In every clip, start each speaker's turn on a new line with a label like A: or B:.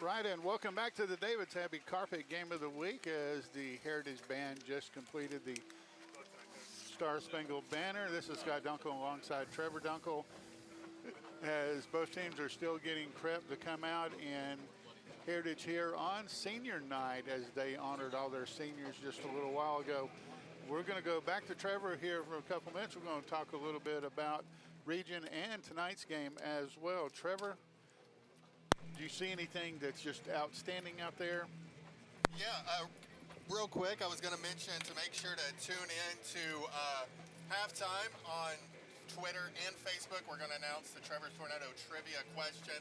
A: Right, and welcome back to the David's Happy Carpet Game of the Week as the Heritage Band just completed the Star Spangled Banner. This is Scott Dunkel alongside Trevor Dunkel as both teams are still getting prepped to come out in Heritage here on senior night as they honored all their seniors just a little while ago. We're going to go back to Trevor here for a couple minutes. We're going to talk a little bit about region and tonight's game as well. Trevor, do you see anything that's just outstanding out there?
B: Yeah, real quick, I was going to mention to make sure to tune in to halftime on Twitter and Facebook. We're going to announce the Trevor's Tornado Trivia question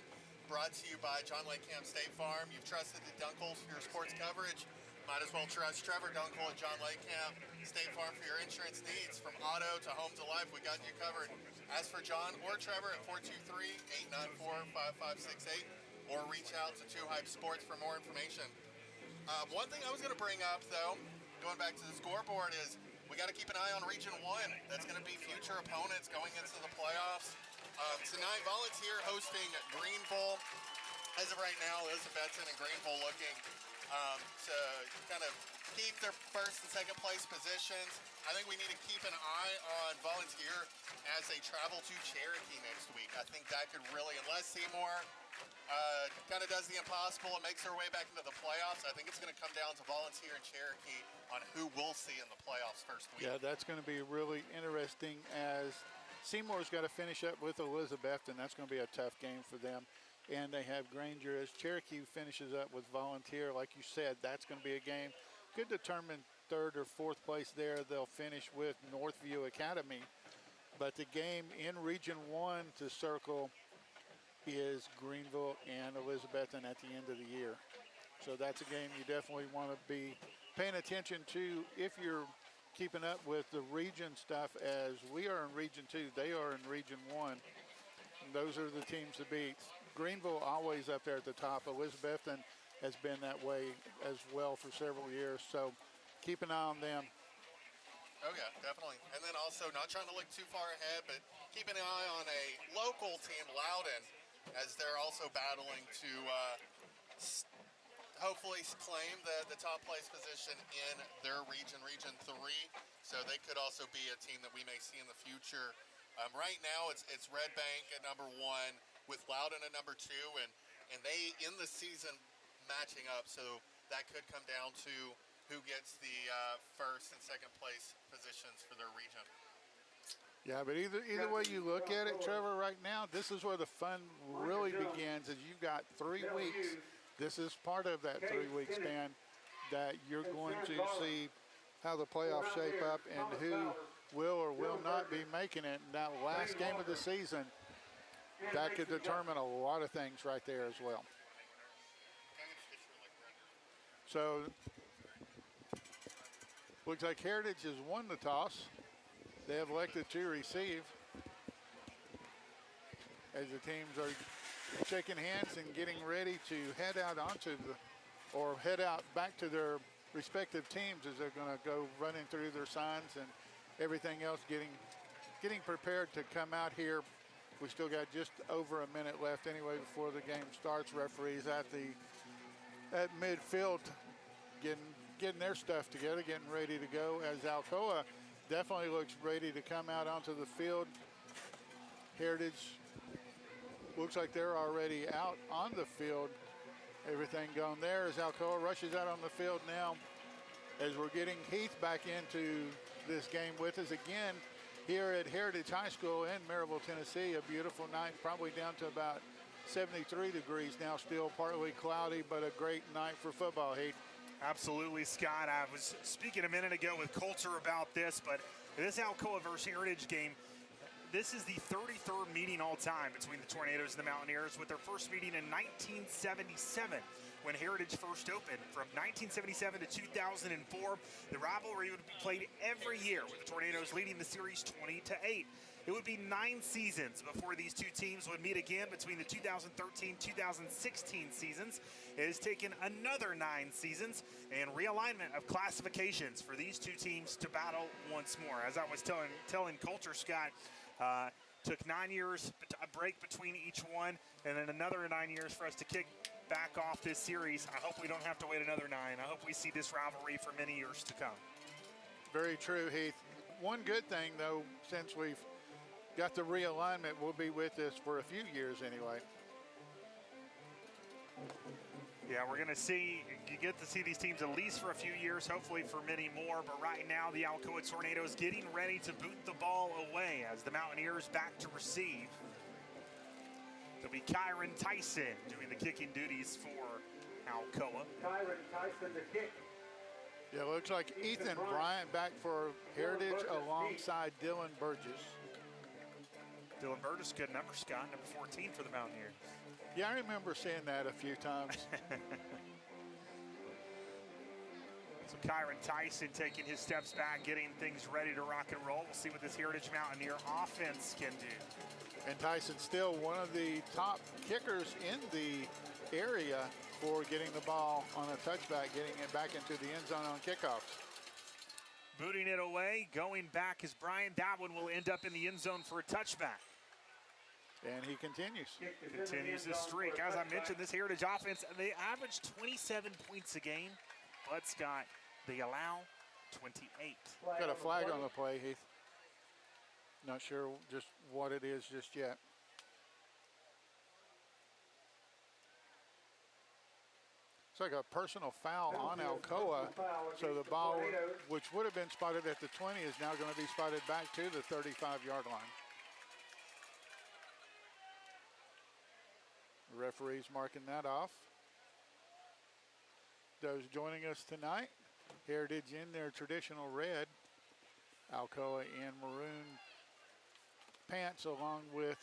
B: brought to you by John Lake Camp State Farm. You've trusted the Dunkels for your sports coverage. Might as well trust Trevor Dunkel at John Lake Camp State Farm for your insurance needs. From auto to home to life, we got you covered. Ask for John or Trevor at 423-894-5568 or reach out to 2 Hype Sports for more information. One thing I was going to bring up, though, going back to the scoreboard, is we got to keep an eye on Region 1. That's going to be future opponents going into the playoffs. Tonight, Volunteer hosting Greenville. As of right now, Elizabethton and Greenville looking to kind of keep their first and second place positions. I think we need to keep an eye on Volunteer as they travel to Cherokee next week. I think that could really, unless Seymour kind of does the impossible and makes their way back into the playoffs, I think it's going to come down to Volunteer and Cherokee on who we'll see in the playoffs first week.
A: Yeah, that's going to be really interesting as Seymour's got to finish up with Elizabethton. That's going to be a tough game for them. And they have Granger as Cherokee finishes up with Volunteer. Like you said, that's going to be a game. Could determine third or fourth place there. They'll finish with Northview Academy. But the game in Region 1 to circle is Greenville and Elizabethton at the end of the year. So that's a game you definitely want to be paying attention to if you're keeping up with the region stuff, as we are in Region 2. They are in Region 1. And those are the teams to beat. Greenville always up there at the top. Elizabethton has been that way as well for several years. So keep an eye on them.
B: Oh, yeah, definitely. And then also, not trying to look too far ahead, but keep an eye on a local team, Loudon, as they're also battling to hopefully claim the top place position in their region, Region 3. So they could also be a team that we may see in the future. Right now, it's Red Bank at number 1 with Loudon at number 2, and they in the season matching up. So that could come down to who gets the first and second place positions for their region.
A: Yeah, but either way you look at it, Trevor, right now, this is where the fun really begins, is you've got 3 weeks. This is part of that 3-week span that you're going to see how the playoffs shape up and who will or will not be making it. And that last game of the season, that could determine a lot of things right there as well. So, looks like Heritage has won the toss. They have elected to receive as the teams are shaking hands and getting ready to head out head out back to their respective teams as they're going to go running through their signs and everything else, getting prepared to come out here. We still got just over a minute left anyway before the game starts. Referees at midfield getting their stuff together, getting ready to go, as Alcoa definitely looks ready to come out onto the field. Heritage looks like they're already out on the field. Everything going there as Alcoa rushes out on the field now as we're getting Heath back into this game with us again here at Heritage High School in Maryville, Tennessee. A beautiful night, probably down to about 73 degrees now, still partly cloudy, but a great night for football, Heath.
C: Absolutely, Scott. I was speaking a minute ago with Coulter about this, but this Alcoa versus Heritage game, this is the 33rd meeting all time between the Tornadoes and the Mountaineers, with their first meeting in 1977 when Heritage first opened. From 1977 to 2004, the rivalry would be played every year, with the Tornadoes leading the series 20-8. It would be 9 seasons before these two teams would meet again between the 2013-2016 seasons. It has taken another 9 seasons and realignment of classifications for these two teams to battle once more. As I was telling Coulter, Scott, took 9 years, a break between each one, and then another 9 years for us to kick back off this series. I hope we don't have to wait another 9. I hope we see this rivalry for many years to come.
A: Very true, Heath. One good thing, though, since we've got the realignment, we'll be with this for a few years anyway.
C: Yeah, we're going to see, you get to see these teams at least for a few years, hopefully for many more. But right now, the Alcoa Tornadoes getting ready to boot the ball away as the Mountaineers back to receive. It'll be Kyron Tyson doing the kicking duties for Alcoa.
D: Kyron Tyson, the kick.
A: Yeah, looks like Ethan Bryant back for Heritage alongside Dylan Burgess.
C: Dylan Burgess, good number, Scott, number 14 for the Mountaineers.
A: Yeah, I remember seeing that a few times.
C: So Kyron Tyson taking his steps back, getting things ready to rock and roll. We'll see what this Heritage Mountaineer offense can do.
A: And Tyson still one of the top kickers in the area for getting the ball on a touchback, getting it back into the end zone on kickoffs.
C: Booting it away, going back is Brian. That one will end up in the end zone for a touchback.
A: And he continues.
C: Continues his streak. As I mentioned, this Heritage offense, they average 27 points a game, but Scott, they allow 28.
A: Got a flag on the play, Heath. Not sure just what it is just yet. It's like a personal foul on Alcoa. So the ball, which would have been spotted at the 20, is now going to be spotted back to the 35-yard line. The referee's marking that off. Those joining us tonight, Heritage in their traditional red, Alcoa in maroon pants along with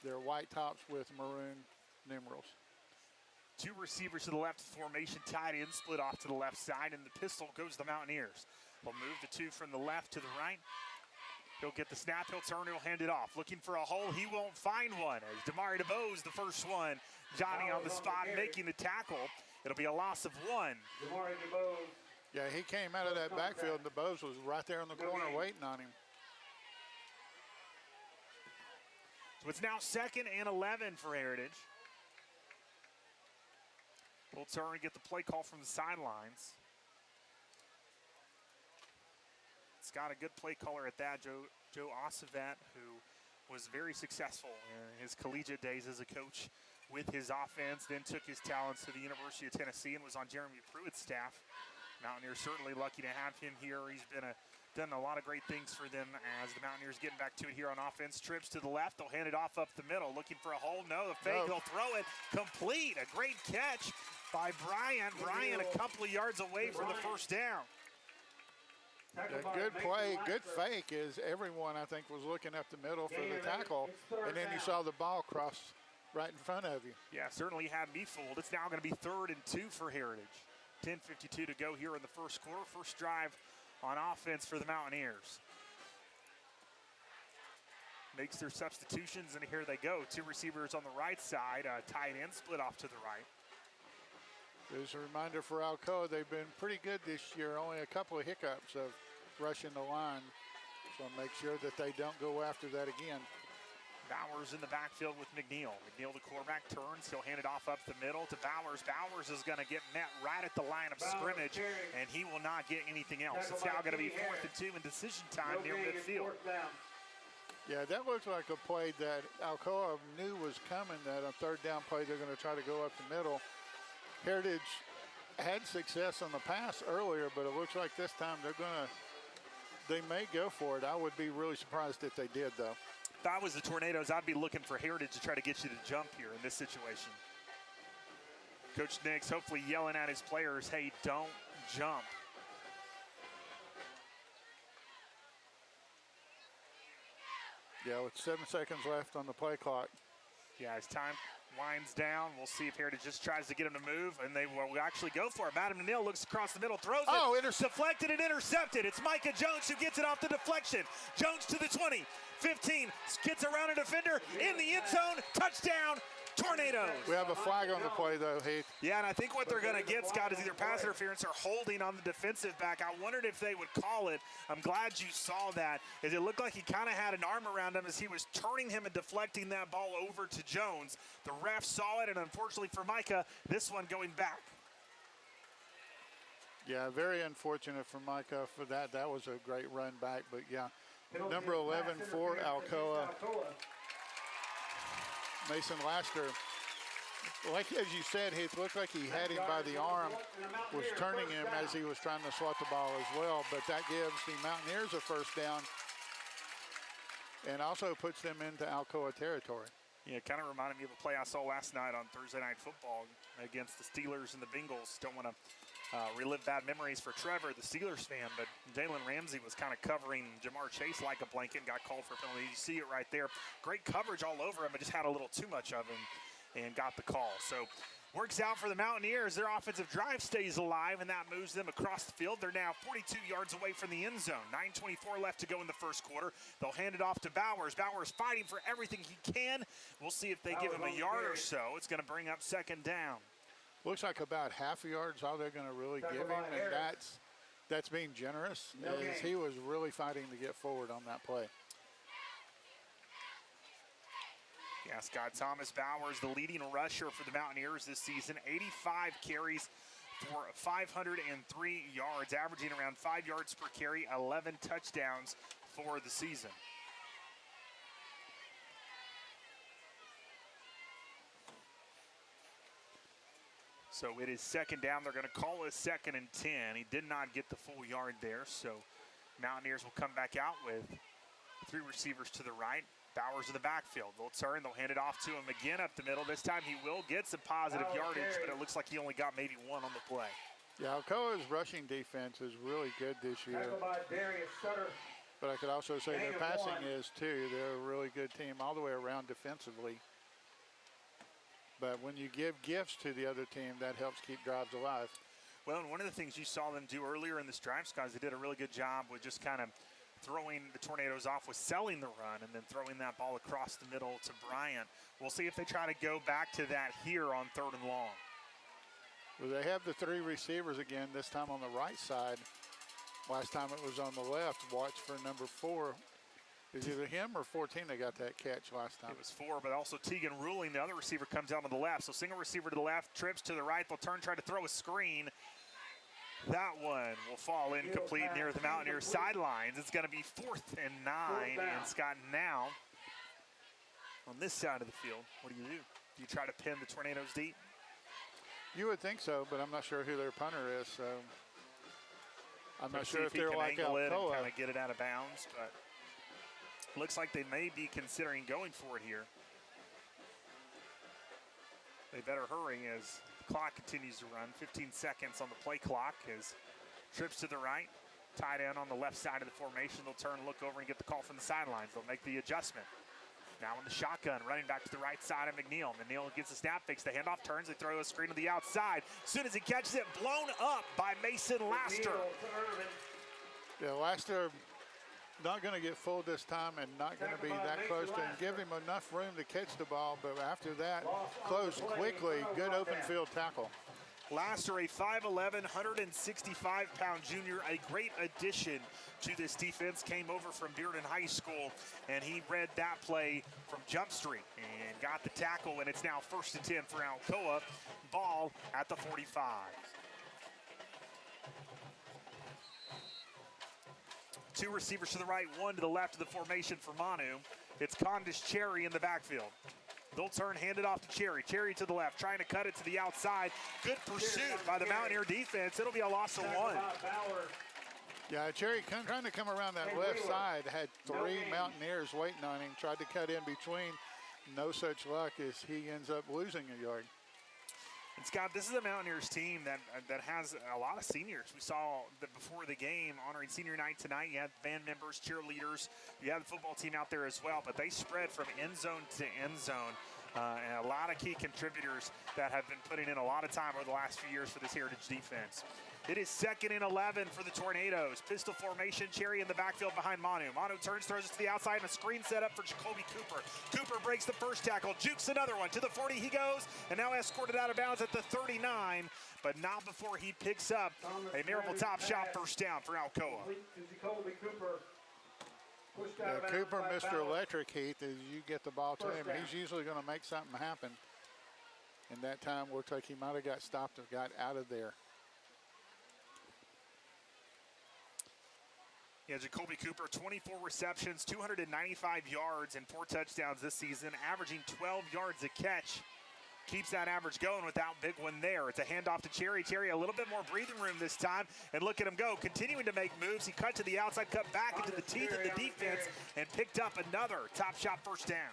A: their white tops with maroon numerals.
C: Two receivers to the left formation, tight end split off to the left side, and the pistol goes to the Mountaineers. They'll move the two from the left to the right. He'll get the snap, he'll turn, he'll hand it off. Looking for a hole, he won't find one. As Damari DeBose, the first one, Johnny on the spot, making the tackle. It'll be a loss of 1.
D: Damari DeBose.
A: Yeah, he came out of that backfield, and DeBose was right there in the corner waiting on him.
C: So it's now 2nd and 11 for Heritage. We'll turn and get the play call from the sidelines. It's got a good play caller at that, Joe Ossavet, who was very successful in his collegiate days as a coach with his offense, then took his talents to the University of Tennessee and was on Jeremy Pruitt's staff. Mountaineers certainly lucky to have him here. He's done a lot of great things for them as the Mountaineers getting back to it here on offense. Trips to the left, they'll hand it off up the middle, looking for a hole. No, the fake, they'll throw it complete. A great catch by Bryant. Bryant a couple of yards away for the first down.
A: A good play, good fake, as everyone, I think, was looking up the middle for the tackle, and then you saw the ball cross right in front of you.
C: Yeah, certainly had me fooled. It's now going to be 3rd and 2 for Heritage. 10:52 to go here in the first quarter. First drive on offense for the Mountaineers. Makes their substitutions, and here they go. Two receivers on the right side, tight end split off to the right.
A: As a reminder for Alcoa, they've been pretty good this year. Only a couple of hiccups of rushing the line. So make sure that they don't go after that again.
C: Bowers in the backfield with McNeil. McNeil, the quarterback, turns. He'll hand it off up the middle to Bowers. Bowers is going to get met right at the line of scrimmage, and he will not get anything else. It's now going to be 4th and 2 in decision time near midfield.
A: Yeah, that looks like a play that Alcoa knew was coming, that on 3rd down play they're going to try to go up the middle. Heritage had success on the pass earlier, but it looks like this time they may go for it. I would be really surprised if they did, though.
C: If I was the Tornadoes, I'd be looking for Heritage to try to get you to jump here in this situation. Coach Nix hopefully yelling at his players, hey, don't jump.
A: Yeah, with 7 seconds left on the play clock.
C: Yeah, as time winds down, we'll see if Heritage just tries to get him to move, and they will actually go for it. Madam Neal looks across the middle, throws it.
A: Deflected
C: and intercepted. It's Micah Jones who gets it off the deflection. Jones to the 20, 15, gets around a defender, in the end zone, touchdown, Tornadoes.
A: We have a flag on the play, though, Heath.
C: Yeah, and I think what they're going to get, Scott, is either pass interference or holding on the defensive back. I wondered if they would call it. I'm glad you saw that, as it looked like he kind of had an arm around him as he was turning him and deflecting that ball over to Jones. The ref saw it, and unfortunately for Micah, this one going back.
A: Yeah, very unfortunate for Micah for that. That was a great run back, but yeah. Number 11 for Alcoa, Mason Laster. Like as you said, it looked like he had him by the arm, was turning him as he was trying to swat the ball as well, but that gives the Mountaineers a first down and also puts them into Alcoa territory.
C: Yeah, it kind of reminded me of a play I saw last night on Thursday Night Football against the Steelers and the Bengals. Don't want to relive bad memories for Trevor, the Steelers fan, but Jalen Ramsey was kind of covering Jamar Chase like a blanket and got called for a penalty. You see it right there. Great coverage all over him, but just had a little too much of him and got the call. So works out for the Mountaineers. Their offensive drive stays alive, and that moves them across the field. They're now 42 yards away from the end zone. 9:24 left to go in the first quarter. They'll hand it off to Bowers. Bowers fighting for everything he can. We'll see if they give him a yard or so. It's going to bring up second down.
A: Looks like about half a yard's all they're going to really give him, and that's being generous, as he was really fighting to get forward on that play.
C: Yeah, Scott Thomas Bowers, the leading rusher for the Mountaineers this season. 85 carries for 503 yards, averaging around 5 yards per carry, 11 touchdowns for the season. So it is second down. They're going to call it 2nd and 10. He did not get the full yard there, so Mountaineers will come back out with 3 receivers to the right. Bowers in the backfield. They'll turn, they'll hand it off to him again up the middle. This time he will get some positive yardage, but it looks like he only got maybe 1 on the play.
A: Yeah, Alcoa's rushing defense is really good this year. But I could also say their passing is too. They're a really good team all the way around defensively. But when you give gifts to the other team, that helps keep drives alive.
C: Well, and one of the things you saw them do earlier in this drive, guys, they did a really good job with just kind of throwing the Tornadoes off with selling the run and then throwing that ball across the middle to Bryant. We'll see if they try to go back to that here on 3rd and long.
A: Well, they have the 3 receivers again, this time on the right side. Last time it was on the left. Watch for number 4. Is either him or 14 that got that catch last time?
C: It was 4, but also Tegan Ruling, the other receiver, comes out to the left. So single receiver to the left, trips to the right. They'll turn, try to throw a screen. That one will fall incomplete near the Mountaineers sidelines. It's going to be 4th and 9. And Scott, now on this side of the field, what do? Do you try to pin the Tornadoes deep?
A: You would think so, but I'm not sure who their punter is. So I'm not sure if
C: he
A: they're
C: can
A: like
C: angle it and
A: Alcoa.
C: kind of get it out of bounds, but looks like they may be considering going for it here. They better hurry as the clock continues to run. 15 seconds on the play clock as trips to the right, tight end on the left side of the formation. They'll turn, look over, and get the call from the sidelines. They'll make the adjustment. Now in the shotgun, running back to the right side of McNeil. McNeil gets the snap fix. The handoff turns. They throw a screen to the outside. As soon as he catches it, blown up by Mason Laster.
A: Yeah, Laster not going to get full this time and not going to be that close to him. Give him enough room to catch the ball, but after that, close quickly. Good open field tackle.
C: Laster, a 5'11", 165-pound junior, a great addition to this defense. Came over from Bearden High School, and he read that play from Jump Street and got the tackle, and it's now 1st and 10 for Alcoa. Ball at the 45. Two receivers to the right, 1 to the left of the formation for Manu. It's Condish Cherry in the backfield. They'll turn, hand it off to Cherry. Cherry to the left, trying to cut it to the outside. Good pursuit by the Mountaineer defense. It'll be a loss of 1.
A: Yeah, Cherry trying to come around that left side. Had 3 Mountaineers waiting on him. Tried to cut in between. No such luck as he ends up losing a yard.
C: And Scott, this is a Mountaineers team that has a lot of seniors. We saw that before the game, honoring senior night tonight. You had band members, cheerleaders. You had the football team out there as well. But they spread from end zone to end zone. And a lot of key contributors that have been putting in a lot of time over the last few years for this Heritage defense. It is 2nd and 11 for the Tornadoes. Pistol formation, Cherry in the backfield behind Manu. Manu turns, throws it to the outside, and a screen set up for Jacoby Cooper. Cooper breaks the first tackle, jukes another one. To the 40 he goes, and now escorted out of bounds at the 39, but not before he picks up a miracle top shot first down for Alcoa.
D: Jacoby Cooper.
A: Cooper, Mr. Electric Heath, as you get the ball to him, he's usually going to make something happen. And that time, looks like he might have got stopped and got out of there.
C: Yeah, Jacoby Cooper, 24 receptions, 295 yards, and 4 touchdowns this season, averaging 12 yards a catch. Keeps that average going without big one there. It's a handoff to Cherry. Cherry a little bit more breathing room this time, and look at him go, continuing to make moves. He cut to the outside, cut back into the teeth of the defense, and picked up another top shot first down.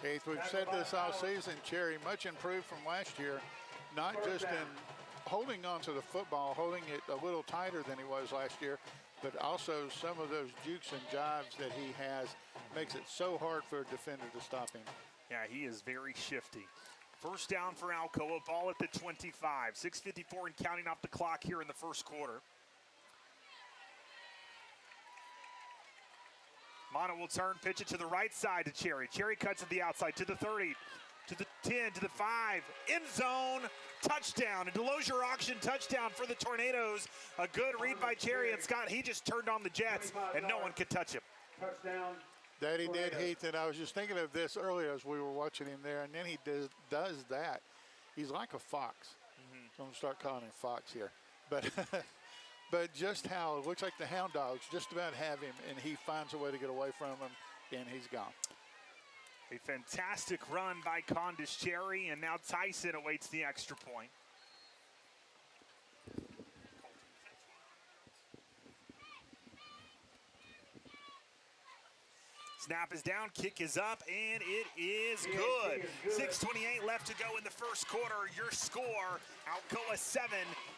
A: Heath, we've said this all season, Cherry much improved from last year, not just in holding on to the football, holding it a little tighter than he was last year, but also some of those jukes and jives that he has makes it so hard for a defender to stop him.
C: Yeah, he is very shifty. First down for Alcoa, ball at the 25. 6:54 and counting off the clock here in the first quarter. Mono will turn, pitch it to the right side to Cherry. Cherry cuts to the outside, to the 30, to the 10, to the 5. End zone, touchdown. A Delosier auction touchdown for the Tornadoes. A good read by Cherry, and Scott, he just turned on the Jets, and no one could touch him.
D: Touchdown.
A: That he did, Heath, and I was just thinking of this earlier as we were watching him there, and then he does that. He's like a fox. So I'm going to start calling him Fox here. But but just how it looks like the Hound Dogs just about have him, and he finds a way to get away from him, and he's gone.
C: A fantastic run by Condis Cherry, and now Tyson awaits the extra point. Snap is down, kick is up, and it is good. 6:28 left to go in the first quarter. Your score, Alcoa 7,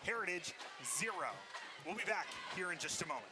C: Heritage 0. We'll be back here in just a moment.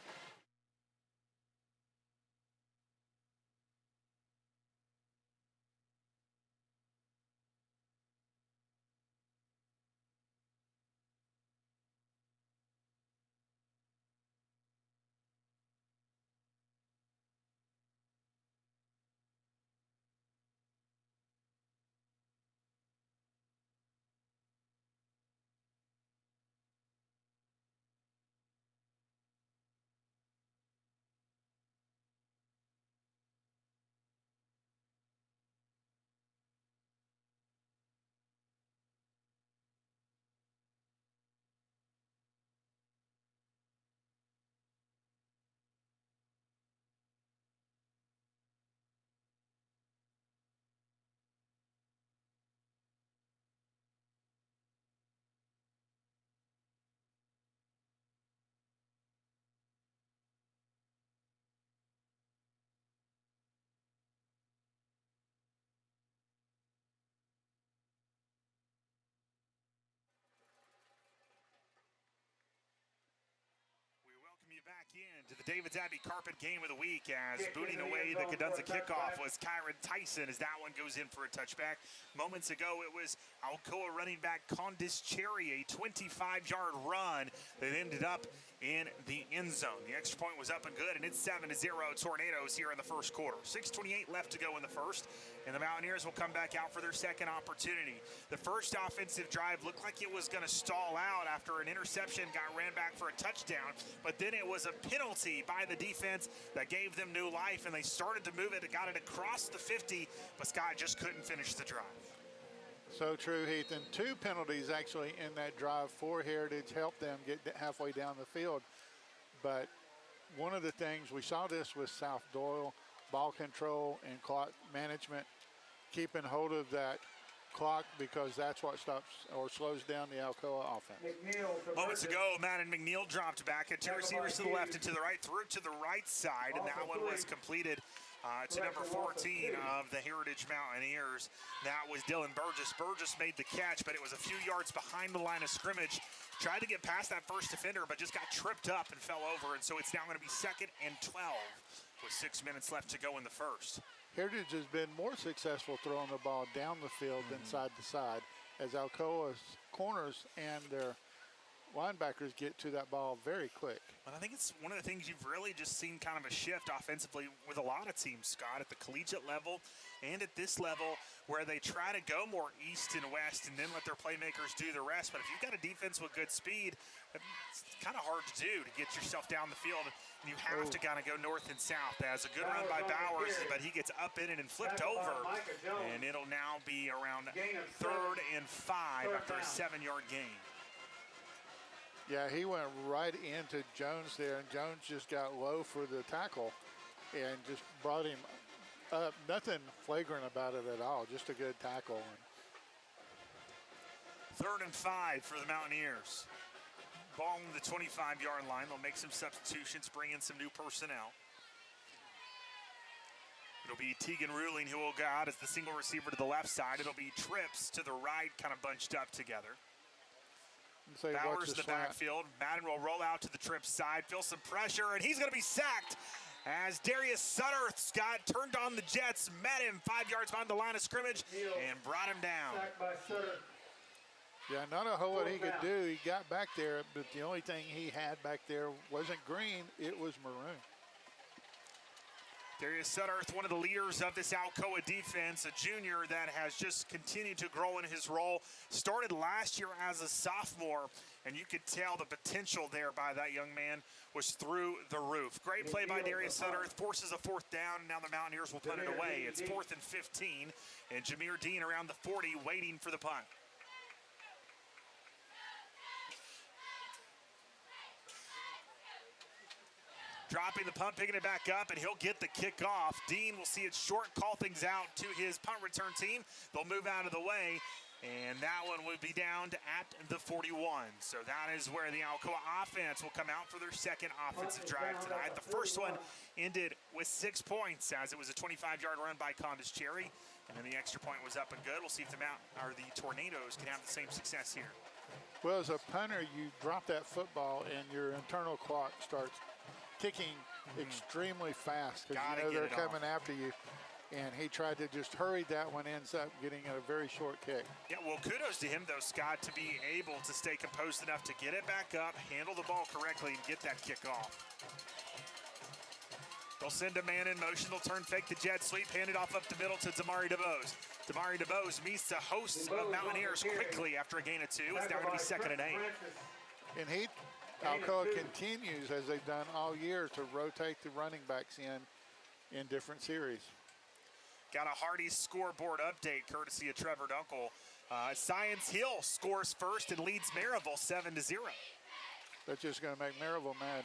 C: Back in to the Davids Abbey Carpet Game of the Week as booting away the Cadunza kickoff was Kyron Tyson as that one goes in for a touchback. Moments ago, it was Alcoa running back Condis Cherry, a 25-yard run that ended up in the end zone. The extra point was up and good, and it's 7-0 Tornadoes here in the first quarter. 6:28 left to go in the first, and the Mountaineers will come back out for their second opportunity. The first offensive drive looked like it was going to stall out after an interception got ran back for a touchdown, but then it was a penalty by the defense that gave them new life, and they started to move it. It got it across the 50, but Scott just couldn't finish the drive.
A: So true, Heath. And 2 penalties actually in that drive for Heritage helped them get halfway down the field. But one of the things, we saw this with South Doyle, ball control and clock management, keeping hold of that clock because that's what stops or slows down the Alcoa offense.
C: Moments ago, Madden McNeil dropped back at 2 receivers to the left and to the right, threw to the right side, and that one was completed to number 14 of the Heritage Mountaineers. That was Dylan Burgess. Burgess made the catch, but it was a few yards behind the line of scrimmage. Tried to get past that first defender, but just got tripped up and fell over, and so it's now going to be 2nd and 12 with 6 minutes left to go in the first.
A: Heritage has been more successful throwing the ball down the field than side to side, as Alcoa's corners and their linebackers get to that ball very quick.
C: But I think it's one of the things you've really just seen kind of a shift offensively with a lot of teams, Scott, at the collegiate level and at this level, where they try to go more east and west and then let their playmakers do the rest. But if you've got a defense with good speed, it's kind of hard to do to get yourself down the field. And you have to kind of go north and south. As a good run by Bowers, but he gets up in it and flipped over. And it'll now be around 3rd and 5 after a 7-yard gain.
A: Yeah, he went right into Jones there, and Jones just got low for the tackle and just brought him up. Nothing flagrant about it at all, just a good tackle.
C: 3rd and 5 for the Mountaineers. Ball on the 25-yard line. They'll make some substitutions, bring in some new personnel. It'll be Tegan Ruling who will go out as the single receiver to the left side. It'll be Trips to the right, kind of bunched up together. Bowers in the backfield. Madden will roll out to the Trips side, feel some pressure, and he's going to be sacked as Darius Sutterth, Scott, turned on the Jets, met him 5 yards behind the line of scrimmage, and brought him down.
A: Yeah, not a whole lot he could do. He got back there, but the only thing he had back there wasn't green, it was maroon.
C: Darius Sutterth, one of the leaders of this Alcoa defense, a junior that has just continued to grow in his role. Started last year as a sophomore, and you could tell the potential there by that young man was through the roof. Great play by Darius Sutterth, forces a 4th down, and now the Mountaineers will punt it away. It's 4th and 15, and Jameer Dean around the 40 waiting for the punt. Dropping the punt, picking it back up, and he'll get the kickoff. Dean will see it short, call things out to his punt return team. They'll move out of the way, and that one will be down to at the 41. So that is where the Alcoa offense will come out for their second offensive drive tonight. The first one ended with 6 points as it was a 25-yard run by Condis Cherry, and then the extra point was up and good. We'll see if the Tornadoes can have the same success here.
A: Well, as a punter, you drop that football, and your internal clock starts ticking extremely fast because you know they're coming after you, and he tried to just hurry that one, ends up getting a very short kick.
C: Yeah, well, kudos to him though, Scott, to be able to stay composed enough to get it back up, handle the ball correctly, and get that kick off. They'll send a man in motion. They'll turn fake the jet sweep, hand it off up the middle to Damari DeBose. Damari DeBose meets the hosts of Mountaineers quickly after a gain of 2. It's now going to be 2nd and 8.
A: And Alcoa continues, as they've done all year, to rotate the running backs in different series.
C: Got a hearty scoreboard update courtesy of Trevor Dunkel. Science Hill scores first and leads Maryville 7-0.
A: That's just going to make Maryville mad.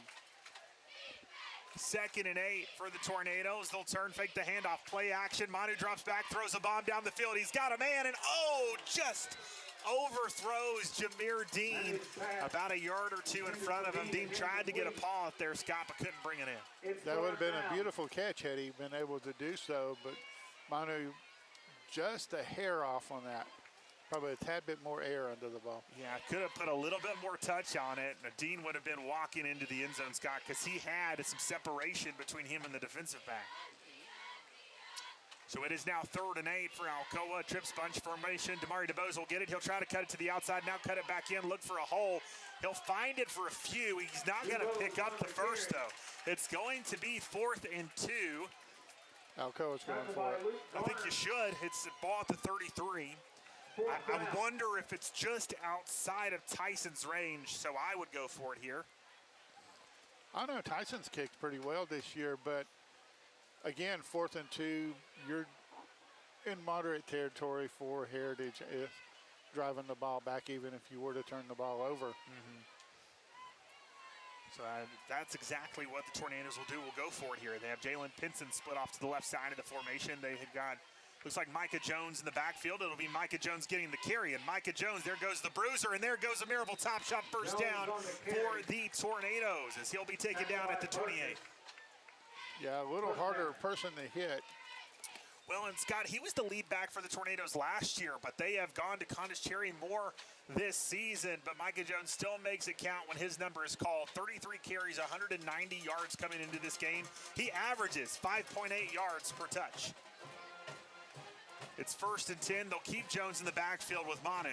C: 2nd and 8 for the Tornadoes. They'll turn, fake the handoff, play action. Manu drops back, throws a bomb down the field. He's got a man, and just overthrows Jameer Dean about a yard or 2 in front of him. Dean tried to get a paw out there, Scott, but couldn't bring it in.
A: That would have been a beautiful catch had he been able to do so, but Manu just a hair off on that. Probably a tad bit more air under the ball.
C: Yeah, could have put a little bit more touch on it. Dean would have been walking into the end zone, Scott, because he had some separation between him and the defensive back. So it is now 3rd and 8 for Alcoa. Trips bunch formation. Damari DeBose will get it. He'll try to cut it to the outside. Now cut it back in. Look for a hole. He'll find it for a few. He's not going to pick up the first, though. It's going to be 4th and 2.
A: Alcoa's going for it.
C: I think you should. It's the ball at the 33. I wonder if it's just outside of Tyson's range, so I would go for it here.
A: I know Tyson's kicked pretty well this year, but again, 4th and 2, you're in moderate territory for Heritage if driving the ball back, even if you were to turn the ball over.
C: So that's exactly what the Tornadoes will do. We'll go for it here. They have Jalen Pinson split off to the left side of the formation. They have got, looks like Micah Jones in the backfield. It'll be Micah Jones getting the carry, and Micah Jones, there goes the bruiser, and there goes a Maryville top shot first down for the Tornadoes as he'll be taken down at the 28.
A: Yeah, a little harder person to hit.
C: Well, and Scott, he was the lead back for the Tornadoes last year, but they have gone to Condis Cherry more this season. But Micah Jones still makes it count when his number is called. 33 carries, 190 yards coming into this game. He averages 5.8 yards per touch. It's 1st and 10. They'll keep Jones in the backfield with Manu.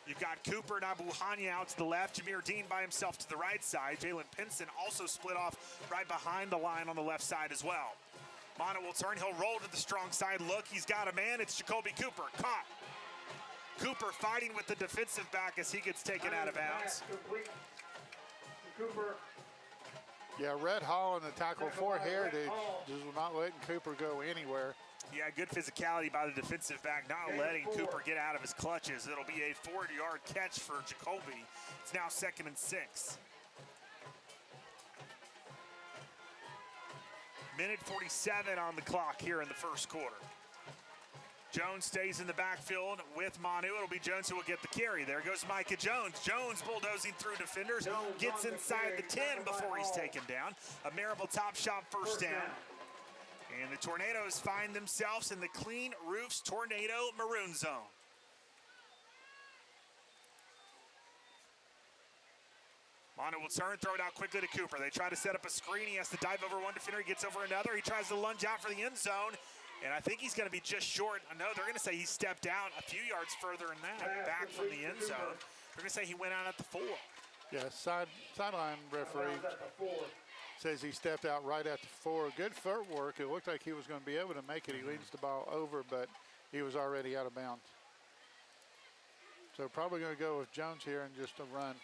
C: You've got Cooper and Abuhanya out to the left. Jameer Dean by himself to the right side. Jalen Pinson also split off right behind the line on the left side as well. Mono will turn. He'll roll to the strong side. Look, he's got a man. It's Jacoby Cooper. Caught. Cooper fighting with the defensive back as he gets taken out of bounds.
D: Cooper.
A: Yeah, Red Hall in the tackle for Heritage just not letting Cooper go anywhere.
C: Yeah, good physicality by the defensive back, not letting Cooper get out of his clutches. It'll be a 40-yard catch for Jacoby. It's now 2nd and 6. Minute 47 on the clock here in the first quarter. Jones stays in the backfield with Manu. It'll be Jones who will get the carry. There goes Micah Jones. Jones bulldozing through defenders, gets inside the 10 before he's taken down. A Marable top shot first down. And the Tornadoes find themselves in the Clean Roofs Tornado Maroon Zone. Manu will turn, throw it out quickly to Cooper. They try to set up a screen. He has to dive over one defender. He gets over another. He tries to lunge out for the end zone. And I think he's going to be just short. I know they're going to say he stepped out a few yards further than that, back from the end zone. They're going to say he went out at the 4.
A: Yeah, sideline referee says he stepped out right at the 4. Good footwork. It looked like he was going to be able to make it. He leads the ball over, but he was already out of bounds. So probably going to go with Jones here and just a run.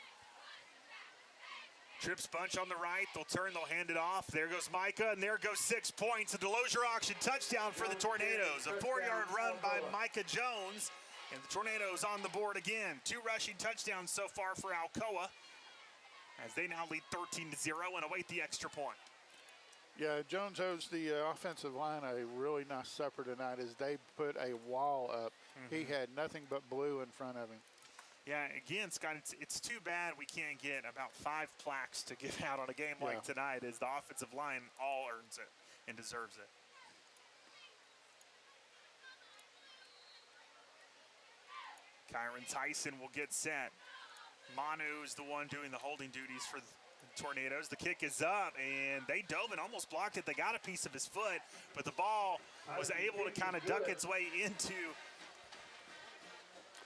C: Trips bunch on the right. They'll turn, they'll hand it off. There goes Micah, and there goes 6 points. A Delosier auction touchdown for the Tornadoes. A 4-yard run by Micah Jones, and the Tornadoes on the board again. 2 rushing touchdowns so far for Alcoa, as they now lead 13-0 and await the extra point.
A: Yeah, Jones owes the offensive line a really nice supper tonight as they put a wall up. He had nothing but blue in front of him.
C: Yeah, again, Scott, it's too bad we can't get about 5 plaques to give out on a game like tonight, as the offensive line all earns it and deserves it. Kyron Tyson will get set. Manu is the one doing the holding duties for the Tornadoes. The kick is up, and they dove and almost blocked it. They got a piece of his foot, but the ball was able to kind of duck its way into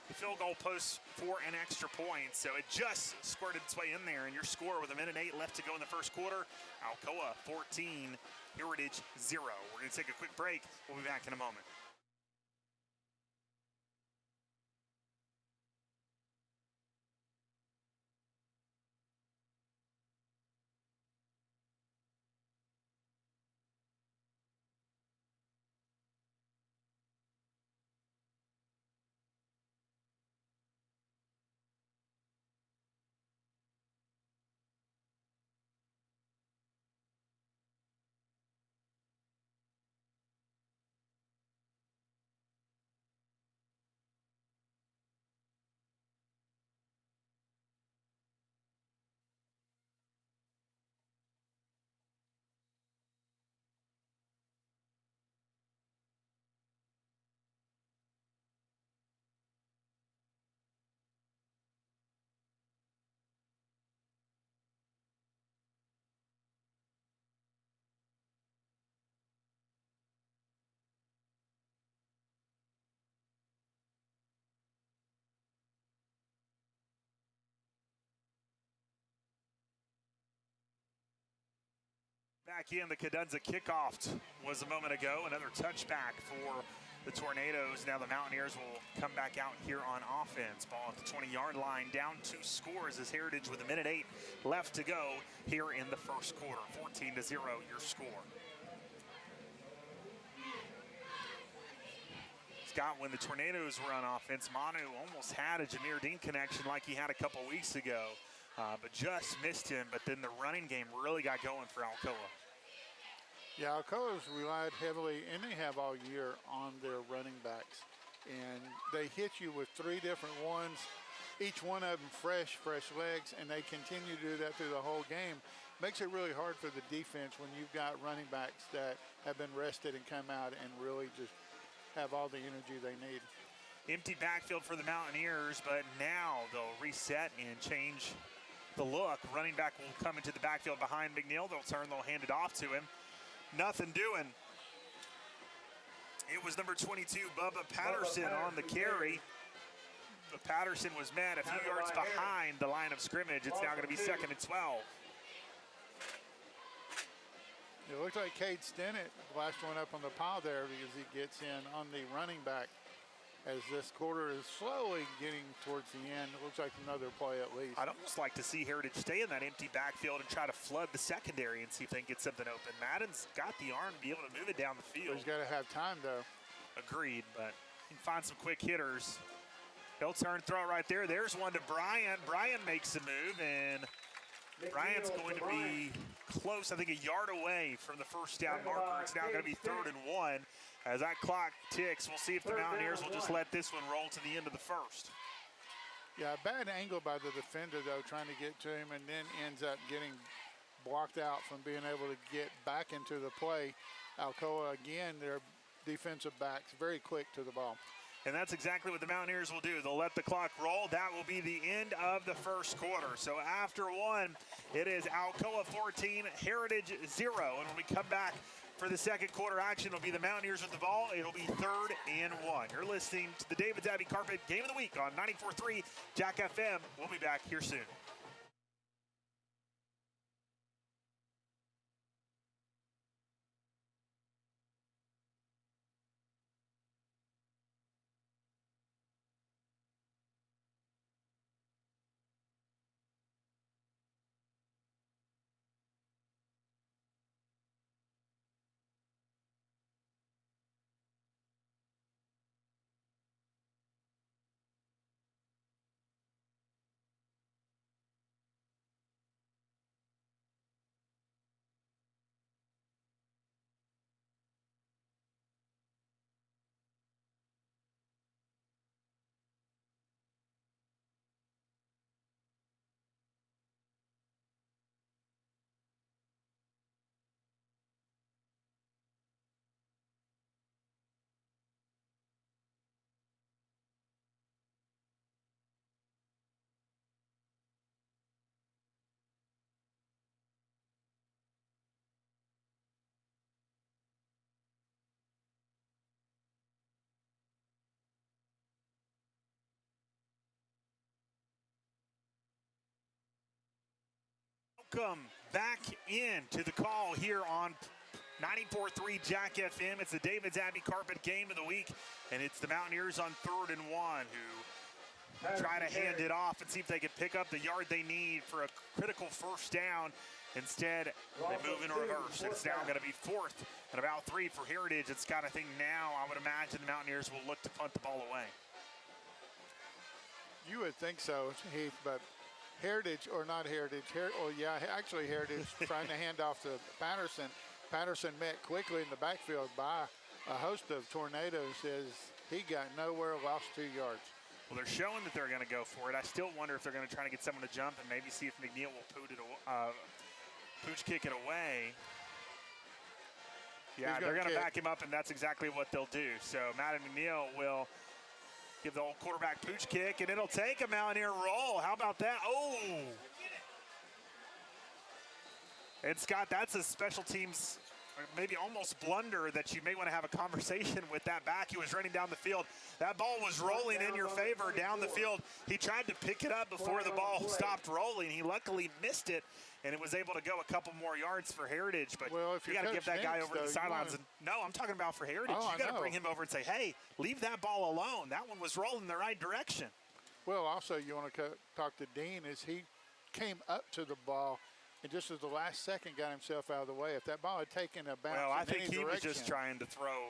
C: the field goal post for an extra point. So it just squirted its way in there, and your score with 1:08 left to go in the first quarter, Alcoa 14, Heritage 0. We're going to take a quick break. We'll be back in a moment. Back in, the Cadenza kickoff was a moment ago. Another touchback for the Tornadoes. Now the Mountaineers will come back out here on offense. Ball at the 20-yard line, down 2 scores as Heritage with 1:08 left to go here in the first quarter. 14-0 your score. Scott, when the Tornadoes were on offense, Manu almost had a Jameer Dean connection like he had a couple weeks ago, but just missed him. But then the running game really got going for Alcoa.
A: Yeah, Alcoa's relied heavily, and they have all year, on their running backs. And they hit you with 3 different ones, each one of them fresh legs, and they continue to do that through the whole game. Makes it really hard for the defense when you've got running backs that have been rested and come out and really just have all the energy they need.
C: Empty backfield for the Mountaineers, but now they'll reset and change the look. Running back will come into the backfield behind McNeil. They'll turn, they'll hand it off to him. Nothing doing. It was number 22, Bubba Patterson, on the carry. Patterson was met a few yards behind the line of scrimmage. It's now going to be 2nd and 12.
A: It looked like Cade Stennett, the last one up on the pile there, because he gets in on the running back as this quarter is slowly getting towards the end. It looks like another play at least.
C: I'd almost like to see Heritage stay in that empty backfield and try to flood the secondary and see if they can get something open. Madden's got the arm to be able to move it down the field.
A: He's got to have time, though.
C: Agreed, but he can find some quick hitters. He'll turn, throw it right there. There's one to Brian. Brian makes a move, and Bryant's going to be close, I think a yard away from the first down marker. It's now going to be 3rd and 1. As that clock ticks, we'll see if the Mountaineers will just let this one roll to the end of the first.
A: Yeah, bad angle by the defender, though, trying to get to him, and then ends up getting blocked out from being able to get back into the play. Alcoa, again, their defensive backs, very quick to the ball.
C: And that's exactly what the Mountaineers will do. They'll let the clock roll. That will be the end of the first quarter. So after one, it is Alcoa 14, Heritage 0. And when we come back for the second quarter action, it'll be the Mountaineers with the ball. It'll be 3rd and 1. You're listening to the David's Abbey Carpet Game of the Week on 94.3 Jack FM. We'll be back here soon. Welcome back into the call here on 94.3 Jack FM. It's the David's Abbey Carpet Game of the Week, and it's the Mountaineers on 3rd and 1 who try to hand it off and see if they can pick up the yard they need for a critical first down. Instead, they move in reverse, and it's now going to be 4th and about 3 for Heritage. It's got, I think now, I would imagine the Mountaineers will look to punt the ball away.
A: You would think so, Heath, but Heritage, or not Heritage, actually Heritage, trying to hand off to Patterson. Patterson met quickly in the backfield by a host of tornadoes as he got nowhere, lost 2 yards.
C: Well, they're showing that they're going to go for it. I still wonder if they're going to try to get someone to jump and maybe see if McNeil will pooch kick it away. Yeah, they're going to back him up, and that's exactly what they'll do. So Matt and McNeil will give the old quarterback pooch kick, and it'll take a Mountaineer roll. How about that? Oh! And Scott, that's a special teams, maybe almost blunder that you may want to have a conversation with that back. He was running down the field. That ball was rolling in your favor down the field. He tried to pick it up before the ball stopped rolling. He luckily missed it, and it was able to go a couple more yards for Heritage. But
A: if
C: you got to give that guy over to the sidelines. No, I'm talking about for Heritage. You got to bring him over and say, hey, leave that ball alone. That one was rolling the right direction.
A: Well, also you want to talk to Dean as he came up to the ball and just at the last second got himself out of the way. If that ball had taken a bounce
C: I think he
A: direction,
C: was just trying to throw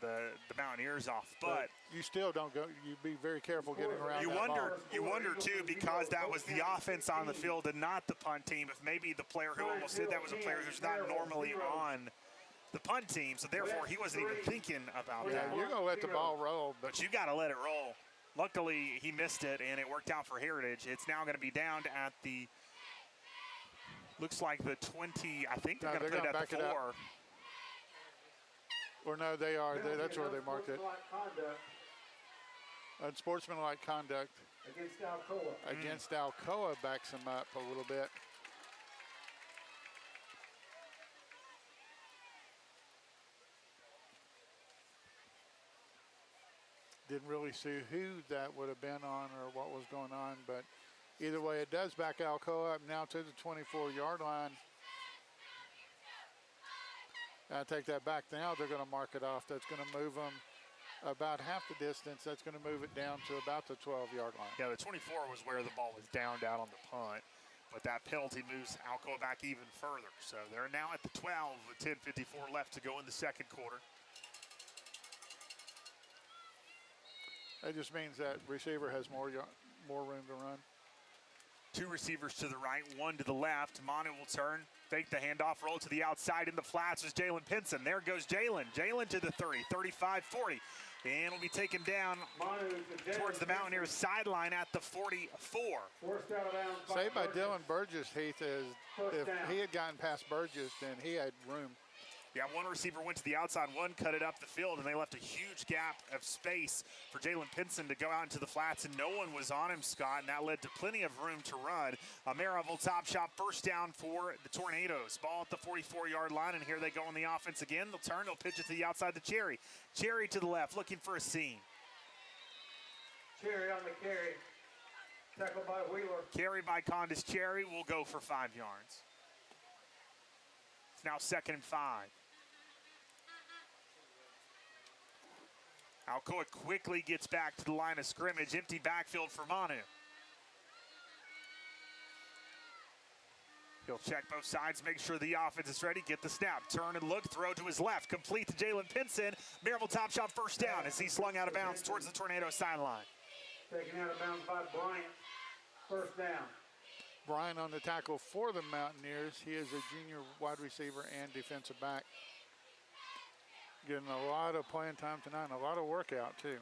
C: the Mountaineers off, but
A: you still don't go. You be very careful getting around.
C: You wonder too, because that was the offense on the field and not the punt team. If maybe the player who almost did that was a player who's not normally on the punt team, so therefore he wasn't even thinking about that.
A: You're gonna let the ball roll,
C: but you got to let it roll. Luckily, he missed it, and it worked out for Heritage. It's now going to be down at the. Looks like the 20. I think they're going to put it at the 4.
A: Or no, they are. That's where they marked it. Unsportsmanlike conduct. Against Alcoa backs them up a little bit. Didn't really see who that would have been on or what was going on, but either way, it does back Alcoa up now to the 24-yard line. I take that back now. They're going to mark it off. That's going to move them about half the distance. That's going to move it down to about the 12-yard line.
C: Yeah, the 24 was where the ball was downed out on the punt, but that penalty moves Alcoa back even further. So they're now at the 12 with 10:54 left to go in the second quarter.
A: That just means that receiver has more room to run.
C: Two receivers to the right, one to the left. Manu will turn, fake the handoff, roll to the outside. In the flats is Jalen Pinson. There goes Jalen. Jalen to the 30, 35, 40. And will be taken down towards the Mountaineers sideline at the 44.
D: Forced out of bounds.
A: Saved by Dylan Burgess, Heath, is if he had gotten past Burgess, then he had room.
C: Yeah, one receiver went to the outside, one cut it up the field, and they left a huge gap of space for Jalen Pinson to go out into the flats, and no one was on him, Scott, and that led to plenty of room to run. Amerov will top shot, first down for the Tornadoes. Ball at the 44-yard line, and here they go on the offense again. They'll turn, they'll pitch it to the outside to Cherry. Cherry to the left, looking for a seam.
D: Cherry on the carry. Tackled by Wheeler.
C: Carry by Condis Cherry will go for 5 yards. It's now 2nd and 5. Alcoa quickly gets back to the line of scrimmage. Empty backfield for Manu. He'll check both sides, make sure the offense is ready, get the snap, turn and look, throw to his left, complete to Jalen Pinson. Marable top shot, first down as he's slung out of bounds towards the Tornado sideline.
D: Taken out of bounds by Bryant. First down.
A: Brian on the tackle for the Mountaineers. He is a junior wide receiver and defensive back. Getting a lot of playing time tonight and a lot of workout too.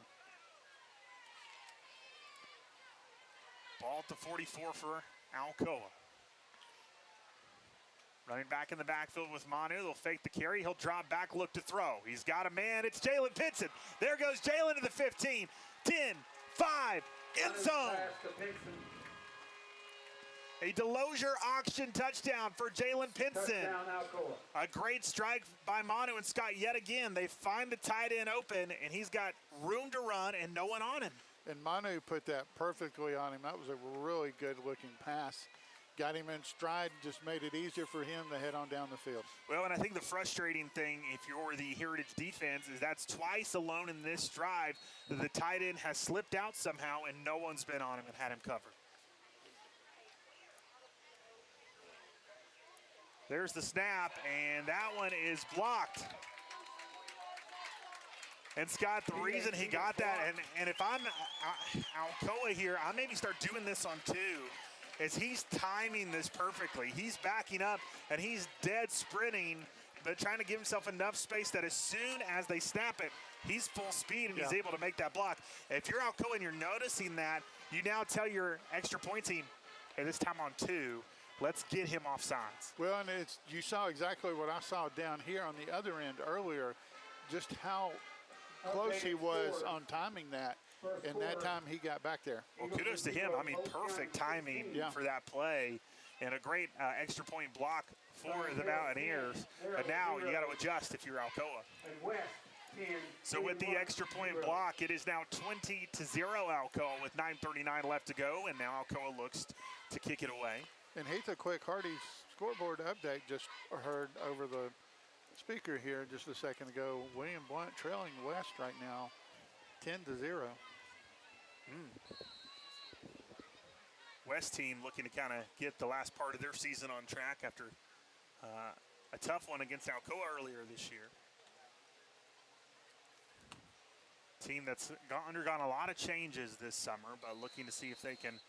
C: Ball at the 44 for Alcoa. Running back in the backfield with Manu. They'll fake the carry. He'll drop back, look to throw. He's got a man. It's Jalen Pinson. There goes Jalen to the 15, 10, 5, end zone. A Delosier auction touchdown for Jalen Pinson.
D: Touchdown Alcoa.
C: A great strike by Manu and Scott yet again. They find the tight end open, and he's got room to run and no one on him.
A: And Manu put that perfectly on him. That was a really good-looking pass. Got him in stride, just made it easier for him to head on down the field.
C: Well, and I think the frustrating thing, if you're the Heritage defense, is that's twice alone in this drive that the tight end has slipped out somehow and no one's been on him and had him covered. There's the snap, and that one is blocked. And Scott, the reason he got that, and if I'm Alcoa here, I maybe start doing this on 2, is he's timing this perfectly. He's backing up, and he's dead sprinting, but trying to give himself enough space that as soon as they snap it, he's full speed, and he's able to make that block. If you're Alcoa and you're noticing that, you now tell your extra point team, hey, this time on 2, let's get him off sides.
A: Well, and you saw exactly what I saw down here on the other end earlier, just how close he was on timing that. And that time he got back there.
C: Well, kudos to him. I mean, perfect timing for that play and a great extra point block for the Mountaineers. But now you got to adjust if you're Alcoa. So with the extra point block, it is now 20-0 Alcoa with 9:39 left to go. And now Alcoa looks to kick it away.
A: And Heath, a quick Hardy scoreboard update just heard over the speaker here just a second ago. William Blount trailing West right now, 10-0.
C: West team looking to kind of get the last part of their season on track after a tough one against Alcoa earlier this year. Team that's undergone a lot of changes this summer, but looking to see if they can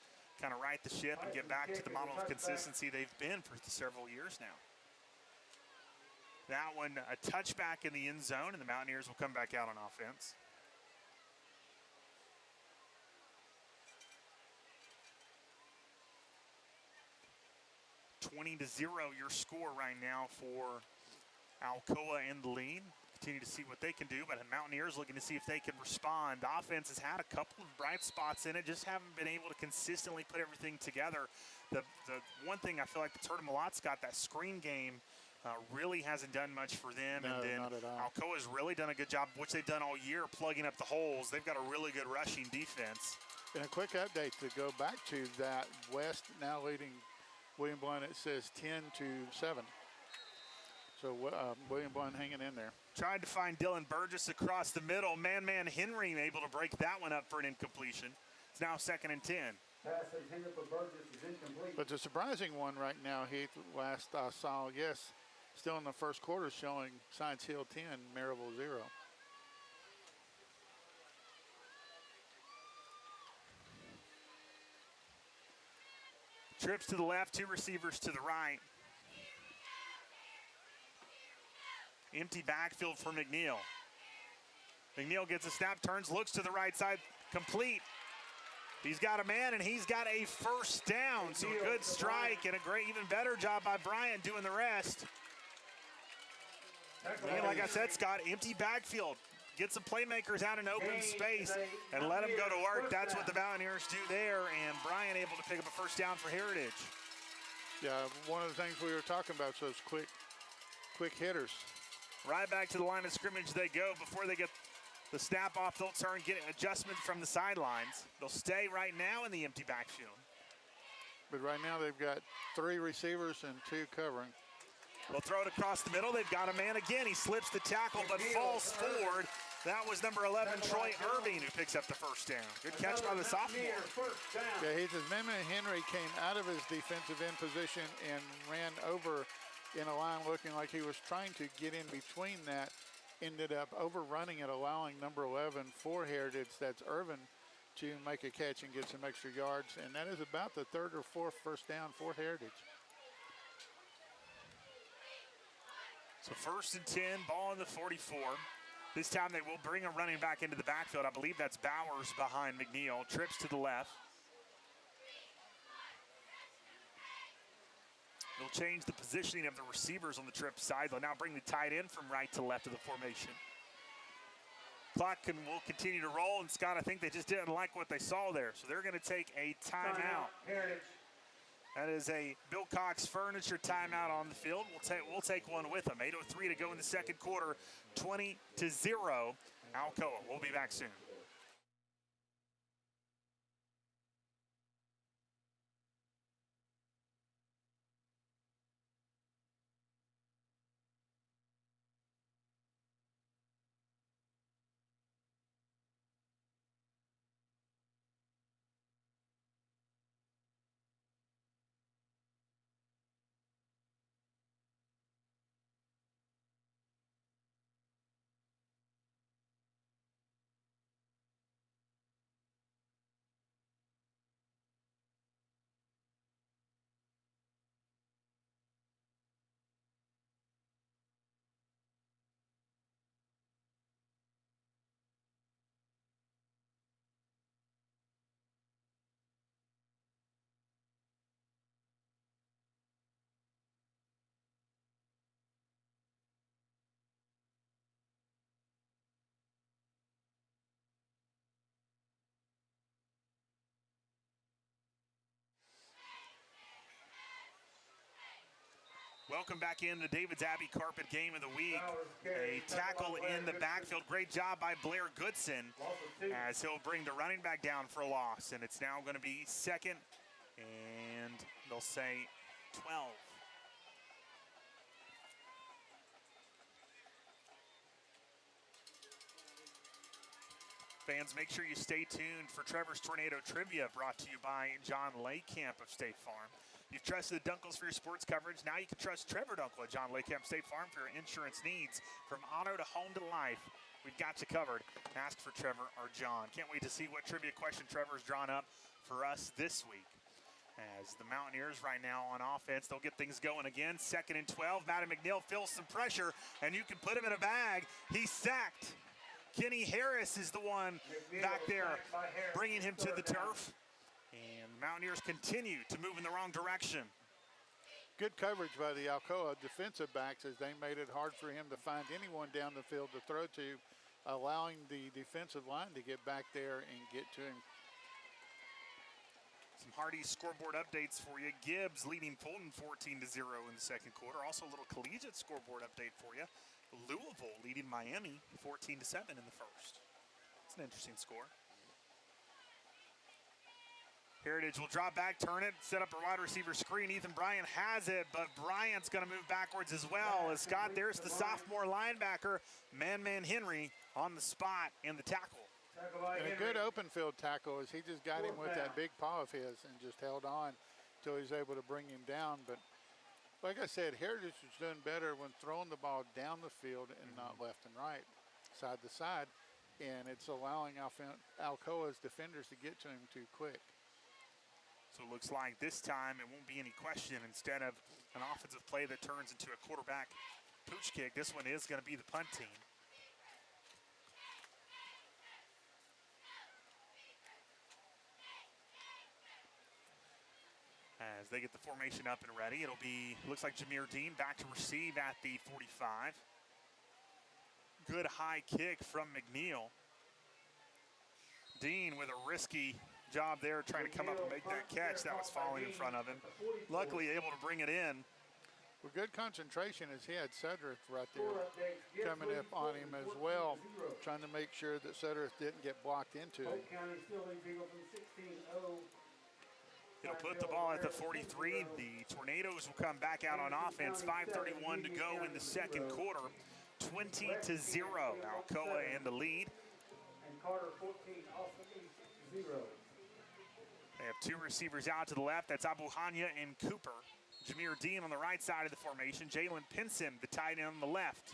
C: kind of right the ship and get back to the model of consistency they've been for several years now. That one, a touchback in the end zone, and the Mountaineers will come back out on offense. $20-0 your score right now for Alcoa in the lead. Continue to see what they can do, but the Mountaineers looking to see if they can respond. The offense has had a couple of bright spots in it, just haven't been able to consistently put everything together. The one thing I feel like the Turtle Malot's got that screen game really hasn't done much for them.
A: No,
C: and then
A: not at all.
C: Alcoa's really done a good job, which they've done all year, plugging up the holes. They've got a really good rushing defense.
A: And a quick update to go back to that, West now leading William Blount. It says 10-7. So William Blount hanging in there.
C: Tried to find Dylan Burgess across the middle. Man Henry able to break that one up for an incompletion. It's now 2nd and 10.
D: Pass intended for Burgess is incomplete.
A: But the surprising one right now, Heath, last I saw, yes, still in the first quarter showing Science Hill 10, Maryville 0.
C: Trips to the left, 2 receivers to the right. Empty backfield for McNeil. McNeil gets a snap, turns, looks to the right side, complete. He's got a man, and he's got a first down. So a good strike and a great, even better job by Bryant doing the rest. And like I said, Scott, empty backfield. Get some playmakers out in open space and let them go to work. That's what the Mountaineers do there, and Bryant able to pick up a first down for Heritage.
A: Yeah, one of the things we were talking about, so it's quick hitters.
C: Right back to the line of scrimmage they go. Before they get the snap off, they'll turn, get an adjustment from the sidelines. They'll stay right now in the empty backfield.
A: But right now they've got 3 receivers and 2 covering.
C: They'll throw it across the middle. They've got a man again. He slips the tackle but falls forward. That was number 11, Troy Irving, who picks up the first down. Good catch by the sophomore.
A: Yeah, Heath, as Henry came out of his defensive end position and ran over in a line looking like he was trying to get in between that, ended up overrunning it, allowing number 11 for Heritage, that's Irvin, to make a catch and get some extra yards. And that is about the 3rd or 4th first down for Heritage.
C: So 1st and 10, ball in the 44. This time they will bring a running back into the backfield. I believe that's Bowers behind McNeil. Trips to the left. They'll change the positioning of the receivers on the trip side. They'll now bring the tight end from right to left of the formation. Clock will continue to roll, and Scott, I think they just didn't like what they saw there, so they're going to take a timeout. That is a Bill Cox Furniture timeout on the field. We'll take one with them. 8:03 to go in the second quarter, 20-0. Alcoa. We'll be back soon. Welcome back in the David's Abbey Carpet Game of the Week. A tackle in the backfield. Great job by Blair Goodson as he'll bring the running back down for a loss. And it's now going to be 2nd, and they'll say 12. Fans, make sure you stay tuned for Trevor's Tornado Trivia, brought to you by John Laycamp of State Farm. You've trusted the Dunkles for your sports coverage. Now you can trust Trevor Dunkel at John Laycamp State Farm for your insurance needs. From auto to home to life, we've got you covered. Ask for Trevor or John. Can't wait to see what trivia question Trevor's drawn up for us this week. As the Mountaineers right now on offense, they'll get things going again. 2nd and 12. Madden McNeil feels some pressure, and you can put him in a bag. He's sacked. Kenny Harris is the one back there bringing him to the turf. And Mountaineers continue to move in the wrong direction.
A: Good coverage by the Alcoa defensive backs as they made it hard for him to find anyone down the field to throw to, allowing the defensive line to get back there and get to him.
C: Some Hardy scoreboard updates for you. Gibbs leading Fulton 14-0 in the second quarter. Also a little collegiate scoreboard update for you. Louisville leading Miami 14-7 in the first. It's an interesting score. Heritage will drop back, turn it, set up a wide receiver screen. Ethan Bryant has it, but Bryant's going to move backwards as well. As Scott, there's the sophomore linebacker, Man Henry, on the spot in the tackle.
A: And a good open field tackle as he just got him with that big paw of his and just held on until he was able to bring him down. But like I said, Heritage was doing better when throwing the ball down the field and not left and right, side to side. And it's allowing Alcoa's defenders to get to him too quick.
C: So it looks like this time it won't be any question. Instead of an offensive play that turns into a quarterback pooch kick, this one is going to be the punt team. As they get the formation up and ready, it'll be, looks like Jameer Dean back to receive at the 45. Good high kick from McNeil. Dean with a risky job there trying to come up and make that catch that was falling in front of him. Luckily able to bring it in.
A: Well, good concentration as he had Cedric right there coming up on him as well, trying to make sure that Cedric didn't get blocked into him.
C: It'll put the ball at the 43. The Tornadoes will come back out on offense. 5:31 to go in the second quarter. 20-0. Alcoa in the lead. They have two receivers out to the left. That's Abuhanya and Cooper. Jameer Dean on the right side of the formation. Jalen Pinson, the tight end on the left.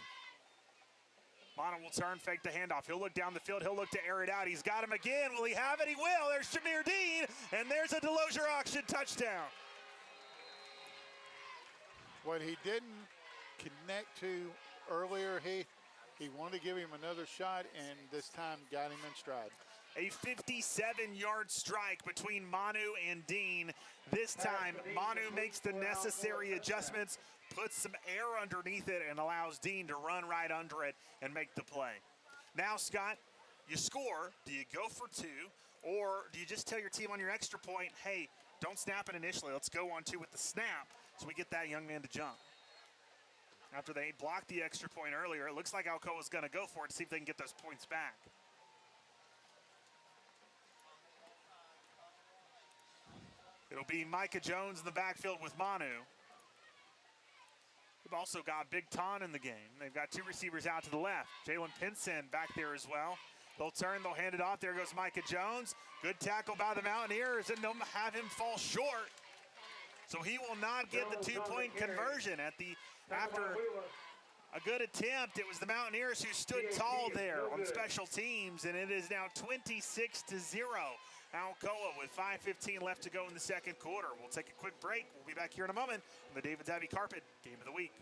C: Mono will turn, fake the handoff. He'll look down the field. He'll look to air it out. He's got him again. Will he have it? He will. There's Jameer Dean, and there's a Delosier Auction touchdown.
A: What he didn't connect to earlier, he wanted to give him another shot, and this time got him in stride.
C: A 57-yard strike between Manu and Dean. This time, Manu makes the necessary adjustments, puts some air underneath it, and allows Dean to run right under it and make the play. Now, Scott, you score. Do you go for two, or do you just tell your team on your extra point, hey, don't snap it initially. Let's go on two with the snap so we get that young man to jump. After they blocked the extra point earlier, it looks like Alcoa is going to go for it to see if they can get those points back. It'll be Micah Jones in the backfield with Manu. They've also got Big Ton in the game. They've got two receivers out to the left. Jalen Pinson back there as well. They'll turn, they'll hand it off. There goes Micah Jones. Good tackle by the Mountaineers, and they'll have him fall short. So he will not get the two-point conversion after a good attempt. It was the Mountaineers who stood tall there on special teams, and it is now 26-0. Alcoa with 5:15 left to go in the second quarter. We'll take a quick break. We'll be back here in a moment on the David Zabby Carpet Game of the Week.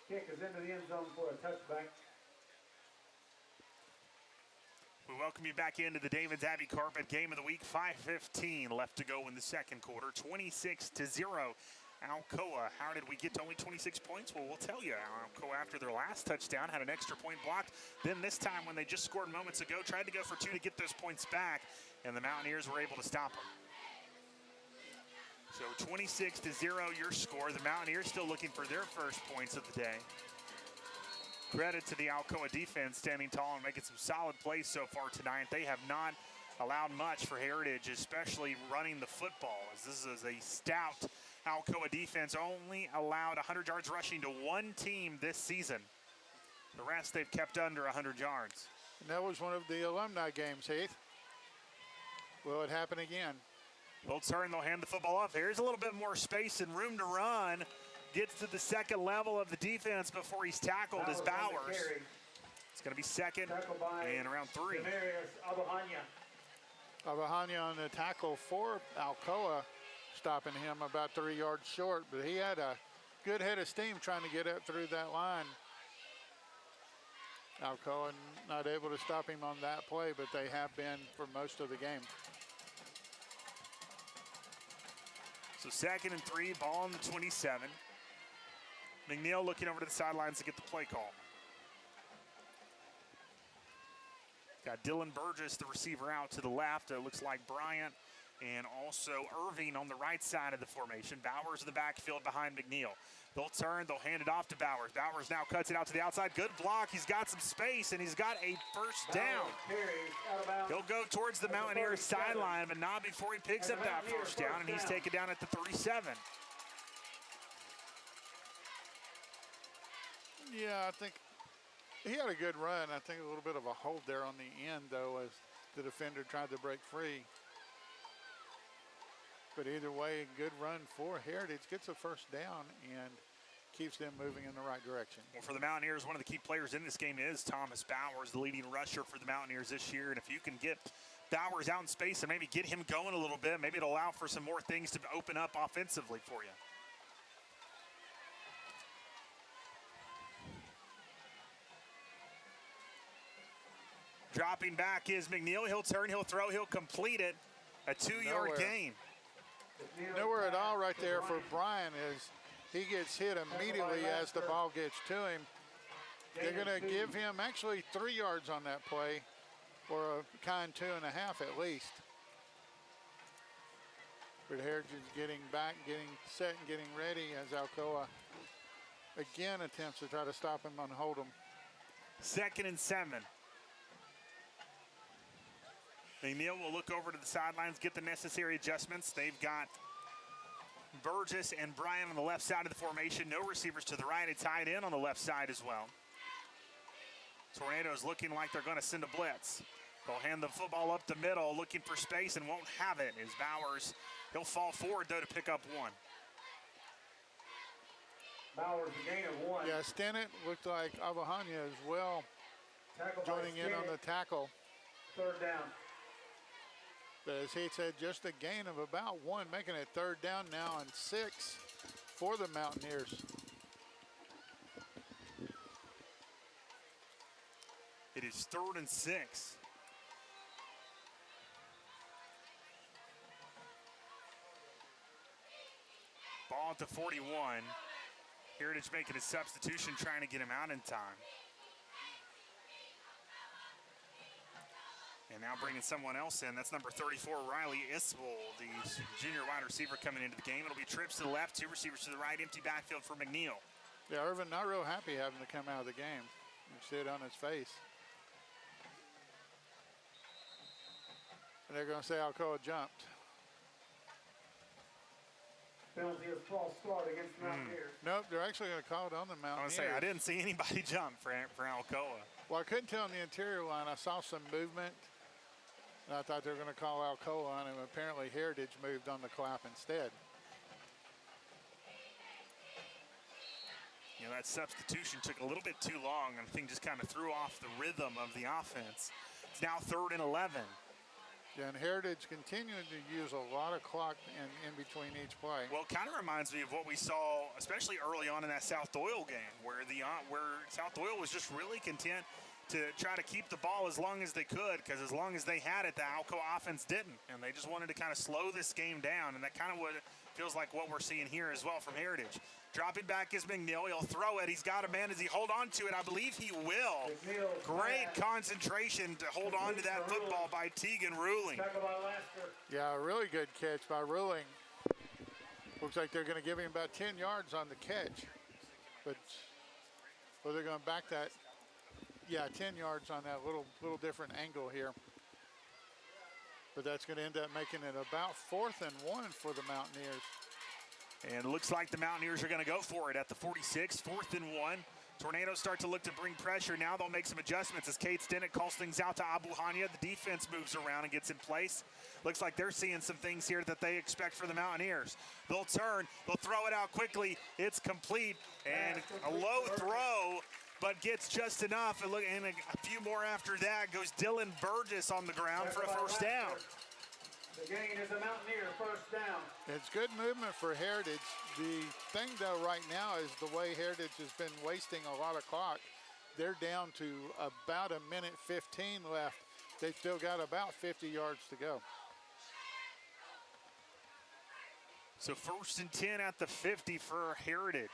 D: Kick is into the end zone for a touchback.
C: We welcome you back into the David Zabby Carpet Game of the Week. 5:15 left to go in the second quarter. 26-0. Alcoa, how did we get to only 26 points? Well, we'll tell you. Alcoa, after their last touchdown, had an extra point blocked. Then this time, when they just scored moments ago, tried to go for two to get those points back, and the Mountaineers were able to stop them. So 26-0 your score. The Mountaineers still looking for their first points of the day. Credit to the Alcoa defense standing tall and making some solid plays so far tonight. They have not allowed much for Heritage, especially running the football, as this is a stout Alcoa defense. Only allowed 100 yards rushing to one team this season. The rest they've kept under 100 yards.
A: And that was one of the alumni games, Heath. Will it happen again?
C: They'll turn, they'll hand the football off. Here's a little bit more space and room to run. Gets to the second level of the defense before he's tackled as Bowers. It's going to be second and around 3.
A: Abahania on the tackle for Alcoa, stopping him about 3 yards short, but he had a good head of steam trying to get up through that line. Alcoa not able to stop him on that play, but they have been for most of the game.
C: So second and 3, ball on the 27. McNeil looking over to the sidelines to get the play call. Got Dylan Burgess, the receiver, out to the left. It looks like Bryant and also Irving on the right side of the formation. Bowers in the backfield behind McNeil. They'll turn, they'll hand it off to Bowers. Bowers now cuts it out to the outside. Good block, he's got some space, and he's got a first down. He'll go towards the Mountaineers sideline, but not before he picks up that first down, and he's taken down at the 37.
A: Yeah, I think he had a good run. I think a little bit of a hold there on the end, though, as the defender tried to break free. But either way, a good run for Heritage. Gets a first down and keeps them moving in the right direction.
C: Well, for the Mountaineers, one of the key players in this game is Thomas Bowers, the leading rusher for the Mountaineers this year. And if you can get Bowers out in space and maybe get him going a little bit, maybe it'll allow for some more things to open up offensively for you. Dropping back is McNeil. He'll turn, he'll throw, he'll complete it. A 2-yard gain.
A: Nowhere at all right there for Brian as he gets hit immediately as the ball gets to him. They're going to give him actually 3 yards on that play, or a kind 2.5 at least. But Heritage is getting back, getting set, and getting ready as Alcoa again attempts to try to stop him and hold him.
C: 2nd and 7. McNeil will look over to the sidelines, get the necessary adjustments. They've got Burgess and Bryan on the left side of the formation. No receivers to the right. It's tied in on the left side as well. Tornadoes looking like they're going to send a blitz. They'll hand the football up the middle, looking for space and won't have it. As Bowers, he'll fall forward, though, to pick up 1.
D: Bowers, a gain of 1.
A: Yeah, Stennett looked like Abahania as well, joining in on the tackle.
D: 3rd down.
A: But as he said, just a gain of about 1, making it 3rd down now and 6 for the Mountaineers.
C: It is 3rd and 6. Ball at the 41. Heritage making a substitution, trying to get him out in time. And now bringing someone else in. That's number 34, Riley Isbell, the junior wide receiver coming into the game. It'll be trips to the left, 2 receivers to the right, empty backfield for McNeil.
A: Yeah, Irvin not real happy having to come out of the game. You see it on his face. And they're going to say Alcoa jumped.
D: Penalty of false start against the Mountaineers.
A: Nope, they're actually going to call it on the
C: I was
A: Mountaineers.
C: going to say, I didn't see anybody jump for Alcoa.
A: Well, I couldn't tell on the interior line. I saw some movement. And I thought they were going to call Alcoa on him. Apparently, Heritage moved on the clap instead.
C: You know, that substitution took a little bit too long. I think just kind of threw off the rhythm of the offense. It's now 3rd and 11.
A: Yeah, and Heritage continuing to use a lot of clock in between each play.
C: Well, it kind of reminds me of what we saw, especially early on in that South Doyle game, where South Doyle was just really content to try to keep the ball as long as they could, because as long as they had it, the Alcoa offense didn't. And they just wanted to kind of slow this game down, and that kind of what feels like what we're seeing here as well from Heritage. Dropping back is McNeil. He'll throw it. He's got a man. Does he hold on to it? I believe he will. Great concentration to hold on to that football by Tegan Ruling.
A: Yeah, a really good catch by Ruling. Looks like they're going to give him about 10 yards on the catch. But Or they're going to back that, 10 yards on that little different angle here. But that's going to end up making it about 4th and 1 for the Mountaineers.
C: And it looks like the Mountaineers are going to go for it at the 46, 4th and 1. Tornadoes start to look to bring pressure. Now they'll make some adjustments as Kate Stinnett calls things out to Abu Hania. The defense moves around and gets in place. Looks like they're seeing some things here that they expect for the Mountaineers. They'll turn, they'll throw it out quickly. It's complete, and a low throw, but gets just enough. And a few more after that goes Dylan Burgess on the ground for a first down.
D: The gain is a Mountaineer, first down.
A: It's good movement for Heritage. The thing, though, right now is the way Heritage has been wasting a lot of clock. They're down to about 1:15 left. They've still got about 50 yards to go.
C: So 1st and 10 at the 50 for Heritage.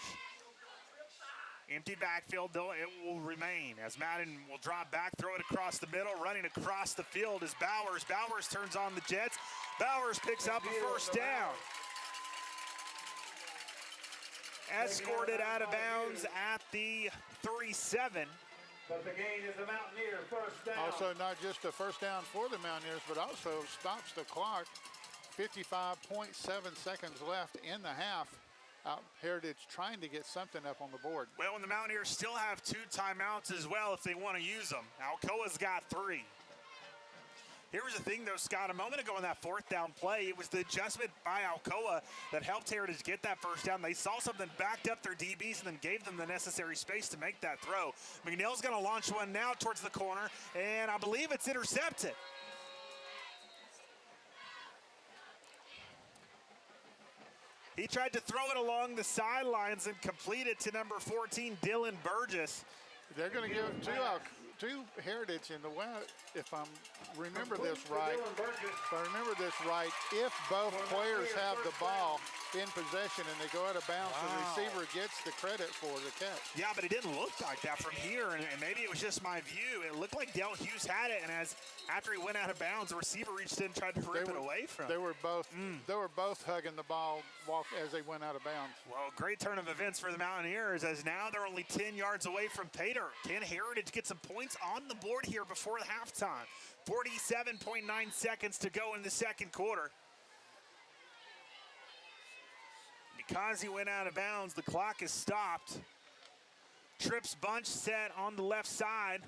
C: Empty backfield, though, it will remain as Madden will drop back, throw it across the middle. Running across the field is Bowers. Bowers turns on the Jets. Bowers picks up a first down. Escorted out of bounds at the 37.
D: But the gain is a Mountaineer, first down.
A: Also, not just a first down for the Mountaineers, but also stops the clock. 55.7 seconds left in the half. Heritage trying to get something up on the board.
C: Well, and the Mountaineers still have 2 timeouts as well if they want to use them. Alcoa's got 3. Here's the thing, though, Scott. A moment ago on that 4th down play, it was the adjustment by Alcoa that helped Heritage get that first down. They saw something, backed up their DBs, and then gave them the necessary space to make that throw. McNeil's going to launch one now towards the corner, and I believe it's intercepted. He tried to throw it along the sidelines and complete it to number 14, Dylan Burgess.
A: They're going to give it to Heritage in the West, if I remember this right. If both players have the ball in possession and they go out of bounds, the receiver gets the credit for the catch.
C: Yeah, but it didn't look like that from here, and maybe it was just my view. It looked like Del Hughes had it, and after he went out of bounds, the receiver reached in and tried to rip it away from him.
A: They were both hugging the ball as they went out of bounds.
C: Well, great turn of events for the Mountaineers, as now they're only 10 yards away from Pater. Can Heritage get some points on the board here before the halftime? 47.9 seconds to go in the second quarter. Because he went out of bounds, the clock is stopped. Trips bunch set on the left side.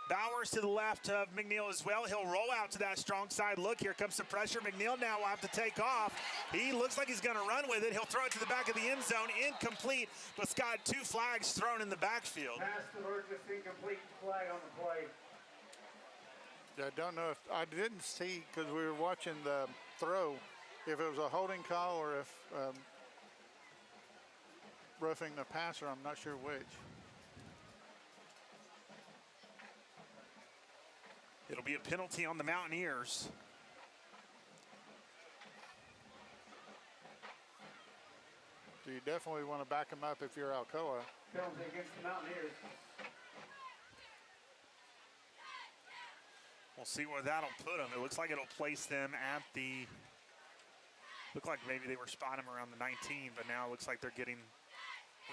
C: Bowers to the left of McNeil as well. He'll roll out to that strong side look. Here comes the pressure. McNeil now will have to take off. He looks like he's going to run with it. He'll throw it to the back of the end zone. Incomplete, but it's got 2 flags thrown in the backfield.
D: Pass to Burgess, incomplete, flag on the play.
A: I don't know if I didn't see, because we were watching the throw, if it was a holding call or if roughing the passer. I'm not sure which.
C: It'll be a penalty on the Mountaineers.
A: So you definitely want to back them up if you're Alcoa.
D: Penalty against the Mountaineers.
C: We'll see where that'll put them. It looks like it'll place them at the, looked like maybe they were spotting them around the 19, but now it looks like they're getting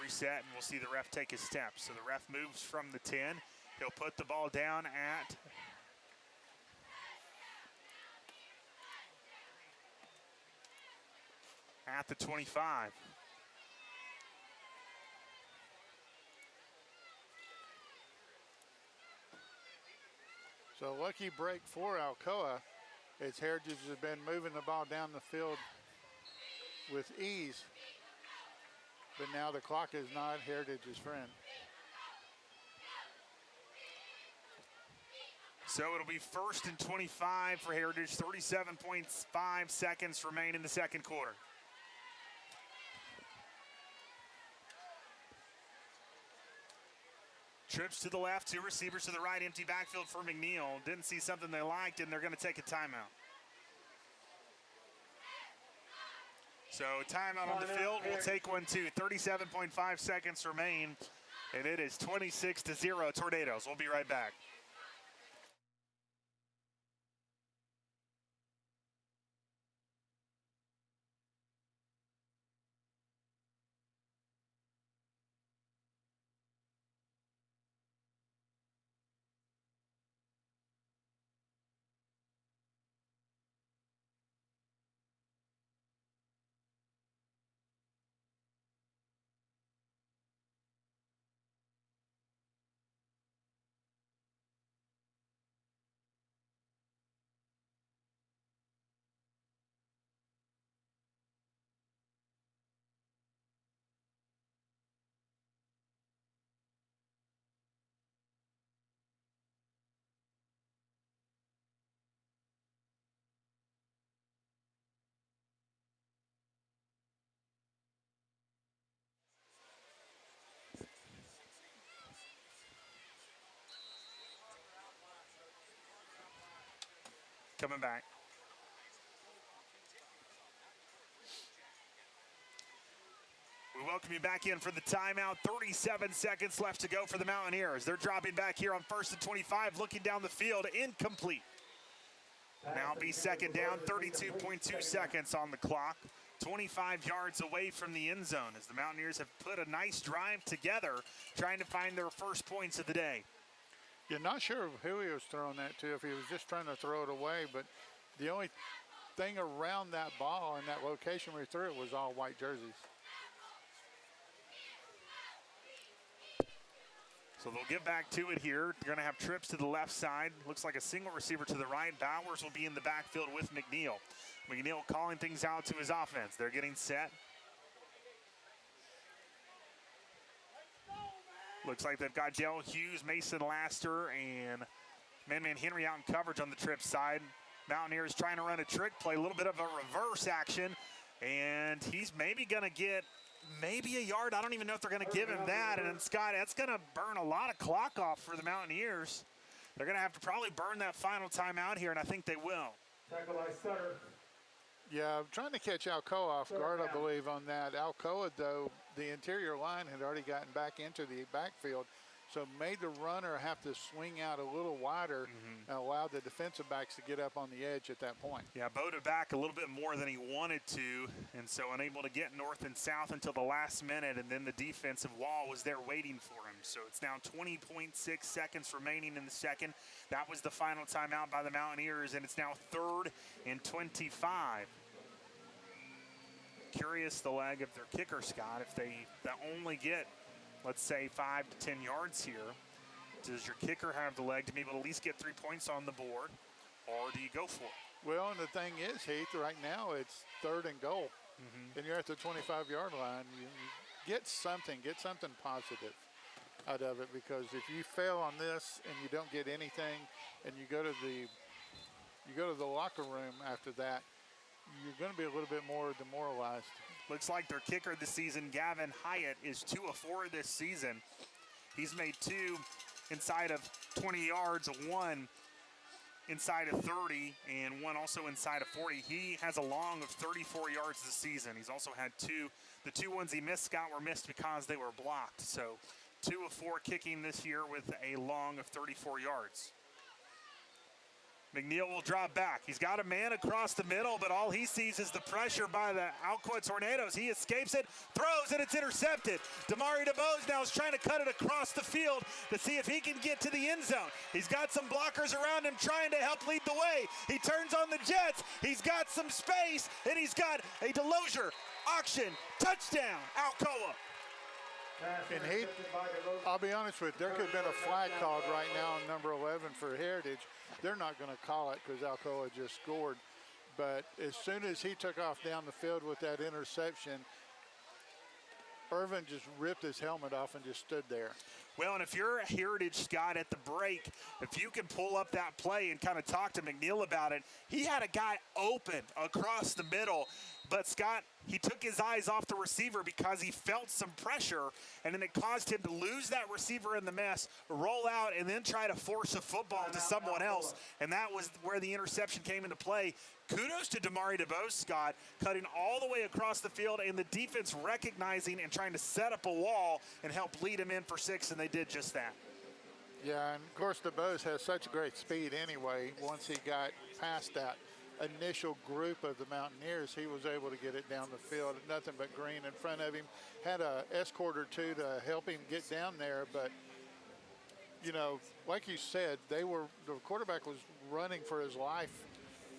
C: reset, and we'll see the ref take his steps. So the ref moves from the 10. He'll put the ball down at the 25.
A: So lucky break for Alcoa, as Heritage has been moving the ball down the field with ease. But now the clock is not Heritage's friend.
C: So it'll be 1st and 25 for Heritage. 37.5 seconds remain in the second quarter. Trips to the left, 2 receivers to the right, empty backfield for McNeil. Didn't see something they liked, and they're going to take a timeout. So timeout on the field. We'll take one too. 37.5 seconds remain, and it is 26-0 Tornadoes. We'll be right back. coming back. We welcome you back in for the timeout. 37 seconds left to go for the Mountaineers. They're dropping back here on 1st and 25, looking down the field, incomplete. Now be second down, 32.2 seconds on the clock. 25 yards away from the end zone as the Mountaineers have put a nice drive together, trying to find their first points of the day.
A: You're not sure who he was throwing that to, if he was just trying to throw it away, but the only thing around that ball and that location where he threw it was all white jerseys.
C: So they'll get back to it here. They're going to have trips to the left side. Looks like a single receiver to the right. Bowers will be in the backfield with McNeil. McNeil calling things out to his offense. They're getting set. Looks like they've got Dale Hughes, Mason Laster, and Man Henry out in coverage on the trip side. Mountaineers trying to run a trick play, a little bit of a reverse action, and he's maybe going to get maybe a yard. I don't even know if they're going to give him that. And then, Scott, that's going to burn a lot of clock off for the Mountaineers. They're going to have to probably burn that final timeout here, and I think they will.
D: Tackle by Sutter.
A: Yeah, I'm trying to catch Alcoa off guard, I believe, on that. Alcoa, though, the interior line had already gotten back into the backfield, so made the runner have to swing out a little wider and allowed the defensive backs to get up on the edge at that point.
C: Yeah, bowed back a little bit more than he wanted to, and so unable to get north and south until the last minute, and then the defensive wall was there waiting for him. So it's now 20.6 seconds remaining in the second. That was the final timeout by the Mountaineers, and it's now 3rd and 25. Curious the leg of their kicker, Scott, if they only get, let's say, 5 to 10 yards here. Does your kicker have the leg to be able to at least get 3 points on the board, or do you go for it?
A: Well, and the thing is, Heath, right now it's 3rd and goal, and you're at the 25-yard line. You get something positive out of it, because if you fail on this and you don't get anything, and you go to the locker room after that, you're going to be a little bit more demoralized.
C: Looks like their kicker this season, Gavin Hyatt, is 2 of 4 this season. He's made 2 inside of 20 yards, 1 inside of 30, and 1 also inside of 40. He has a long of 34 yards this season. He's also had 2. The 2 ones he missed, Scott, were missed because they were blocked. So 2 of 4 kicking this year with a long of 34 yards. McNeil will drop back. He's got a man across the middle, but all he sees is the pressure by the Alcoa Tornadoes. He escapes it, throws, and it's intercepted. Damari DeBose now is trying to cut it across the field to see if he can get to the end zone. He's got some blockers around him trying to help lead the way. He turns on the Jets. He's got some space, and he's got a Delosier auction touchdown, Alcoa.
A: And I'll be honest with you, there could have been a flag called right now on number 11 for Heritage. They're not going to call it because Alcoa just scored. But as soon as he took off down the field with that interception, Irvin just ripped his helmet off and just stood there.
C: Well, and if you're a Heritage, Scott, at the break, if you can pull up that play and kind of talk to McNeil about it, he had a guy open across the middle. But, Scott, he took his eyes off the receiver because he felt some pressure, and then it caused him to lose that receiver in the mess, roll out, and then try to force a football to someone else. And that was where the interception came into play. Kudos to Damari DeBose, Scott, cutting all the way across the field, and the defense recognizing and trying to set up a wall and help lead him in for 6, and they did just that.
A: Yeah, and, of course, DeBose has such great speed anyway. Once he got past that initial group of the Mountaineers, he was able to get it down the field. Nothing but green in front of him. Had a escort or two to help him get down there, but you know, like you said, the quarterback was running for his life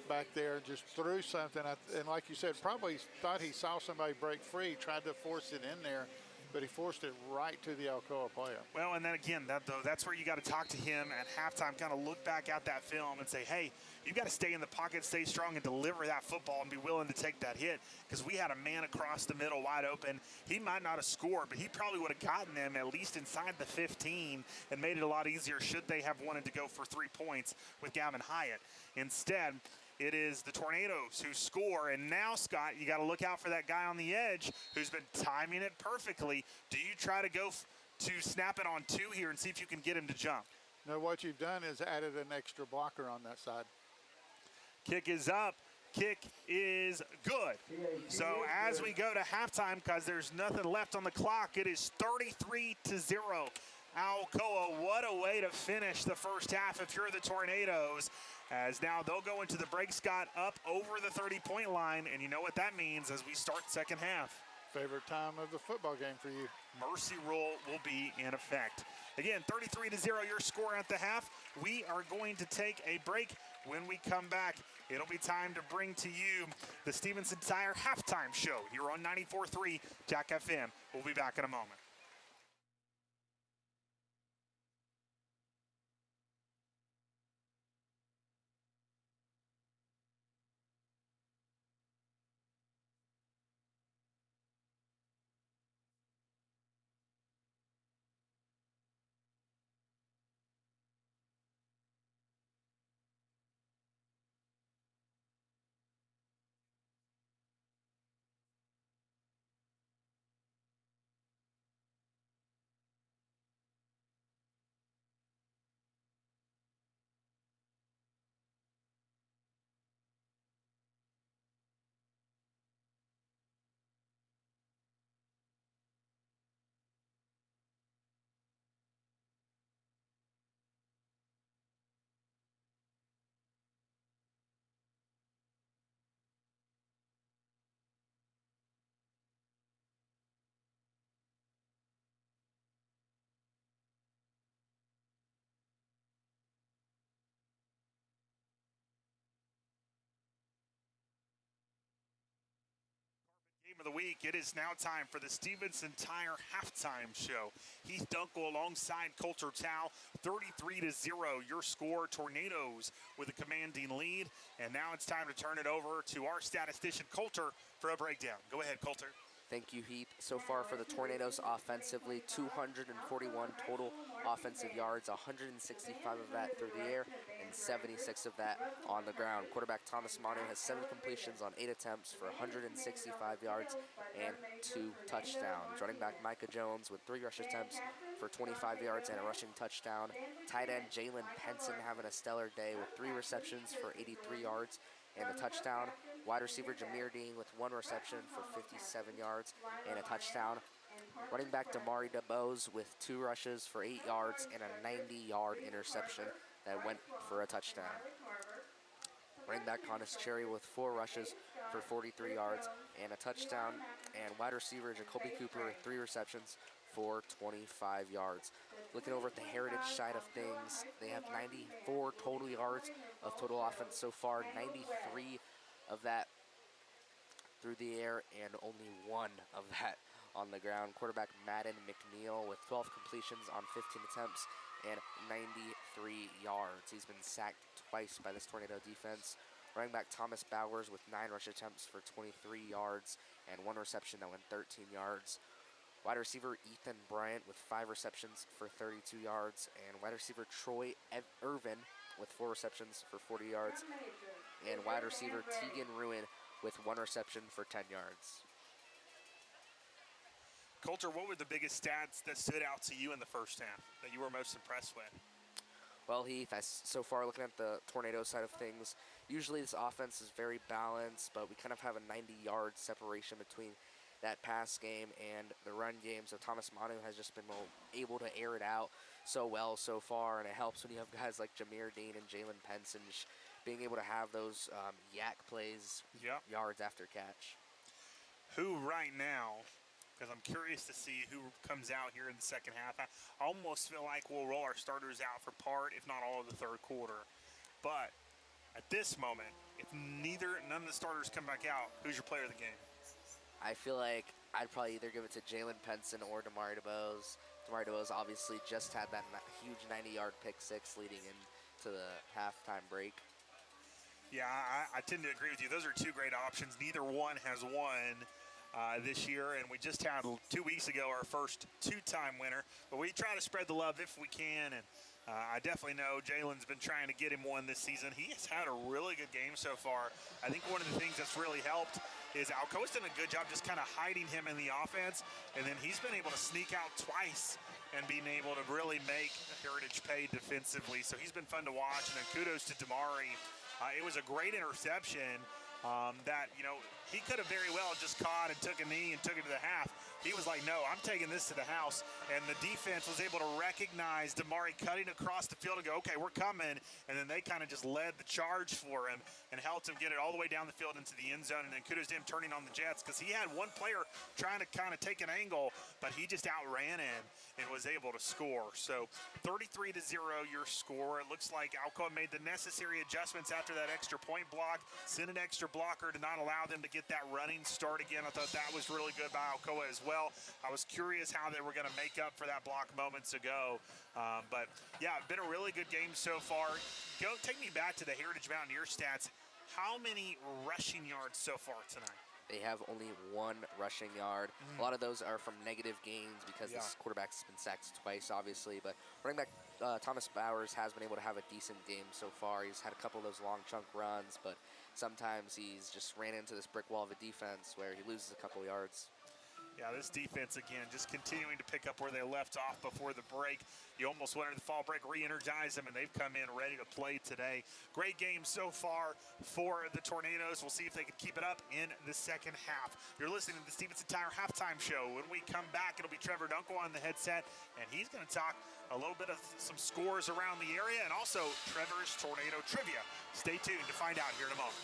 A: back there, just threw something, and like you said, probably thought he saw somebody break free, tried to force it in there, but he forced it right to the Alcoa player.
C: Well, and then again, that's where you got to talk to him at halftime, kind of look back at that film and say, hey, you've got to stay in the pocket, stay strong, and deliver that football and be willing to take that hit, because we had a man across the middle wide open. He might not have scored, but he probably would have gotten them at least inside the 15 and made it a lot easier should they have wanted to go for 3 points with Gavin Hyatt. Instead, it is the Tornadoes who score, and now, Scott, you got to look out for that guy on the edge who's been timing it perfectly. Do you try to go to snap it on 2 here and see if you can get him to jump?
A: No, what you've done is added an extra blocker on that side.
C: Kick is up. Kick is good. So as we go to halftime, because there's nothing left on the clock, it is 33-0. Alcoa, what a way to finish the first half if you're the Tornadoes, as now they'll go into the break, Scott, up over the 30-point line, and you know what that means as we start second half.
A: Favorite time of the football game for you.
C: Mercy rule will be in effect. Again, 33-0 your score at the half. We are going to take a break. When we come back, it'll be time to bring to you the Stevenson Tire halftime show here on 94.3 Jack FM. We'll be back in a moment. Game of the week, it is now time for the Stevenson Tire halftime show. Heath Dunkel alongside Coulter Tao, 33-0 your score. Tornadoes with a commanding lead. And now it's time to turn it over to our statistician Coulter for a breakdown. Go ahead, Coulter.
E: Thank you, Heath. So far for the Tornadoes offensively, 241 total offensive yards, 165 of that through the air, and 76 of that on the ground. Quarterback Thomas Manu has 7 completions on 8 attempts for 165 yards and 2 touchdowns. Running back Micah Jones with 3 rush attempts for 25 yards and a rushing touchdown. Tight end Jalen Penson having a stellar day with 3 receptions for 83 yards and a touchdown. Wide receiver Jameer Dean with 1 reception for 57 yards and a touchdown. Running back Damari DeBose with 2 rushes for 8 yards and a 90-yard interception that went for a touchdown. Running back Connors Cherry with 4 rushes for 43 yards and a touchdown. And wide receiver Jacoby Cooper with 3 receptions for 25 yards. Looking over at the Heritage side of things, they have 94 total yards of total offense so far, 93 of that through the air and only 1 of that on the ground. Quarterback Madden McNeil with 12 completions on 15 attempts and 93 yards. He's been sacked twice by this Tornado defense. Running back Thomas Bowers with 9 rush attempts for 23 yards and 1 reception that went 13 yards. Wide receiver Ethan Bryant with 5 receptions for 32 yards, and wide receiver Troy Irvin with 4 receptions for 40 yards, and wide receiver Tegan Ruin with 1 reception for 10 yards.
C: Coulter, what were the biggest stats that stood out to you in the first half that you were most impressed with?
E: Well, Heath, so far looking at the Tornado side of things, usually this offense is very balanced, but we kind of have a 90-yard separation between that pass game and the run game. So Thomas Manu has just been able to air it out so well so far, and it helps when you have guys like Jameer Dean and Jalen Penson being able to have those yak plays, yards after catch.
C: Who right now, because I'm curious to see who comes out here in the second half. I almost feel like we'll roll our starters out for part, if not all of the third quarter. But at this moment, if none of the starters come back out, who's your player of the game?
E: I feel like I'd probably either give it to Jalen Penson or Damari DeBose. Damari DeBose obviously just had that huge 90-yard pick-6 leading into the halftime break.
C: Yeah, I tend to agree with you. Those are 2 great options. Neither one has won this year, and we just had 2 weeks ago our first 2-time winner. But we try to spread the love if we can, and I definitely know Jalen's been trying to get him one this season. He has had a really good game so far. I think one of the things that's really helped is Alcoa's done a good job just kind of hiding him in the offense, and then he's been able to sneak out twice and being able to really make Heritage pay defensively. So he's been fun to watch, and then kudos to Damari It was a great interception that, he could have very well just caught and took a knee and took it to the half. He was like, no, I'm taking this to the house. And the defense was able to recognize Damari cutting across the field and go, okay, we're coming. And then they kind of just led the charge for him and helped him get it all the way down the field into the end zone. And then kudos to him turning on the Jets, because he had one player trying to kind of take an angle, but he just outran him and was able to score. So 33-0 your score. It looks like Alcoa made the necessary adjustments after that extra point block, sent an extra blocker to not allow them to get that running start again. I thought that was really good by Alcoa as well. I was curious how they were going to make up for that block moments ago. But yeah, been a really good game so far. Take me back to the Heritage Mountaineer stats. How many rushing yards so far tonight?
E: They have only 1 rushing yard. A lot of those are from negative gains because this quarterback's been sacked twice, obviously. But running back Thomas Bowers has been able to have a decent game so far. He's had a couple of those long chunk runs, but sometimes he's just ran into this brick wall of a defense where he loses a couple yards.
C: Yeah, this defense, again, just continuing to pick up where they left off before the break. You almost went into the fall break, re-energize them, and they've come in ready to play today. Great game so far for the Tornadoes. We'll see if they can keep it up in the second half. You're listening to the Stevenson Tire Halftime Show. When we come back, it'll be Trevor Dunkel on the headset, and he's going to talk a little bit of some scores around the area and also Trevor's Tornado Trivia. Stay tuned to find out here in a moment.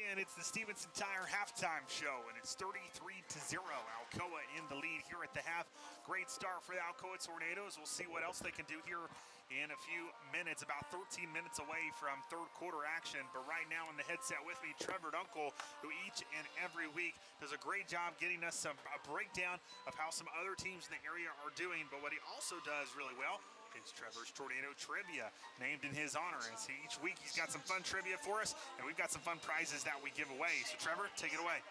C: And it's the Stevenson Tire Halftime Show, and it's 33-0. Alcoa in the lead here at the half. Great start for the Alcoa Tornadoes. We'll see what else they can do here in a few minutes, about 13 minutes away from third quarter action. But right now in the headset with me, Trevor Dunkel, who each and every week does a great job getting us a breakdown of how some other teams in the area are doing. But what he also does really well is Trevor's Tornado Trivia, named in his honor. And so each week he's got some fun trivia for us, and we've got some fun prizes that we give away. So Trevor, take it away.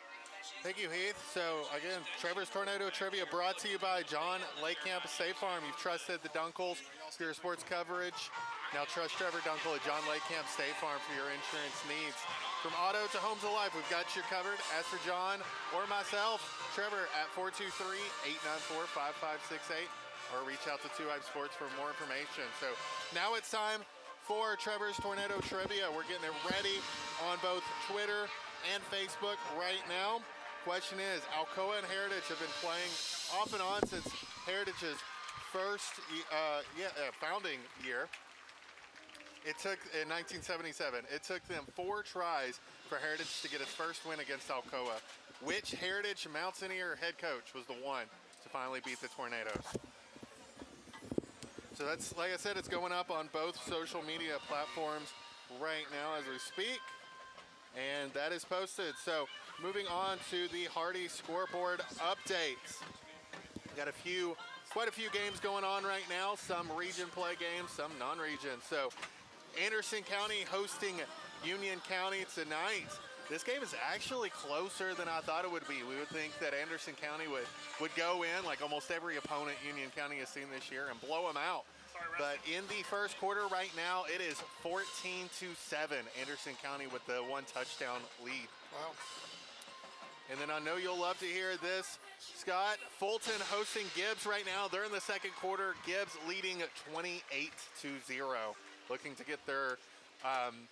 B: Thank you, Heath. So again, Trevor's Tornado Trivia brought to you by John Lakehamp State Farm. You've trusted the Dunkels for your sports coverage. Now trust Trevor Dunkel at John Lakehamp State Farm for your insurance needs. From auto to homes of life, we've got you covered. As for John or myself, Trevor at 423-894-5568. Or reach out to 2Hype Sports for more information. So now it's time for Trevor's Tornado Trivia. We're getting it ready on both Twitter and Facebook right now. Question is, Alcoa and Heritage have been playing off and on since Heritage's first founding year. It took, in 1977, it took them 4 tries for Heritage to get its first win against Alcoa. Which Heritage Mountaineer head coach was the one to finally beat the Tornadoes? So that's, like I said, it's going up on both social media platforms right now as we speak. And that is posted. So moving on to the Hardy Scoreboard updates. We got quite a few games going on right now. Some region play games, some non-region. So Anderson County hosting Union County tonight. This game is actually closer than I thought it would be. We would think that Anderson County would go in, like almost every opponent Union County has seen this year, and blow them out. But in the first quarter right now, it is 14-7. Anderson County with the 1 touchdown lead.
A: Wow.
B: And then I know you'll love to hear this, Scott. Fulton hosting Gibbs right now. They're in the second quarter. Gibbs leading 28-0, looking to get their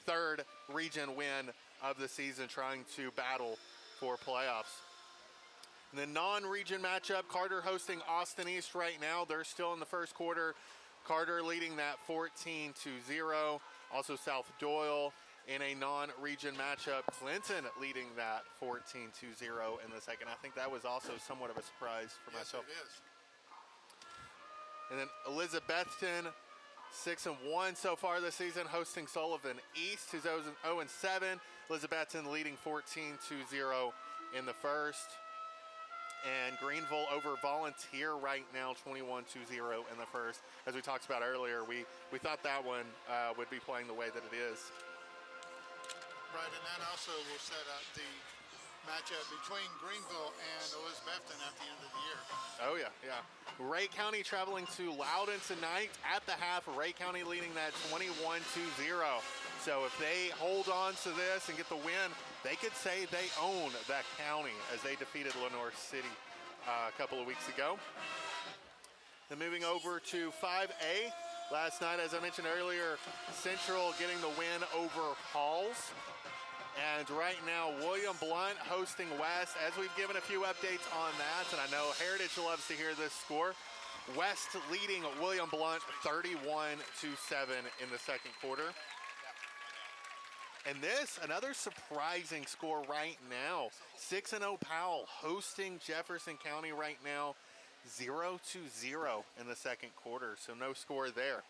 B: third region win of the season, trying to battle for playoffs. And the non-region matchup, Carter hosting Austin East right now. They're still in the first quarter. Carter leading that 14-0. Also South Doyle in a non-region matchup. Clinton leading that 14-0 in the second. I think that was also somewhat of a surprise for myself.
A: Yes, it is.
B: And then Elizabethton, 6-1 so far this season, hosting Sullivan East, who's 0-7. Elizabethton leading 14-0 in the first. And Greenville over Volunteer right now, 21-0 in the first. As we talked about earlier, we thought that one would be playing the way that it is.
A: Right, and that also will set up the matchup between Greenville and Elizabethton at the end of the year.
B: Oh, yeah, yeah. Ray County traveling to Loudon tonight at the half. Ray County leading that 21-0. So if they hold on to this and get the win, they could say they own that county as they defeated Lenore City a couple of weeks ago. Then moving over to 5A. Last night, as I mentioned earlier, Central getting the win over Halls. And right now, William Blunt hosting West. As we've given a few updates on that, and I know Heritage loves to hear this score. West leading William Blunt 31-7 in the second quarter. And this, another surprising score right now. 6-0 Powell hosting Jefferson County right now, 0-0 in the second quarter, so no score there.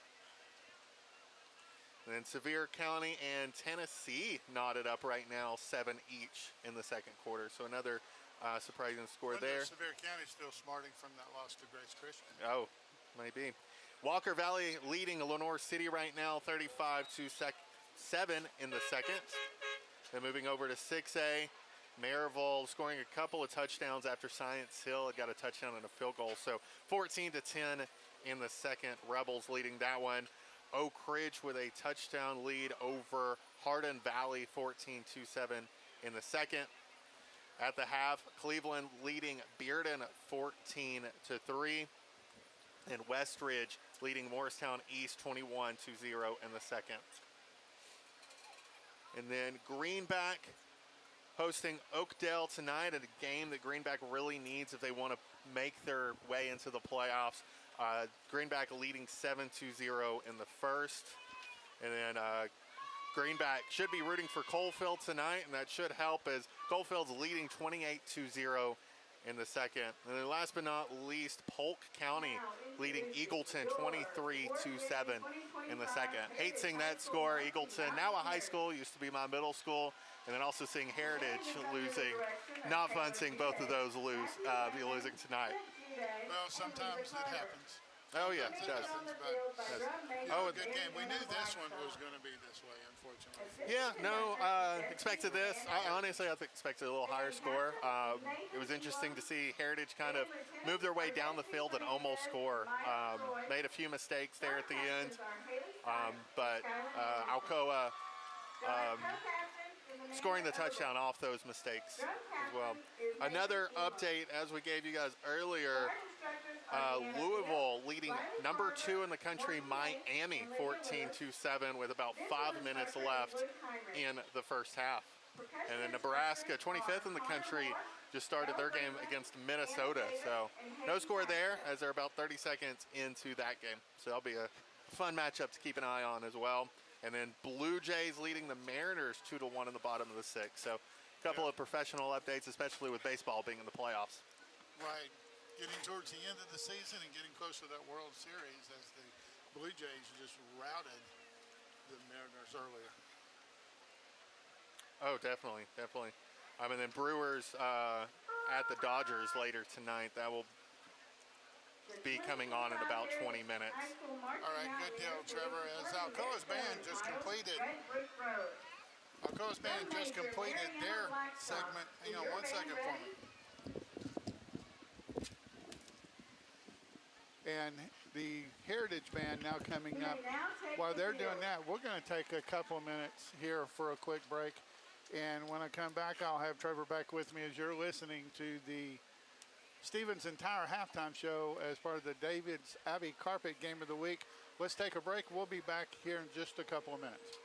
B: And then Sevier County and Tennessee knotted up right now, 7 each in the second quarter, so another surprising score there.
A: Sevier County still smarting from that loss to Grace Christian.
B: Oh, maybe. Walker Valley leading Lenore City right now, 35-7 in the second. Then moving over to 6A, Maryville scoring a couple of touchdowns after Science Hill. It got a touchdown and a field goal. So 14-10 in the second. Rebels leading that one. Oak Ridge with a touchdown lead over Hardin Valley, 14-7 in the second. At the half, Cleveland leading Bearden 14-3. And Westridge leading Morristown East 21-0 in the second. And then Greenback hosting Oakdale tonight at a game that Greenback really needs if they want to make their way into the playoffs. Greenback leading 7-0 in the first. And then Greenback should be rooting for Coalfield tonight, and that should help as Coalfield's leading 28-0 in the second. And then last but not least, Polk County leading Eagleton 23-7 in the second. Hate seeing that score. Eagleton, now a high school, used to be my middle school. And then also seeing Heritage losing. Not fun seeing both of those be losing tonight.
A: Well, sometimes it happens.
B: Oh, yeah, it does.
A: Oh, a good game. We knew this one was going to be this way, unfortunately.
B: Yeah, no, expected this. Honestly, I expected a little higher score. It was interesting to see Heritage kind of move their way down the field and almost score. Made a few mistakes there at the end, but Alcoa scoring the touchdown off those mistakes as well. Another update, as we gave you guys earlier, Louisville leading number 2 in the country, Miami, 14-7 with about 5 minutes left in the first half. And then Nebraska, 25th in the country, just started their game against Minnesota. So no score there as they're about 30 seconds into that game. So that'll be a fun matchup to keep an eye on as well. And then Blue Jays leading the Mariners 2-1 in the bottom of the 6th. So a couple of professional updates, especially with baseball being in the playoffs.
A: Right. Getting towards the end of the season and getting close to that World Series as the Blue Jays just routed the Mariners earlier.
B: Oh, definitely, definitely. And then Brewers at the Dodgers later tonight. That will be coming on in about 20 minutes.
A: All right, good deal, Trevor. As Alcoa's band just completed their segment. Hang on 1 second for me. And the Heritage Band now coming up. While they're doing that, we're going to take a couple of minutes here for a quick break. And when I come back, I'll have Trevor back with me as you're listening to the Stevens Entire Halftime Show as part of the David's Abbey Carpet Game of the Week. Let's take a break. We'll be back here in just a couple of minutes.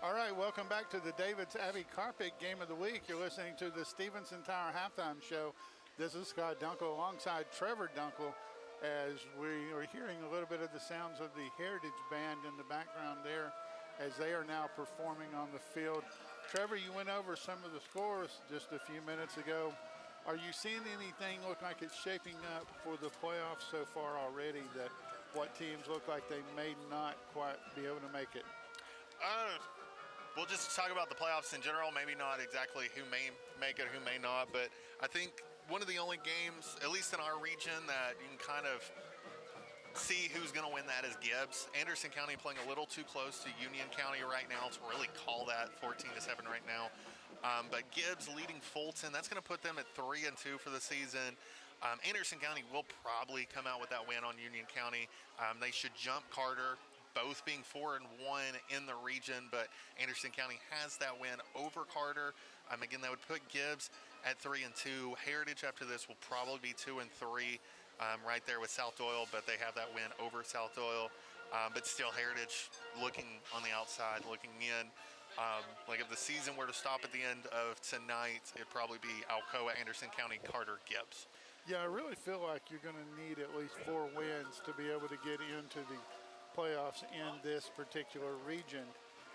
A: All right, welcome back to the David's Abbey Carpet Game of the Week. You're listening to the Stevenson Tower Halftime Show. This is Scott Dunkel alongside Trevor Dunkel as we are hearing a little bit of the sounds of the Heritage Band in the background there as they are now performing on the field. Trevor, you went over some of the scores just a few minutes ago. Are you seeing anything look like it's shaping up for the playoffs so far already, that what teams look like they may not quite be able to make it?
B: We'll just talk about the playoffs in general, maybe not exactly who may make it, who may not, but I think one of the only games, at least in our region, that you can kind of see who's going to win that is Gibbs. Anderson County playing a little too close to Union County right now to really call that 14-7 right now. But Gibbs leading Fulton, that's going to put them at 3-2 for the season. Anderson County will probably come out with that win on Union County. They should jump Carter, both being 4-1 in the region, but Anderson County has that win over Carter. Again, that would put Gibbs at 3-2. Heritage after this will probably be 2-3, right there with South Doyle, but they have that win over South Doyle. But still, Heritage looking on the outside, looking in. Like if the season were to stop at the end of tonight, it'd probably be Alcoa, Anderson County, Carter, Gibbs.
A: Yeah, I really feel like you're going to need at least 4 wins to be able to get into the playoffs in this particular region.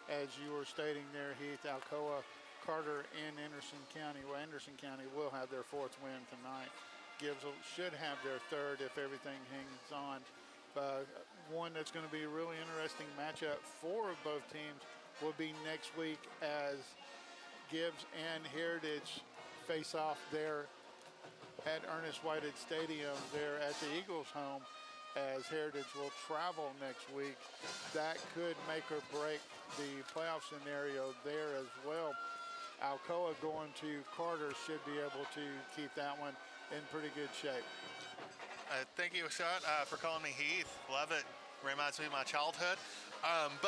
A: As you were stating there, Heath, Alcoa, Carter, and Anderson County. Well, Anderson County will have their 4th win tonight. Gibbs should have their 3rd if everything hangs on. One that's going to be a really interesting matchup for both teams will be next week as Gibbs and Heritage face off there at Ernest Whitehead Stadium there at the Eagles' home, as Heritage will travel next week. That could make or break the playoff scenario there as well. Alcoa going to Carter should be able to keep that one in pretty good shape.
B: Thank you, Scott, for calling me Heath. Love it. Reminds me of my childhood. As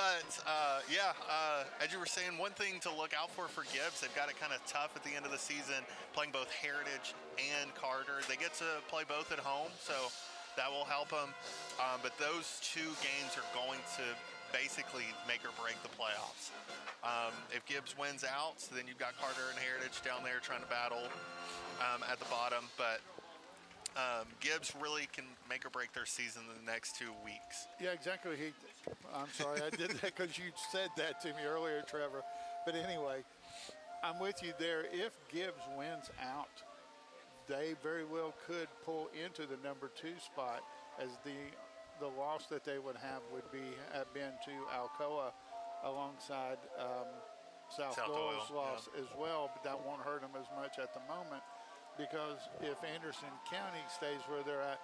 B: you were saying, one thing to look out for Gibbs, they've got it kind of tough at the end of the season, playing both Heritage and Carter. They get to play both at home, so that will help them. But those 2 games are going to basically make or break the playoffs. If Gibbs wins out, so then you've got Carter and Heritage down there trying to battle at the bottom. But Gibbs really can make or break their season in the next 2 weeks.
A: Yeah, exactly. I'm sorry, I did that because you said that to me earlier, Trevor. But anyway, I'm with you there. If Gibbs wins out, they very well could pull into the number 2 spot, as the loss that they would have have been to Alcoa alongside South Doyle's loss as well. But that won't hurt them as much at the moment, because if Anderson County stays where they're at,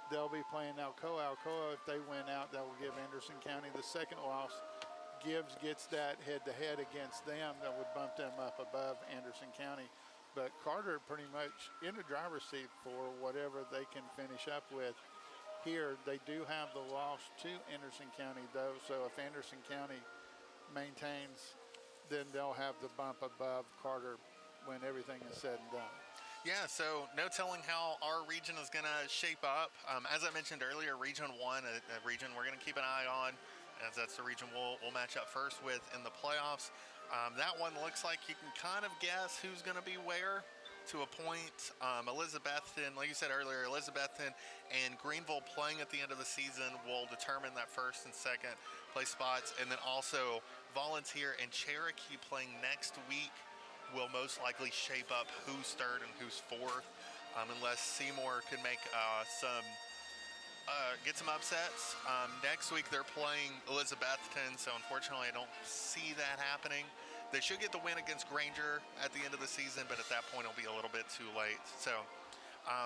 A: they'll be playing Alcoa. Alcoa, if they win out, that will give Anderson County the 2nd loss. Gibbs gets that head-to-head against them. That would bump them up above Anderson County. But Carter pretty much in the driver's seat for whatever they can finish up with here. They do have the loss to Anderson County, though, so if Anderson County maintains, then they'll have the bump above Carter when everything is said and done.
B: Yeah, so no telling how our region is going to shape up. As I mentioned earlier, Region 1, a region we're going to keep an eye on, as that's the region we'll match up first with in the playoffs. That one looks like you can kind of guess who's going to be where to a point. Elizabethton, like you said earlier, Elizabethton and Greenville playing at the end of the season will determine that 1st and 2nd place spots. And then also Volunteer and Cherokee playing next week will most likely shape up who's 3rd and who's 4th, unless Seymour can make get some upsets. Next week they're playing Elizabethton, so unfortunately I don't see that happening. They should get the win against Granger at the end of the season, but at that point it'll be a little bit too late. So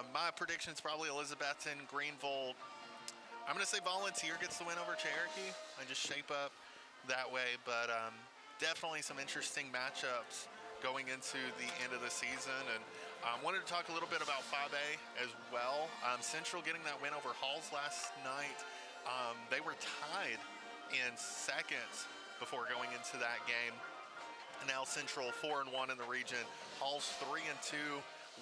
B: my prediction's probably Elizabethton, Greenville. I'm going to say Volunteer gets the win over Cherokee and just shape up that way, but definitely some interesting matchups going into the end of the season. And wanted to talk a little bit about 5A as well. Central getting that win over Halls last night. They were tied in 2nd before going into that game. And now Central 4-1 in the region. Halls 3-2.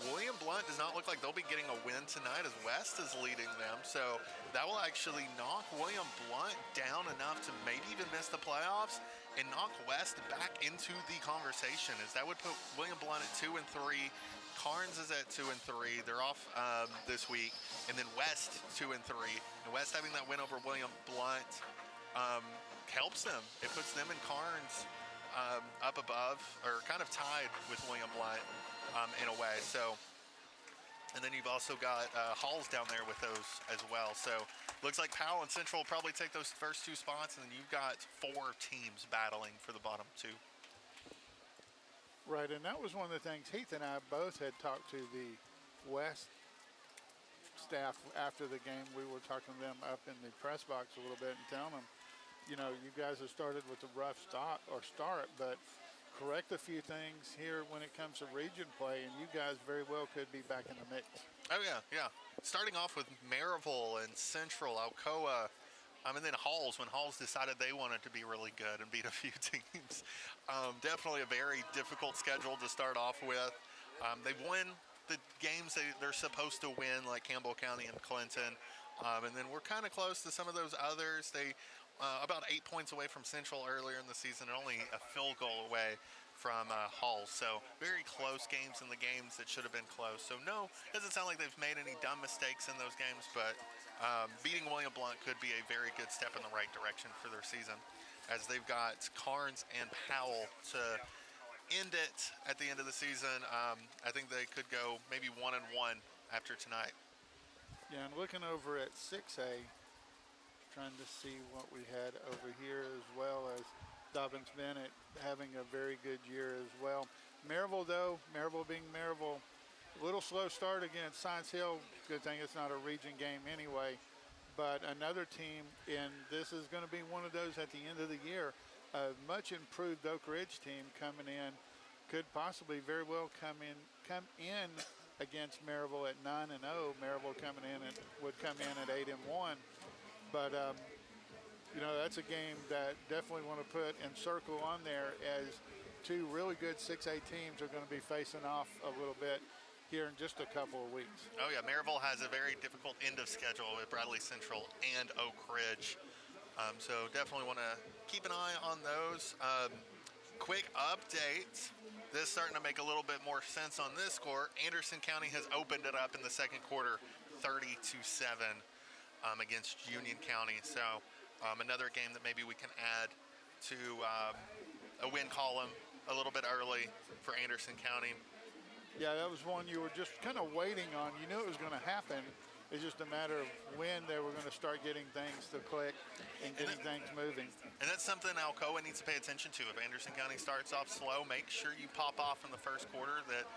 B: William Blunt does not look like they'll be getting a win tonight, as West is leading them. So that will actually knock William Blunt down enough to maybe even miss the playoffs. and knock West back into the conversation, as that would put William Blount at 2 and 3. Carnes is at 2 and 3. They're off this week, and then West 2 and 3. And West having that win over William Blount helps them. It puts them and Carnes up above, or kind of tied with William Blount in a way. So, and then you've also got Halls down there with those as well. So looks like Powell and Central will probably take those first 2 spots, and then you've got 4 teams battling for the bottom 2.
A: Right, and that was one of the things Heath and I both had talked to the West staff after the game. We were talking to them up in the press box a little bit and telling them, you know, you guys have started with a rough start, but correct a few things here when it comes to region play, and you guys very well could be back in the mix.
B: Oh, yeah. Starting off with Maryville and Central, Alcoa, and then Halls, when Halls decided they wanted to be really good and beat a few teams. Definitely a very difficult schedule to start off with. They've won the games they're supposed to win, like Campbell County and Clinton. And then we're kind of close to some of those others. They about 8 points away from Central earlier in the season, and only a field goal away from Halls. So very close games in the games that should have been close. So no, doesn't sound like they've made any dumb mistakes in those games, but beating William Blount could be a very good step in the right direction for their season, as they've got Carnes and Powell to end it at the end of the season. I think they could go maybe 1-1 after tonight.
A: Yeah, and looking over at 6A, trying to see what we had over here, as well as Dobbins Bennett having a very good year as well. Maryville, though, Maryville being Maryville, a little slow start against Science Hill. Good thing it's not a region game anyway. But another team, and this is going to be one of those at the end of the year, a much improved Oak Ridge team coming in, could possibly very well come in against Maryville at 9-0. Maryville would come in at 8-1. But you know, that's a game that definitely want to put and circle on there, as 2 really good 6A teams are going to be facing off a little bit here in just a couple of weeks.
B: Oh yeah, Maryville has a very difficult end of schedule with Bradley Central and Oak Ridge. So definitely want to keep an eye on those. Quick update. This is starting to make a little bit more sense on this score. Anderson County has opened it up in the second quarter, 30-7 against Union County. So another game that maybe we can add to a win column a little bit early for Anderson County.
A: Yeah, that was one you were just kind of waiting on. You knew it was going to happen. It's just a matter of when they were going to start getting things to click and getting things moving. And
B: that's something Alcoa needs to pay attention to. If Anderson County starts off slow, make sure you pop off in the first quarter. That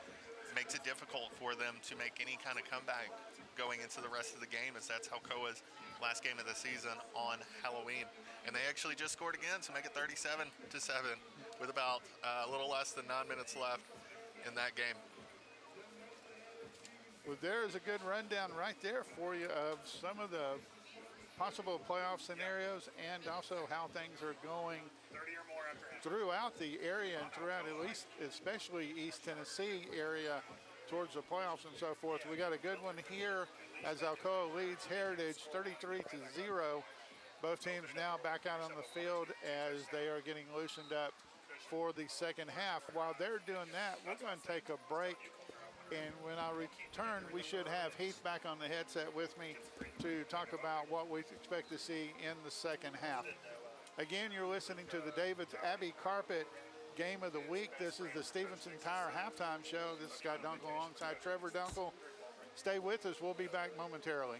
B: makes it difficult for them to make any kind of comeback going into the rest of the game, as that's Alcoa's last game of the season on Halloween. And they actually just scored again to make it 37-7 with about a little less than 9 minutes left in that game.
A: Well, there is a good rundown right there for you of some of the possible playoff scenarios, and also how things are going throughout the area and throughout, at least especially East Tennessee area, towards the playoffs and so forth. We got a good one here as Alcoa leads Heritage 33-0. Both teams now back out on the field as they are getting loosened up for the second half. While they're doing that, we're going to take a break. And when I return, we should have Heath back on the headset with me to talk about what we expect to see in the second half. Again, you're listening to the Davids Abbey Carpet Game of the Week. This is the Stevenson Tire Halftime Show. This is Scott Dunkel alongside Trevor Dunkel. Stay with us. We'll be back momentarily.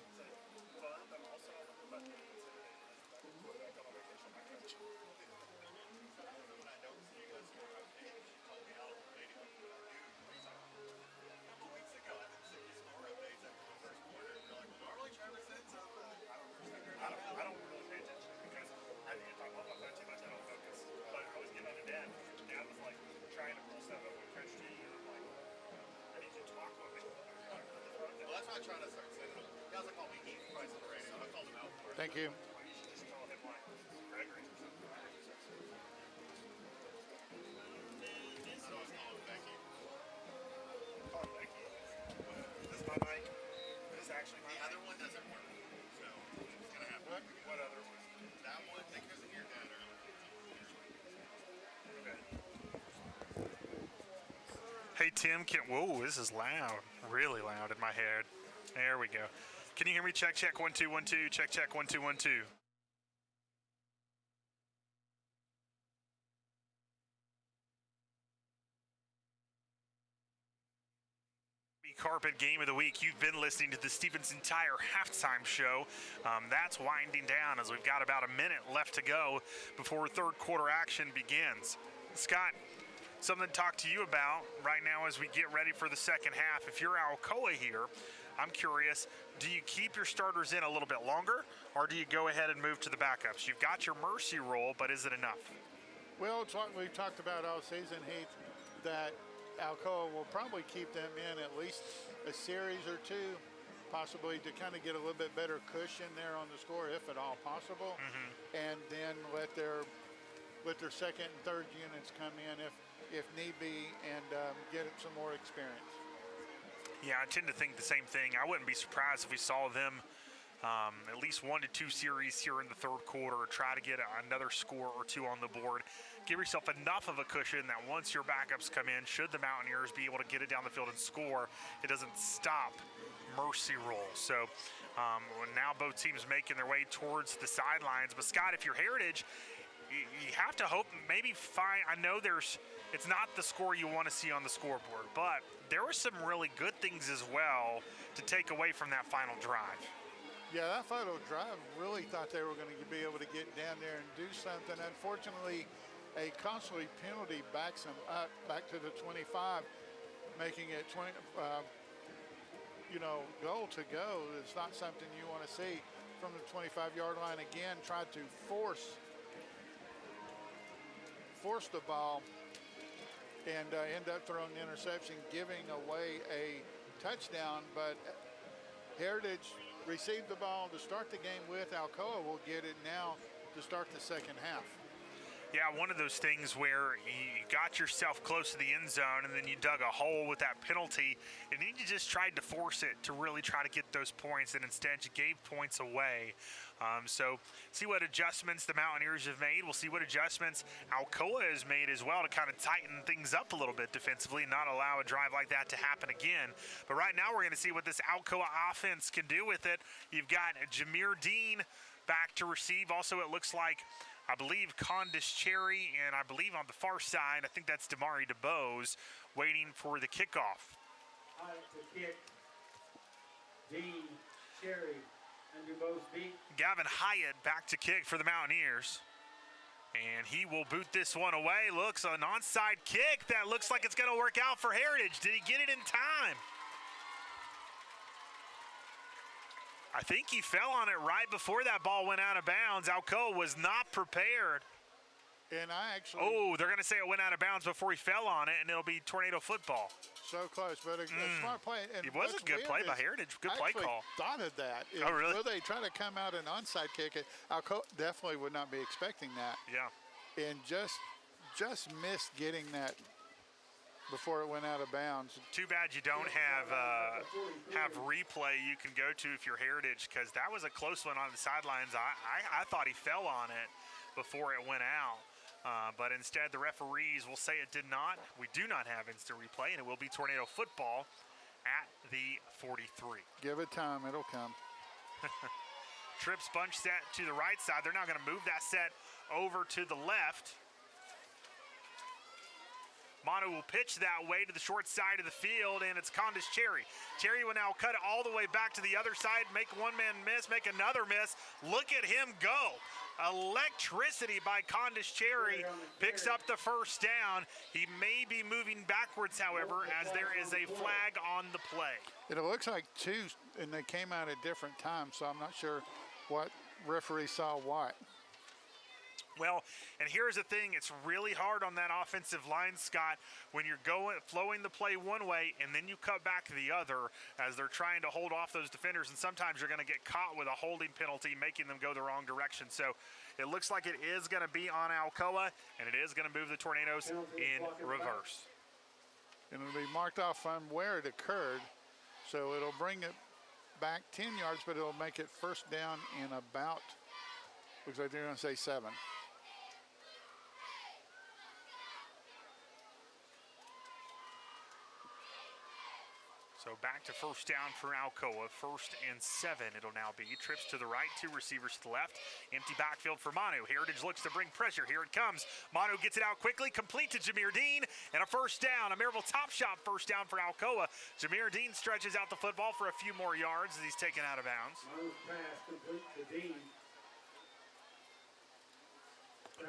A: Thank you.
C: Hey, Tim, whoa, this is loud. Really loud in my head. There we go. Can you hear me? Check, check, 1 2 1 2. Check, check, 1 2 1 2. Carpet game of the week. You've been listening to the Stevenson Tire halftime show. That's winding down as we've got about a minute left to go before third quarter action begins. Scott, something to talk to you about right now as we get ready for the second half. If you're Alcoa here, I'm curious, do you keep your starters in a little bit longer, or do you go ahead and move to the backups? You've got your mercy rule, but is it enough?
A: Well, it's what we've talked about all season, Heath, that Alcoa will probably keep them in at least a series or two, possibly to kind of get a little bit better cushion there on the score, if at all possible, and then let their second and third units come in if need be and get some more experience.
C: Yeah, I tend to think the same thing. I wouldn't be surprised if we saw them at least 1 to 2 series here in the third quarter, try to get another score or two on the board. Give yourself enough of a cushion that once your backups come in, should the Mountaineers be able to get it down the field and score, it doesn't stop mercy roll. So now both teams making their way towards the sidelines. But Scott, if you're Heritage, you have to hope maybe find, I know it's not the score you want to see on the scoreboard, but there were some really good things as well to take away from that final drive.
A: Yeah, that final drive, really thought they were going to be able to get down there and do something. Unfortunately, a costly penalty backs them up back to the 25, making it 20, goal to go. It's not something you want to see from the 25-yard line. Again, tried to force the ball and end up throwing the interception, giving away a touchdown. But Heritage received the ball to start the game with. Alcoa will get it now to start the second half.
C: Yeah, one of those things where you got yourself close to the end zone and then you dug a hole with that penalty, and then you just tried to force it to really try to get those points, and instead you gave points away. So see what adjustments the Mountaineers have made. We'll see what adjustments Alcoa has made as well to kind of tighten things up a little bit defensively, not allow a drive like that to happen again. But right now we're going to see what this Alcoa offense can do with it. You've got Jameer Dean back to receive. Also, it looks like, I believe, Condis Cherry, and I believe on the far side, I think that's Damari DeBose waiting for the kickoff.
D: To kick, Dean, Cherry, and DeBose beat.
C: Gavin Hyatt back to kick for the Mountaineers. And he will boot this one away. Looks an onside kick that looks like it's going to work out for Heritage. Did he get it in time? I think he fell on it right before that ball went out of bounds. Alcoa was not prepared.
A: And I actually...
C: Oh, they're going to say it went out of bounds before he fell on it, and it'll be tornado football.
A: So close, but a smart play. And
C: it was a good play by Heritage. Good play call.
A: I thought of that.
C: Oh, really?
A: Will they try to come out an onside kick? Alcoa definitely would not be expecting that.
C: Yeah.
A: And just missed getting that before it went out of bounds.
C: Too bad you don't have replay you can go to if you're Heritage, because that was a close one on the sidelines. I thought he fell on it before it went out. But instead, the referees will say it did not. We do not have instant replay, and it will be tornado football at the 43.
A: Give it time. It'll come.
C: Trips bunch set to the right side. They're now going to move that set over to the left. Manu will pitch that way to the short side of the field, and it's Condis Cherry. Cherry will now cut it all the way back to the other side, make one man miss, make another miss. Look at him go. Electricity by Condis Cherry, picks up the first down. He may be moving backwards, however, as there is a flag on the play.
A: It looks like two, and they came out at different times, so I'm not sure what referee saw what.
C: Well, and here's the thing, it's really hard on that offensive line, Scott, when you're flowing the play one way and then you cut back the other as they're trying to hold off those defenders, and sometimes you're going to get caught with a holding penalty, making them go the wrong direction. So it looks like it is going to be on Alcoa, and it is going to move the Tornadoes in reverse.
A: And it'll be marked off on where it occurred, so it'll bring it back 10 yards, but it'll make it first down in about, looks like they're going to say 7.
C: So back to first down for Alcoa, 1st and 7 it'll now be. Trips to the right, 2 receivers to the left. Empty backfield for Manu. Heritage looks to bring pressure. Here it comes. Manu gets it out quickly, complete to Jameer Dean, and a first down. A Maryville top shot first down for Alcoa. Jameer Dean stretches out the football for a few more yards as he's taken out of bounds.
D: Manu's pass complete to Dean.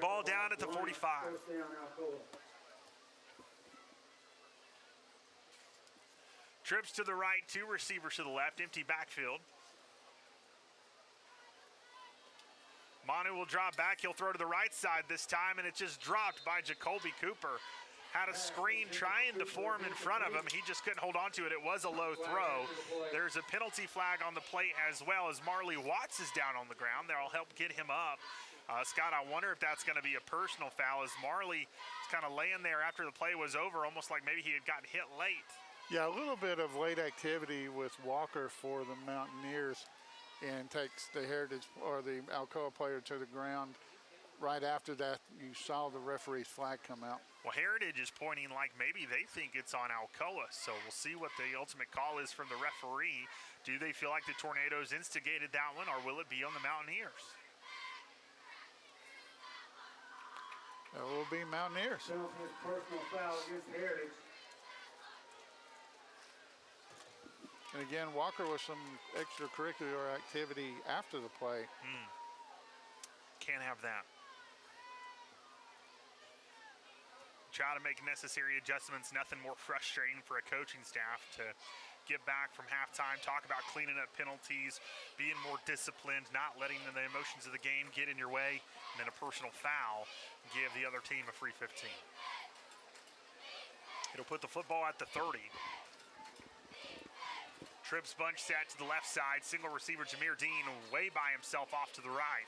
C: Ball down at the 45.
D: First down, Alcoa.
C: Trips to the right, 2 receivers to the left, empty backfield. Manu will drop back, he'll throw to the right side this time, and it's just dropped by Jacoby Cooper. Had a screen trying to form in front of him. He just couldn't hold on to it. It was a low throw. There's a penalty flag on the plate as well as Marley Watts is down on the ground. That'll help get him up. Scott, I wonder if that's going to be a personal foul as Marley is kind of laying there after the play was over, almost like maybe he had gotten hit late.
A: Yeah, a little bit of late activity with Walker for the Mountaineers, and takes the Heritage or the Alcoa player to the ground. Right after that, you saw the referee's flag come out.
C: Well, Heritage is pointing like maybe they think it's on Alcoa, so we'll see what the ultimate call is from the referee. Do they feel like the Tornadoes instigated that one, or will it be on the Mountaineers?
A: It will be Mountaineers.
D: His personal foul against Heritage.
A: And again, Walker with some extracurricular activity after the play.
C: Can't have that. Try to make necessary adjustments. Nothing more frustrating for a coaching staff to get back from halftime, talk about cleaning up penalties, being more disciplined, not letting the emotions of the game get in your way, and then a personal foul, give the other team a free 15. It'll put the football at the 30. Trips bunch set to the left side. Single receiver Jameer Dean way by himself off to the right.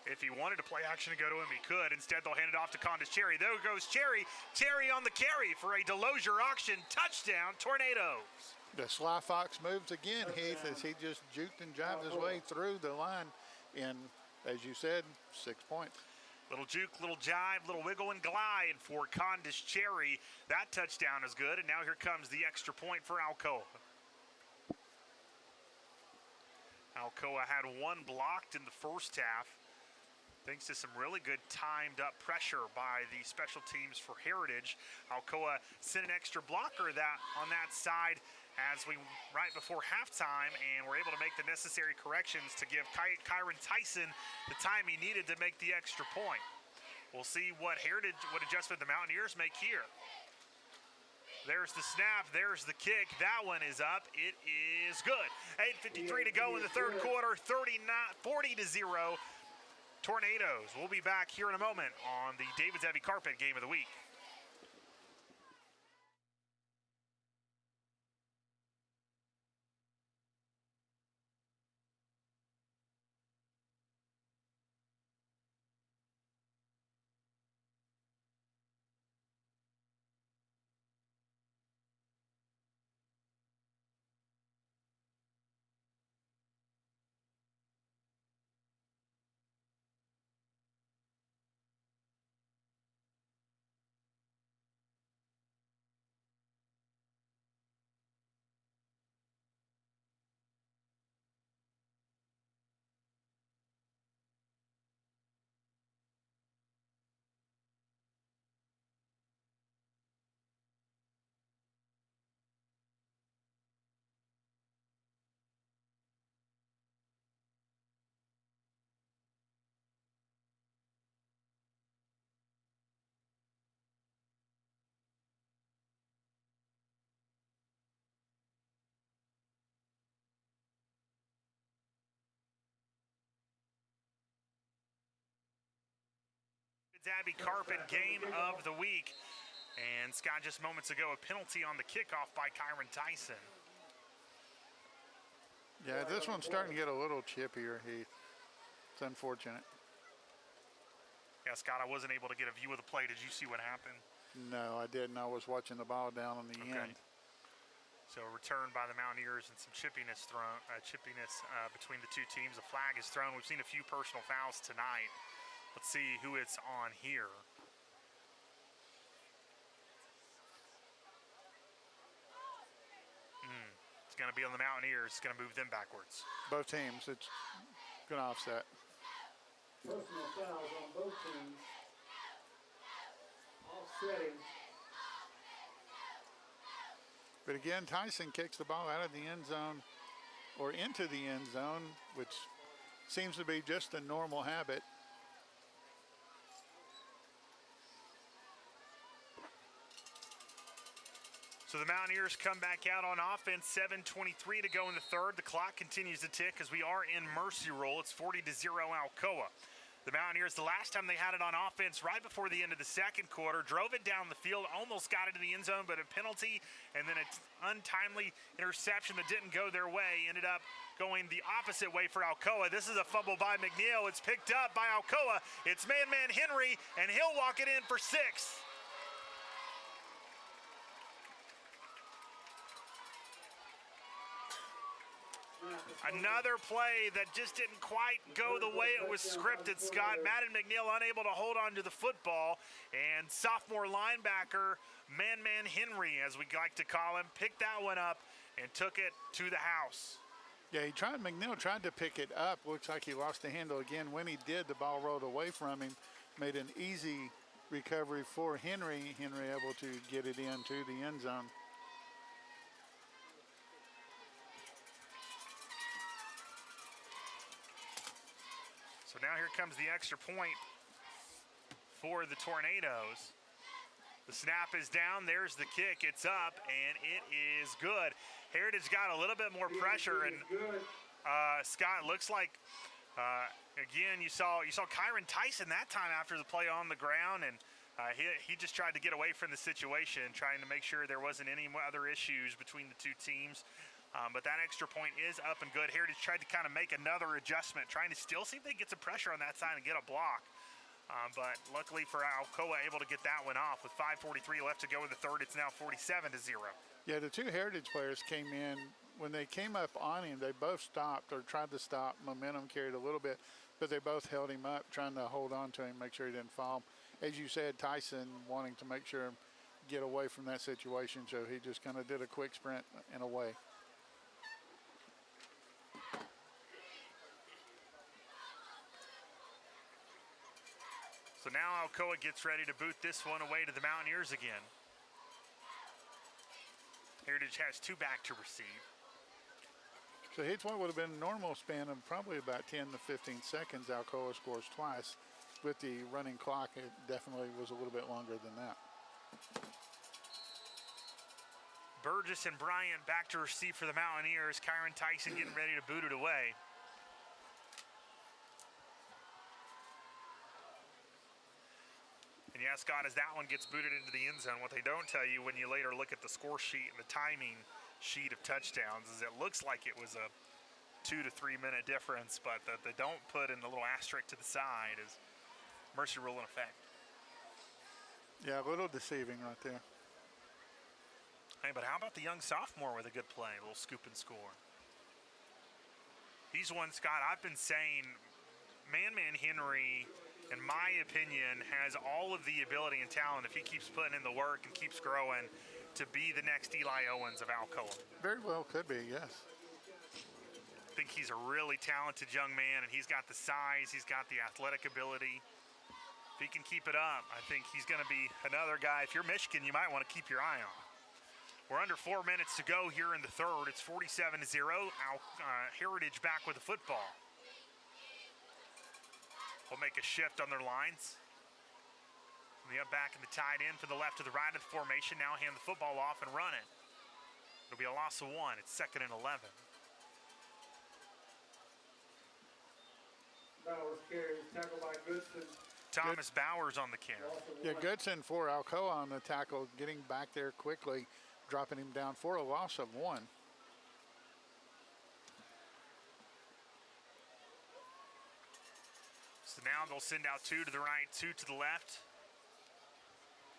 C: If he wanted to play action and go to him, he could. Instead, they'll hand it off to Condis Cherry. There goes Cherry. Cherry on the carry for a Delosier auction touchdown, Tornadoes.
A: The Sly Fox moves again, Heath, as he just juked and jived his way through the line. And as you said, 6 points.
C: Little juke, little jive, little wiggle and glide for Condis Cherry. That touchdown is good, and now here comes the extra point for Alcoa. Alcoa had 1 blocked in the first half, thanks to some really good timed up pressure by the special teams for Heritage. Alcoa sent an extra blocker on that side as we right before halftime, and were able to make the necessary corrections to give Kyron Tyson the time he needed to make the extra point. We'll see what adjustment the Mountaineers make here. There's the snap, there's the kick. That one is up. It is good. 8:53 to go in the third quarter, 40-0. Tornadoes. We'll be back here in a moment on the David's Heavy Carpet Game of the Week. Abbey Carpet Game of the Week. And Scott, just moments ago, a penalty on the kickoff by Kyron Tyson.
A: Yeah, this one's starting to get a little chippier, Heath. It's unfortunate.
C: Yeah, Scott, I wasn't able to get a view of the play. Did you see what happened?
A: No, I didn't. I was watching the ball down on the end.
C: So a return by the Mountaineers and some chippiness between the two teams. A flag is thrown. We've seen a few personal fouls tonight. Let's see who it's on here. going to be on the Mountaineers. It's going to move them backwards.
A: Both teams, it's going to offset.
D: Personal fouls on both teams. Offsetting.
A: But again, Tyson kicks the ball out of the end zone or into the end zone, which seems to be just a normal habit.
C: So the Mountaineers come back out on offense, 7:23 to go in the third. The clock continues to tick as we are in mercy roll. It's 40-0 Alcoa. The Mountaineers, the last time they had it on offense right before the end of the second quarter, drove it down the field, almost got it in the end zone, but a penalty and then an untimely interception that didn't go their way ended up going the opposite way for Alcoa. This is a fumble by McNeil. It's picked up by Alcoa. It's man-man Henry, and he'll walk it in for 6. Another play that just didn't quite go the way it was scripted, Scott. Madden McNeil unable to hold on to the football, and sophomore linebacker, man-man Henry, as we like to call him, picked that one up and took it to the house.
A: Yeah, McNeil tried to pick it up. Looks like he lost the handle again. When he did, the ball rolled away from him, made an easy recovery for Henry. Henry able to get it into the end zone.
C: So now here comes the extra point for the Tornadoes. The snap is down, there's the kick, it's up, and it is good. Heritage got a little bit more pressure, and Scott, looks like, again, you saw Kyron Tyson that time after the play on the ground, and he just tried to get away from the situation, trying to make sure there wasn't any other issues between the two teams. But that extra point is up and good. Heritage tried to kind of make another adjustment, trying to still see if they can get some pressure on that side and get a block. But luckily for Alcoa, able to get that one off. With 5:43 left to go in the third, it's now 47-0.
A: Yeah, the two Heritage players came in. When they came up on him, they both stopped or tried to stop. Momentum carried a little bit, but they both held him up, trying to hold on to him, make sure he didn't fall. As you said, Tyson wanting to make sure get away from that situation, so he just kind of did a quick sprint and away.
C: So now Alcoa gets ready to boot this one away to the Mountaineers again. Heritage has 2 back to receive.
A: So his point would have been a normal span of probably about 10 to 15 seconds. Alcoa scores twice. With the running clock, it definitely was a little bit longer than that.
C: Burgess and Bryant back to receive for the Mountaineers. Kyron Tyson getting ready to boot it away. And yeah, Scott, as that one gets booted into the end zone, what they don't tell you when you later look at the score sheet and the timing sheet of touchdowns is it looks like it was a 2 to 3 minute difference, but that they don't put in the little asterisk to the side is mercy rule in effect.
A: Yeah, a little deceiving right there.
C: Hey, but how about the young sophomore with a good play, a little scoop and score? He's one, Scott, I've been saying, Man-Man Henry, in my opinion, has all of the ability and talent, if he keeps putting in the work and keeps growing, to be the next Eli Owens of Alcoa.
A: Very well could be, yes.
C: I think he's a really talented young man, and he's got the size, he's got the athletic ability. If he can keep it up, I think he's going to be another guy. If you're Michigan, you might want to keep your eye on. We're under 4 minutes to go here in the third. It's 47-0. Heritage back with the football. Will make a shift on their lines. From the up back and the tight end for the left to the right of the formation. Now hand the football off and run it. It'll be a loss of 1. It's 2nd and 11.
D: Bowers carries, tackled by Goodson.
C: Thomas Bowers on the carry.
A: Yeah, Goodson for Alcoa on the tackle, getting back there quickly, dropping him down for a loss of 1.
C: So now they'll send out 2 to the right, 2 to the left.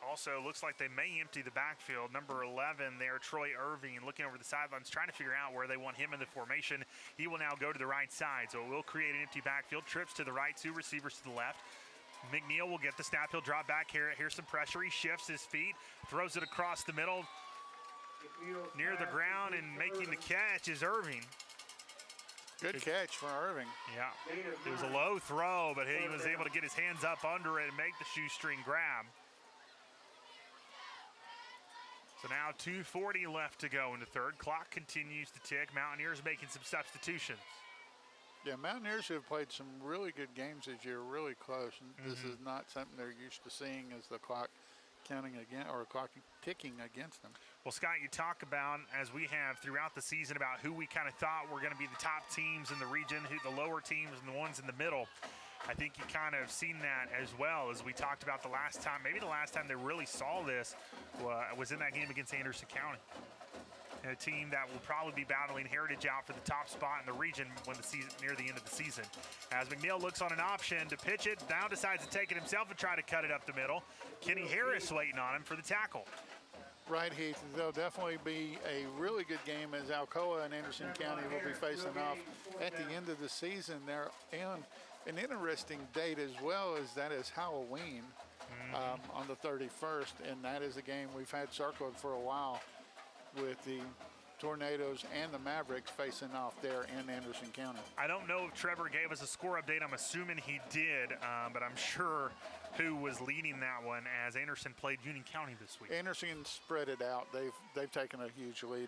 C: Also, looks like they may empty the backfield. Number 11 there, Troy Irving, looking over the sidelines, trying to figure out where they want him in the formation. He will now go to the right side, so it will create an empty backfield. Trips to the right, 2 receivers to the left. McNeil will get the snap. He'll drop back here. Here's some pressure. He shifts his feet, throws it across the middle. Near the ground and making the catch is Irving.
A: Good catch for Irving.
C: Yeah, it was a low throw, but he was able to get his hands up under it and make the shoestring grab. So now 2:40 left to go in the third. Clock continues to tick. Mountaineers making some substitutions.
A: Yeah, Mountaineers have played some really good games this year, really close. And this is not something they're used to seeing as the clock counting again or clock ticking against them.
C: Well, Scott, you talk about, as we have throughout the season, about who we kind of thought were going to be the top teams in the region, who the lower teams and the ones in the middle. I think you kind of seen that as well as we talked about the last time. Maybe the last time they really saw this was in that game against Anderson County. A team that will probably be battling Heritage out for the top spot in the region when the season, near the end of the season. As McNeil looks on an option to pitch it, now decides to take it himself and try to cut it up the middle. Kenny Harris waiting on him for the tackle.
A: Right, Heath. There'll definitely be a really good game as Alcoa and Anderson County will be facing off at the end of the season. They're on an interesting date as well, as that is Halloween on the 31st, and that is a game we've had circled for a while with the Tornadoes and the Mavericks facing off there in Anderson County.
C: I don't know if Trevor gave us a score update. I'm assuming he did, but I'm sure who was leading that one as Anderson played Union County this week.
A: Anderson spread it out. They've taken a huge lead.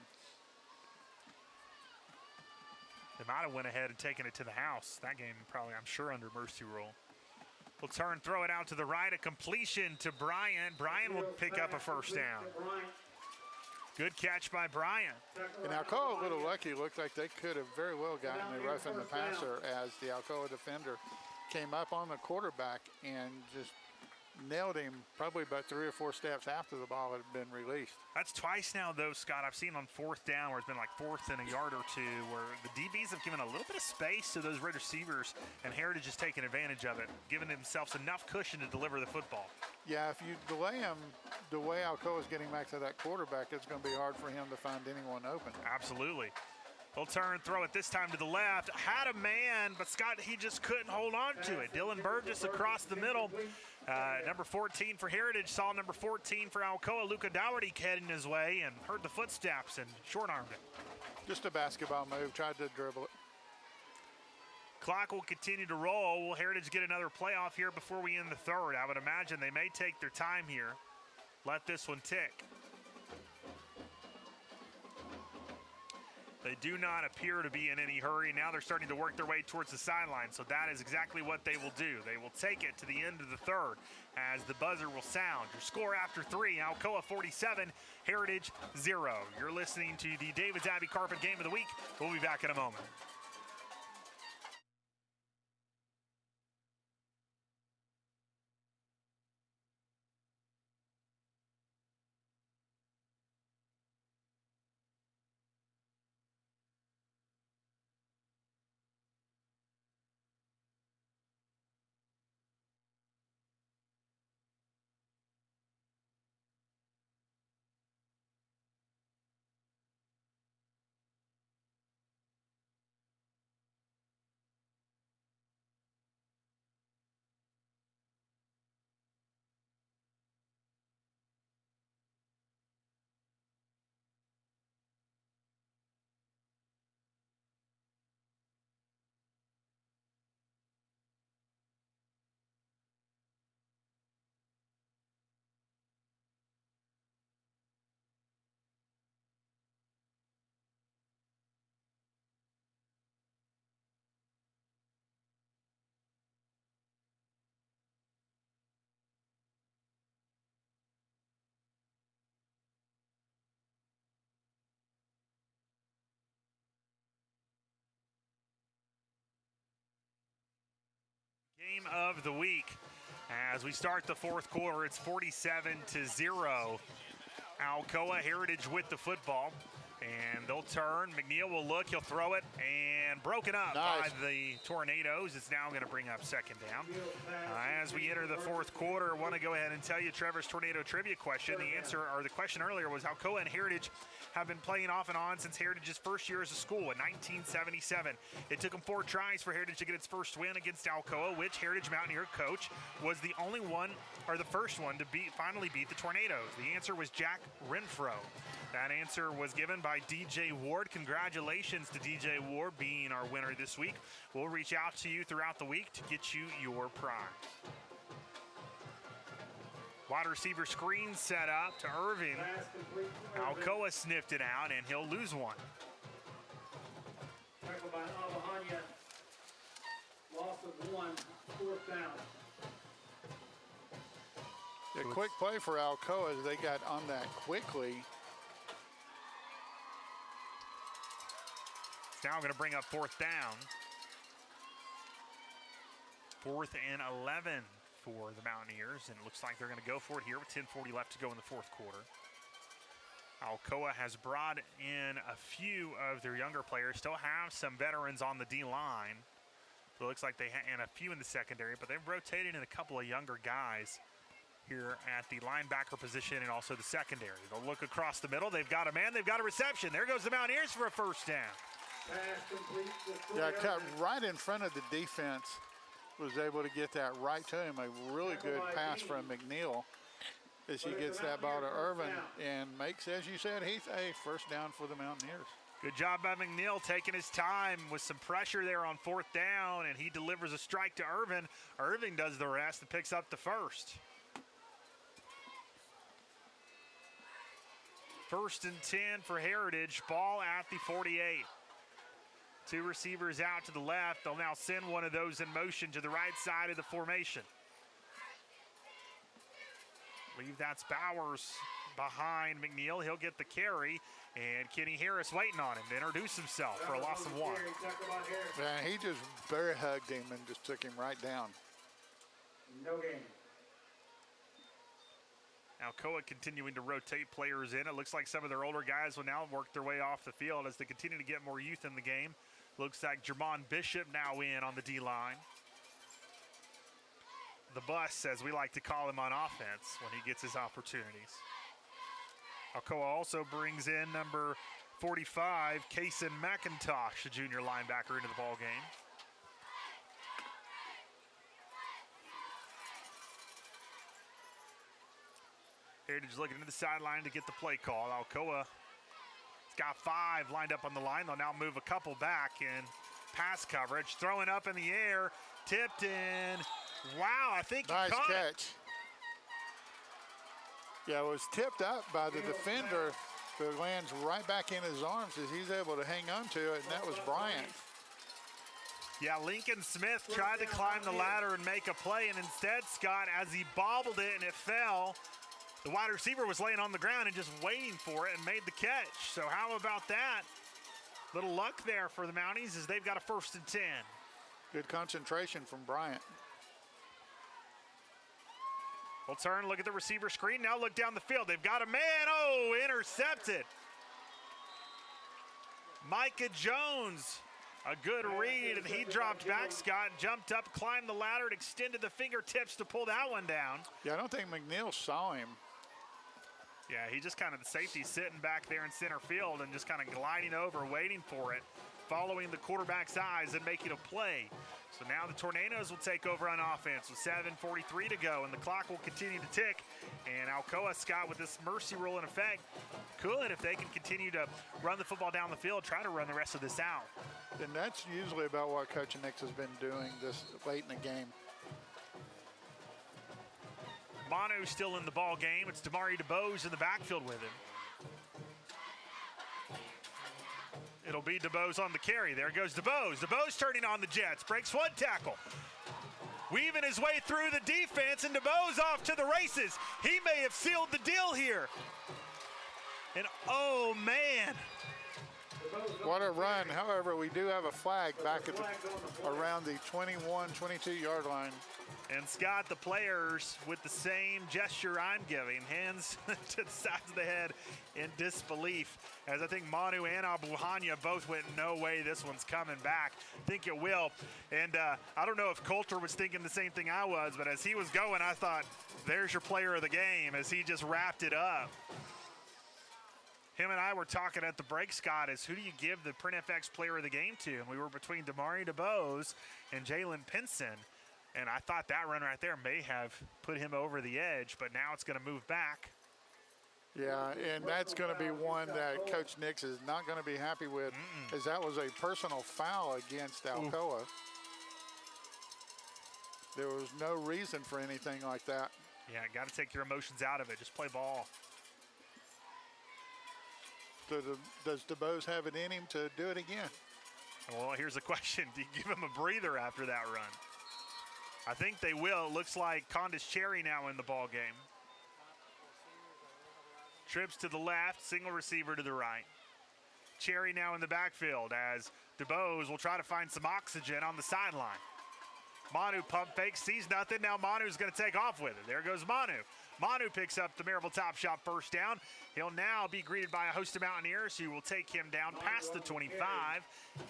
C: They might have went ahead and taken it to the house. That game probably, I'm sure, under mercy rule. We'll turn, throw it out to the right, a completion to Bryant. Bryant will pick up a first down. Good catch by Bryant.
A: And Alcoa a little lucky. Looked like they could have very well gotten the roughing the passer as the Alcoa defender came up on the quarterback and just nailed him probably about 3 or 4 steps after the ball had been released.
C: That's twice now, though, Scott. I've seen on fourth down where it's been like fourth and a yard or two where the DBs have given a little bit of space to those red receivers, and Heritage has taken advantage of it, giving themselves enough cushion to deliver the football.
A: Yeah, if you delay him the way Alcoa is getting back to that quarterback, it's going to be hard for him to find anyone open.
C: Absolutely. He'll turn, throw it this time to the left. Had a man, but Scott, he just couldn't hold on to it. Dylan Burgess across the middle. Number 14 for Heritage, saw number 14 for Alcoa. Luca Dougherty heading his way and heard the footsteps and short-armed it.
A: Just a basketball move, tried to dribble it.
C: Clock will continue to roll. Will Heritage get another playoff here before we end the third? I would imagine they may take their time here. Let this one tick. They do not appear to be in any hurry. Now they're starting to work their way towards the sideline, so that is exactly what they will do. They will take it to the end of the third as the buzzer will sound. Your score after 3, Alcoa 47, Heritage 0. You're listening to the David's Abbey Carpet Game of the Week. We'll be back in a moment. Game of the week. As we start the fourth quarter, it's 47-0. Alcoa Heritage with the football. And they'll turn. McNeil will look. He'll throw it. And broken up by the Tornadoes. It's now going to bring up second down. As we enter the fourth quarter, I want to go ahead and tell you Trevor's Tornado trivia question. The answer, or the question earlier, was Alcoa and Heritage have been playing off and on since Heritage's first year as a school in 1977. It took them 4 tries for Heritage to get its first win against Alcoa, which Heritage Mountaineer coach was the only one, or the first one, to finally beat the Tornadoes. The answer was Jack Renfro. That answer was given by DJ Ward. Congratulations to DJ Ward being our winner this week. We'll reach out to you throughout the week to get you your prize. Wide receiver screen set up to Irving. Alcoa sniffed it out, and he'll lose one.
D: Tackle by Alahanya. Loss of 1, 4th down.
A: A quick play for Alcoa as they got on that quickly.
C: It's now going to bring up 4th down. 4th and 11 for the Mountaineers, and it looks like they're going to go for it here with 10:40 left to go in the fourth quarter. Alcoa has brought in a few of their younger players, still have some veterans on the D-line. It looks like they and a few in the secondary, but they've rotated in a couple of younger guys here at the linebacker position and also the secondary. They'll look across the middle. They've got a man. They've got a reception. There goes the Mountaineers for a first down.
A: Yeah, cut right in front of the defense. Was able to get that right to him. A really good pass from McNeil as he gets that ball to Irvin and makes, as you said, Heath, a first down for the Mountaineers.
C: Good job by McNeil taking his time with some pressure there on 4th down, and he delivers a strike to Irvin. Irvin does the rest and picks up the first. 1st and 10 for Heritage. Ball at the 48. 2 receivers out to the left. They'll now send one of those in motion to the right side of the formation. I believe that's Bowers behind McNeil. He'll get the carry, and Kenny Harris waiting on him to introduce himself for a loss of 1.
A: Man, he just bear hugged him and just took him right down.
D: No game.
C: Alcoa continuing to rotate players in. It looks like some of their older guys will now work their way off the field as they continue to get more youth in the game. Looks like Jermon Bishop now in on the D-line. The bus, as we like to call him on offense when he gets his opportunities. Alcoa also brings in number 45, Kason McIntosh, a junior linebacker, into the ball game. Heritage looking to the sideline to get the play call. Alcoa got 5 lined up on the line. They'll now move a couple back in pass coverage. Throwing up in the air, tipped in. Wow, I think
A: nice
C: he caught
A: catch.
C: it.
A: Yeah, it was tipped up by the defender, but it lands right back in his arms as he's able to hang on to it, and that was Bryant.
C: Yeah, Lincoln Smith tried to climb the ladder and make a play, and instead, Scott, as he bobbled it and it fell, the wide receiver was laying on the ground and just waiting for it and made the catch. So how about that? Little luck there for the Mounties as they've got a 1st and 10.
A: Good concentration from Bryant.
C: We'll turn, look at the receiver screen. Now look down the field. They've got a man. Oh, intercepted. Micah Jones, a good read, and he dropped back, Scott, jumped up, climbed the ladder, and extended the fingertips to pull that one down.
A: Yeah, I don't think McNeil saw him.
C: Yeah, he just kind of, the safety sitting back there in center field and just kind of gliding over, waiting for it, following the quarterback's eyes and making a play. So now the Tornadoes will take over on offense with 7:43 to go, and the clock will continue to tick. And Alcoa, Scott, with this mercy rule in effect, could, if they can continue to run the football down the field, try to run the rest of this out.
A: And that's usually about what Coach Nix has been doing this late in the game.
C: Bono's still in the ball game. It's Damari DeBose in the backfield with him. It'll be DeBose on the carry. There goes DeBose. DeBose turning on the Jets. Breaks 1 tackle. Weaving his way through the defense, and DeBose off to the races. He may have sealed the deal here. And oh, man.
A: What a run. However, we do have a flag back at around the 21, 22-yard line.
C: And Scott, the players with the same gesture I'm giving, hands to the sides of the head in disbelief, as I think Manu and Abu Hanya both went, no way, this one's coming back. Think it will. And I don't know if Coulter was thinking the same thing I was, but as he was going, I thought, there's your player of the game, as he just wrapped it up. Him and I were talking at the break, Scott, is who do you give the Print FX player of the game to? And we were between Damari DeBose and Jalen Pinson. And I thought that run right there may have put him over the edge, but now it's going to move back.
A: Yeah, and that's going to be one that Coach Nix is not going to be happy with, as that was a personal foul against Alcoa. There was no reason for anything like that.
C: Yeah, got to take your emotions out of it. Just play ball.
A: Does DeBose have it in him to do it again?
C: Well, here's the question. Do you give him a breather after that run? I think they will. It looks like Condis Cherry now in the ball game. Trips to the left, single receiver to the right. Cherry now in the backfield as DeBose will try to find some oxygen on the sideline. Manu pump fake, sees nothing. Now Manu's going to take off with it. There goes Manu. Manu picks up the Maryville Top Shot first down. He'll now be greeted by a host of Mountaineers who will take him down past the 25.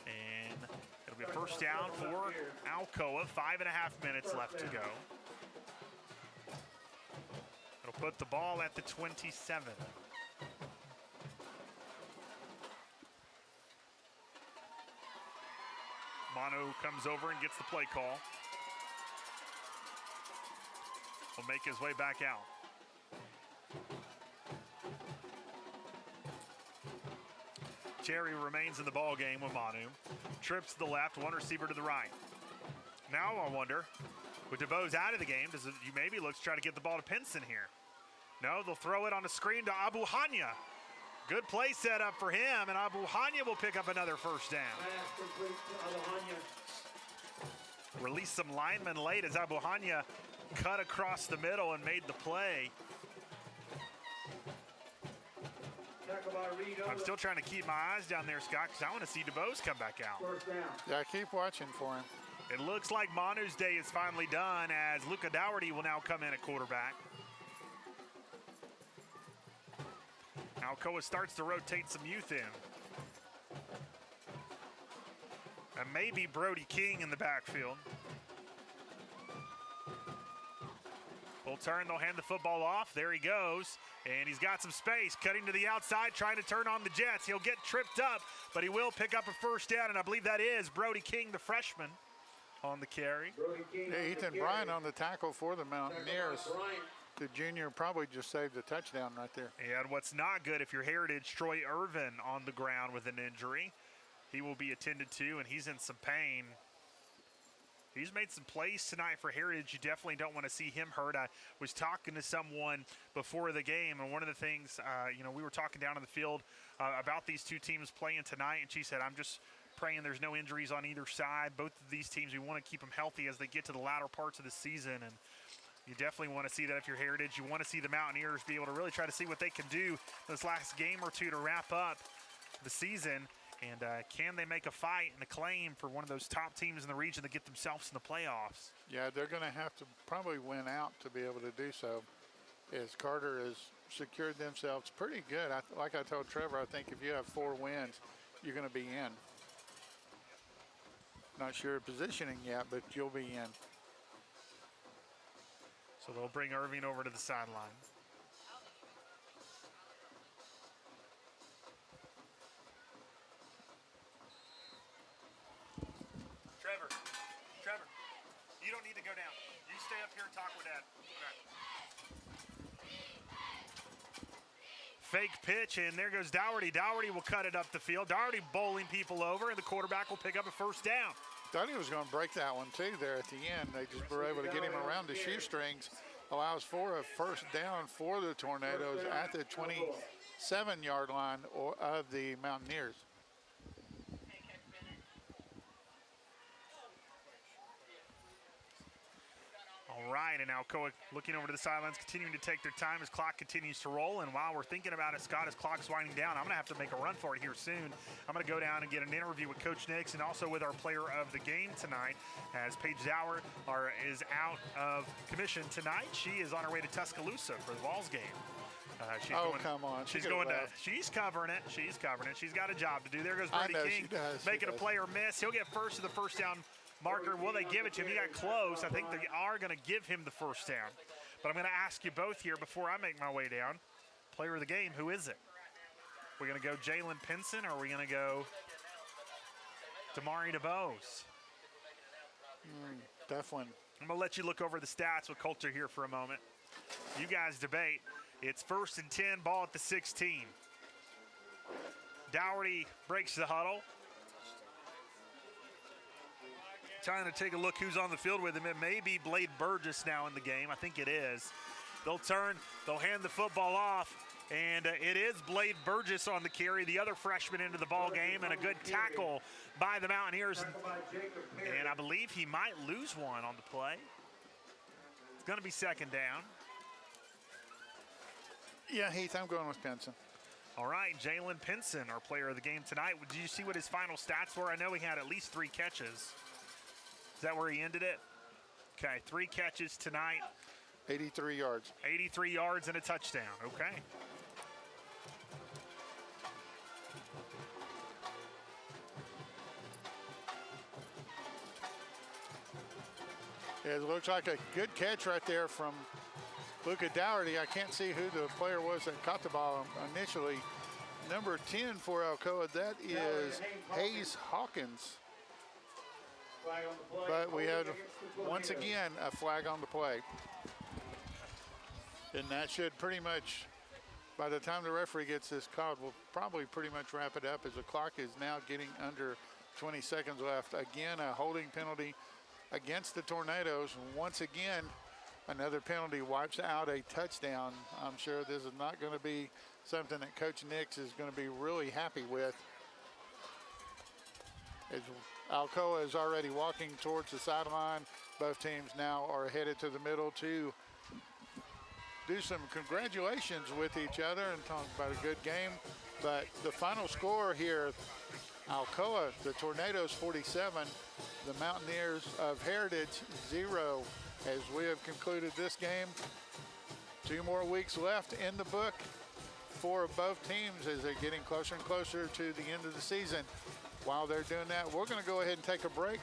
C: And it'll be a first down for Alcoa. 5.5 minutes left to go. It'll put the ball at the 27. Manu comes over and gets the play call. Will make his way back out. Cherry remains in the ball game with Manu. Trips to the left, one receiver to the right. Now I wonder, with DeBose out of the game, does you maybe look to try to get the ball to Pinson here? No, they'll throw it on the screen to Abu Hanya. Good play set up for him, and Abu Hanya will pick up another first down. Release some linemen late as Abu Hanya cut across the middle and made the play. I'm still trying to keep my eyes down there, Scott, because I want to see DeBose come back out.
A: Yeah, keep watching for him.
C: It looks like Manu's day is finally done as Luka Dougherty will now come in at quarterback. Alcoa starts to rotate some youth in. And maybe Brody King in the backfield. Full turn, they'll hand the football off. There he goes. And he's got some space, cutting to the outside, trying to turn on the Jets. He'll get tripped up, but he will pick up a first down, and I believe that is Brody King, the freshman, on the carry.
A: Yeah, Ethan Bryan on the tackle for the Mountaineers. The junior probably just saved a touchdown right there.
C: And what's not good, if you're Heritage, Troy Irvin on the ground with an injury. He will be attended to, and he's in some pain. He's made some plays tonight for Heritage. You definitely don't want to see him hurt. I was talking to someone before the game, and one of the things, we were talking down in the field about these two teams playing tonight, and she said, I'm just praying there's no injuries on either side. Both of these teams, we want to keep them healthy as they get to the latter parts of the season, and you definitely want to see that if you're Heritage. You want to see the Mountaineers be able to really try to see what they can do this last game or two to wrap up the season. And can they make a fight and a claim for one of those top teams in the region to get themselves in the playoffs?
A: Yeah, they're going to have to probably win out to be able to do so, as Carter has secured themselves pretty good. Like I told Trevor, I think if you have 4 wins, you're going to be in. Not sure of positioning yet, but you'll be in.
C: So they'll bring Irving over to the sideline. Trevor, you don't need to go down. You stay up here and talk with Dad. Okay. Fake pitch, and there goes Dougherty. Dougherty will cut it up the field. Dougherty bowling people over, and the quarterback will pick up a first down.
A: Thought he was going to break that one too there at the end. They just were able to get him around the shoestrings. Allows for a first down for the Tornadoes at the 27-yard line of the Mountaineers.
C: All right, and Alcoa looking over to the sidelines, continuing to take their time as clock continues to roll. And while we're thinking about it, Scott, as clock's winding down, I'm going to have to make a run for it here soon. I'm going to go down and get an interview with Coach Nix and also with our player of the game tonight, as Paige Dower is out of commission tonight. She is on her way to Tuscaloosa for the Vols game.
A: Come on.
C: She's going to. She's covering it. She's covering it. She's got a job to do. There goes Brady King making a player miss. He'll get first to the first down marker. Will they give it to him? He got close. I think they are going to give him the first down. But I'm going to ask you both here before I make my way down. Player of the game, who is it? We're going to go Jalen Pinson, or are we going to go Damari DeBose?
A: Definitely.
C: I'm going to let you look over the stats with Coulter here for a moment. You guys debate. It's 1st and 10, ball at the 16. Dougherty breaks the huddle. Trying to take a look who's on the field with him. It may be Blade Burgess now in the game. I think it is. They'll turn, they'll hand the football off, and it is Blade Burgess on the carry, the other freshman into the ball game, and a good tackle by the Mountaineers. And I believe he might lose one on the play. It's going to be 2nd down.
A: Yeah, Heath, I'm going with Pinson.
C: All right, Jalen Pinson, our player of the game tonight. Did you see what his final stats were? I know he had at least 3 catches. Is that where he ended it? Okay, 3 catches tonight.
A: 83 yards.
C: 83 yards and a touchdown, okay.
A: It looks like a good catch right there from Luca Dougherty. I can't see who the player was that caught the ball initially. Number 10 for Alcoa, that is Hayes Hawkins. But we had, once again, a flag on the play. And that should pretty much, by the time the referee gets this called, we'll probably pretty much wrap it up, as the clock is now getting under 20 seconds left. Again, a holding penalty against the Tornadoes. Once again, another penalty wipes out a touchdown. I'm sure this is not going to be something that Coach Nix is going to be really happy with. As Alcoa is already walking towards the sideline. Both teams now are headed to the middle to do some congratulations with each other and talk about a good game. But the final score here, Alcoa, the Tornadoes 47, the Mountaineers of Heritage 0. As we have concluded this game, 2 more weeks left in the book for both teams as they're getting closer and closer to the end of the season. While they're doing that, we're going to go ahead and take a break.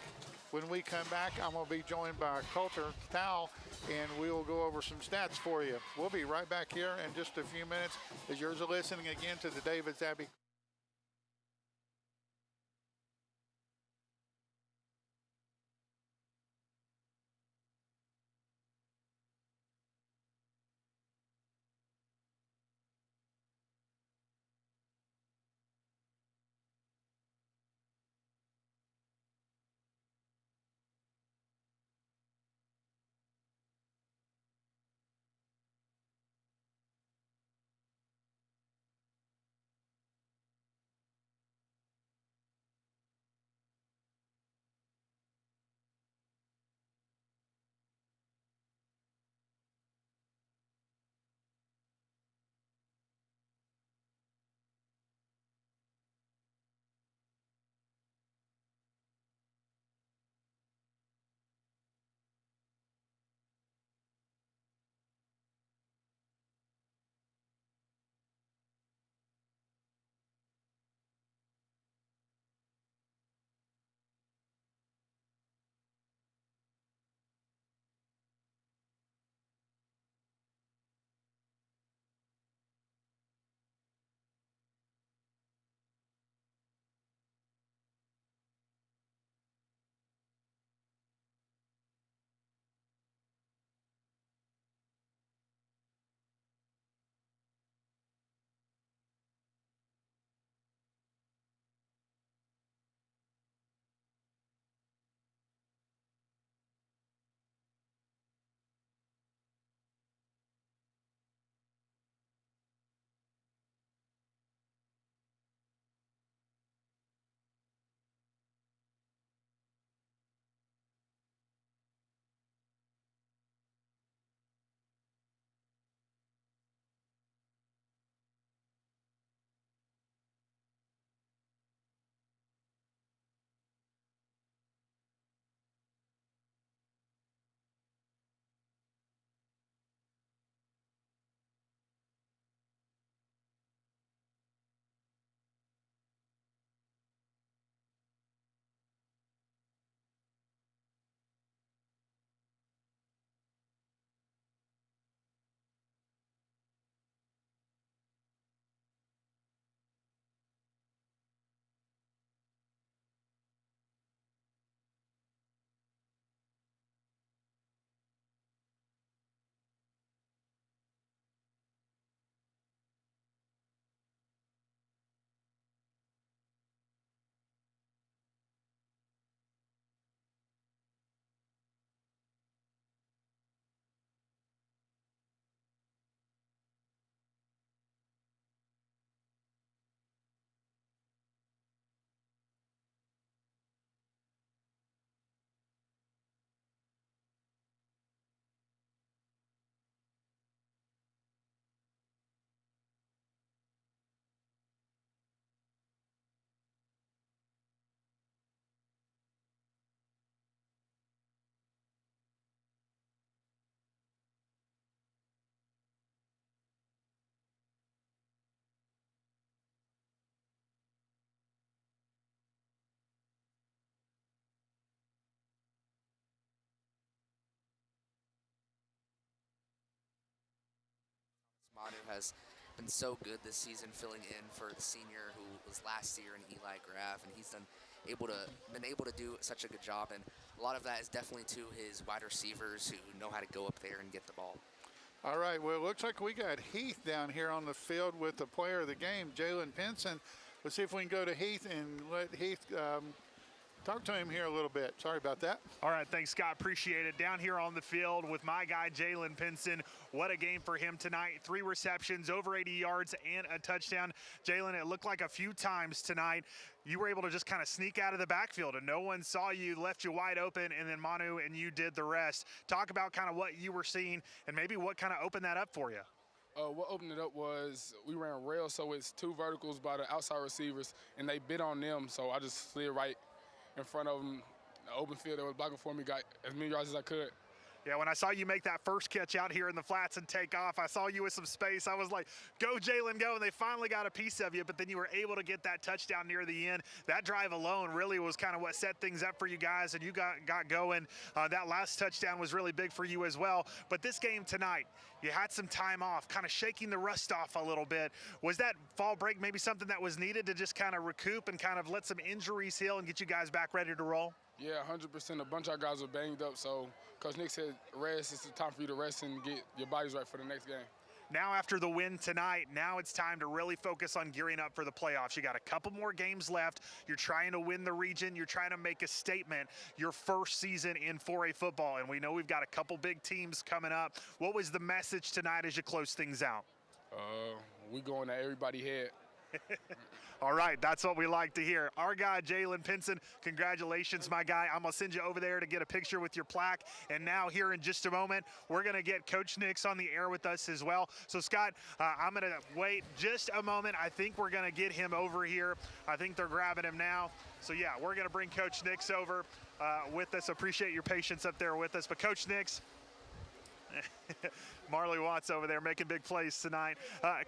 A: When we come back, I'm going to be joined by Coulter Towle, and we will go over some stats for you. We'll be right back here in just a few minutes as you're listening again to the David Zabby
E: Manu has been so good this season, filling in for the senior who was last year in Eli Graff, and he's been able to do such a good job. And a lot of that is definitely to his wide receivers who know how to go up there and get the ball.
A: All right, well, it looks like we got Heath down here on the field with the player of the game, Jalen Pinson. Let's see if we can go to Heath and let Heath talk to him here a little bit. Sorry about that.
C: All right, thanks, Scott. Appreciate it. Down here on the field with my guy, Jalen Pinson. What a game for him tonight. 3 receptions, over 80 yards, and a touchdown. Jalen, it looked like a few times tonight you were able to just kind of sneak out of the backfield, and no one saw you, left you wide open, and then Manu and you did the rest. Talk about kind of what you were seeing and maybe what kind of opened that up for you.
F: What opened it up was we ran rail, so it's 2 verticals by the outside receivers, and they bit on them, so I just slid right in front of them. The open field that was blocking for me, got as many yards as I could.
C: Yeah, when I saw you make that first catch out here in the flats and take off, I saw you with some space. I was like, go, Jalen, go, and they finally got a piece of you, but then you were able to get that touchdown near the end. That drive alone really was kind of what set things up for you guys, and you got going. That last touchdown was really big for you as well. But this game tonight, you had some time off, kind of shaking the rust off a little bit. Was that fall break maybe something that was needed to just kind of recoup and kind of let some injuries heal and get you guys back ready to roll?
F: Yeah, 100%. A bunch of our guys were banged up, so Coach Nick said, rest. It's the time for you to rest and get your bodies right for the next game.
C: Now after the win tonight, now it's time to really focus on gearing up for the playoffs. You got a couple more games left. You're trying to win the region. You're trying to make a statement your first season in 4A football, and we know we've got a couple big teams coming up. What was the message tonight as you close things out?
F: We going at everybody's head.
C: All right, that's what we like to hear. Our guy, Jalen Pinson, congratulations, my guy. I'm going to send you over there to get a picture with your plaque. And now here in just a moment, we're going to get Coach Nix on the air with us as well. So, Scott, I'm going to wait just a moment. I think we're going to get him over here. I think they're grabbing him now. So, yeah, we're going to bring Coach Nix over with us. Appreciate your patience up there with us. But, Coach Nix, Marley Watts over there making big plays tonight.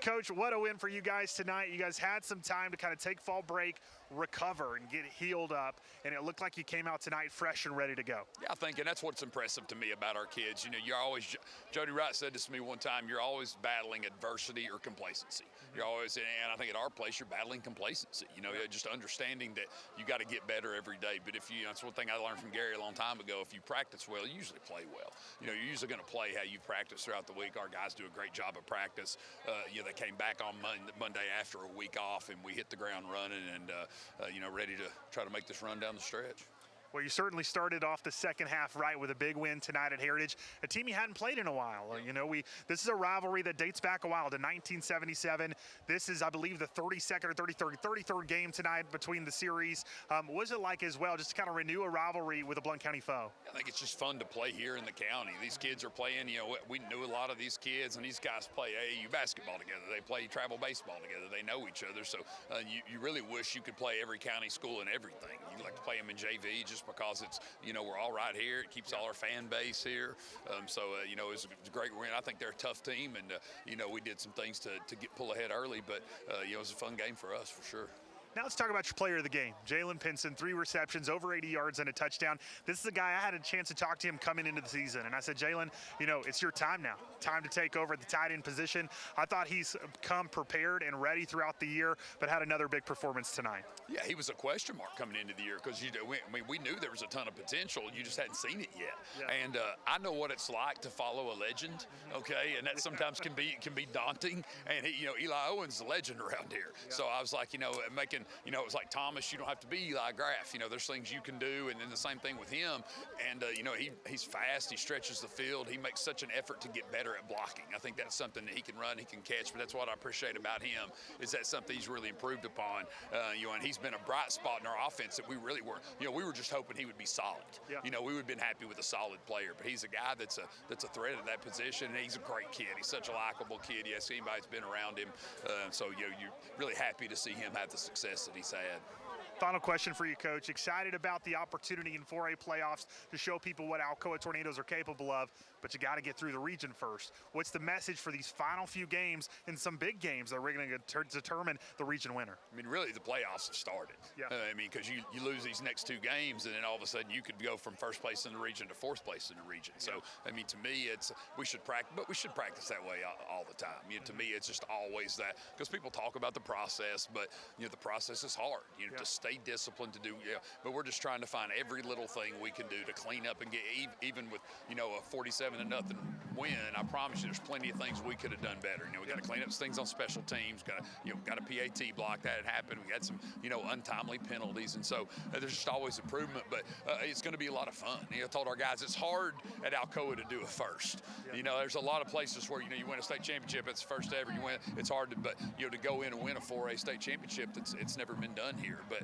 C: Coach, what a win for you guys tonight. You guys had some time to kind of take fall break, recover, and get healed up, and it looked like you came out tonight fresh and ready to go.
G: Yeah, I think, and that's what's impressive to me about our kids. You know, you're always, Jody Wright said this to me one time, you're always battling adversity or complacency. You're always, and I think at our place, you're battling complacency. You know, just understanding that you got to get better every day. But if you, that's one thing I learned from Gary a long time ago, if you practice well, you usually play well. You know, you're usually going to play how you practice throughout the week. Our guys do a great job of practice. You know, they came back on Monday after a week off, and we hit the ground running and, you know, ready to try to make this run down the stretch.
C: Well, you certainly started off the second half right with a big win tonight at Heritage, a team you hadn't played in a while. You know, this is a rivalry that dates back a while to 1977. This is, I believe, the 32nd or 33rd game tonight between the series. What was it like as well, just to kind of renew a rivalry with a Blount County foe?
G: I think it's just fun to play here in the county. These kids are playing, you know, we knew a lot of these kids, and these guys play AAU basketball together. They play travel baseball together. They know each other. So you really wish you could play every county school and everything. You'd like to play them in JV just because it's, you know, we're all right here. It keeps all our fan base here. You know, it's a great win. I think they're a tough team, and, you know, we did some things to pull ahead early, but, you know, it was a fun game for us for sure.
C: Now let's talk about your player of the game, Jalen Pinson, 3 receptions, over 80 yards and a touchdown. This is a guy, I had a chance to talk to him coming into the season, and I said, Jalen, you know, it's your time now. Time to take over the tight end position. I thought he's come prepared and ready throughout the year, but had another big performance tonight.
G: Yeah, he was a question mark coming into the year because we knew there was a ton of potential. You just hadn't seen it yet. Yeah. And I know what it's like to follow a legend, okay, and that sometimes can be daunting. And you know, Eli Owens is a legend around here. Yeah. So I was like, you know, you know, it was like Thomas, you don't have to be Eli Graff. You know, there's things you can do, and then the same thing with him. And, you know, he's fast, he stretches the field, he makes such an effort to get better at blocking. I think that's something that he can run, he can catch, but that's what I appreciate about him, is that something he's really improved upon. You know, and he's been a bright spot in our offense that we really were, you know, we were just hoping he would be solid. Yeah. You know, we would have been happy with a solid player, but he's a guy that's a threat at that position, and he's a great kid. He's such a likable kid. Yes, anybody's been around him. So, you know, you're really happy to see him have the success that he's had.
C: Final question for you, Coach. Excited about the opportunity in 4A playoffs to show people what Alcoa Tornadoes are capable of, but you got to get through the region first. What's the message for these final few games and some big games that are going to determine the region winner?
G: I mean, really, the playoffs have started.
C: Yeah.
G: I mean, because you lose these next two games, and then all of a sudden you could go from first place in the region to fourth place in the region. So, I mean, to me, we should practice that way all the time. You know, to me, it's just always that, because people talk about the process, but the process is hard. To stay disciplined, to do. But we're just trying to find every little thing we can do to clean up and get even with a 47-0 win. I promise you, there's plenty of things we could have done better. We got to clean up things on special teams. Got a PAT block that had happened. We had some untimely penalties, and so there's just always improvement. But it's going to be a lot of fun. I told our guys it's hard at Alcoa to do it first. There's a lot of places where you win a state championship. It's the first ever you win. It's hard to, but to go in and win a 4A state championship, it's never been done here. But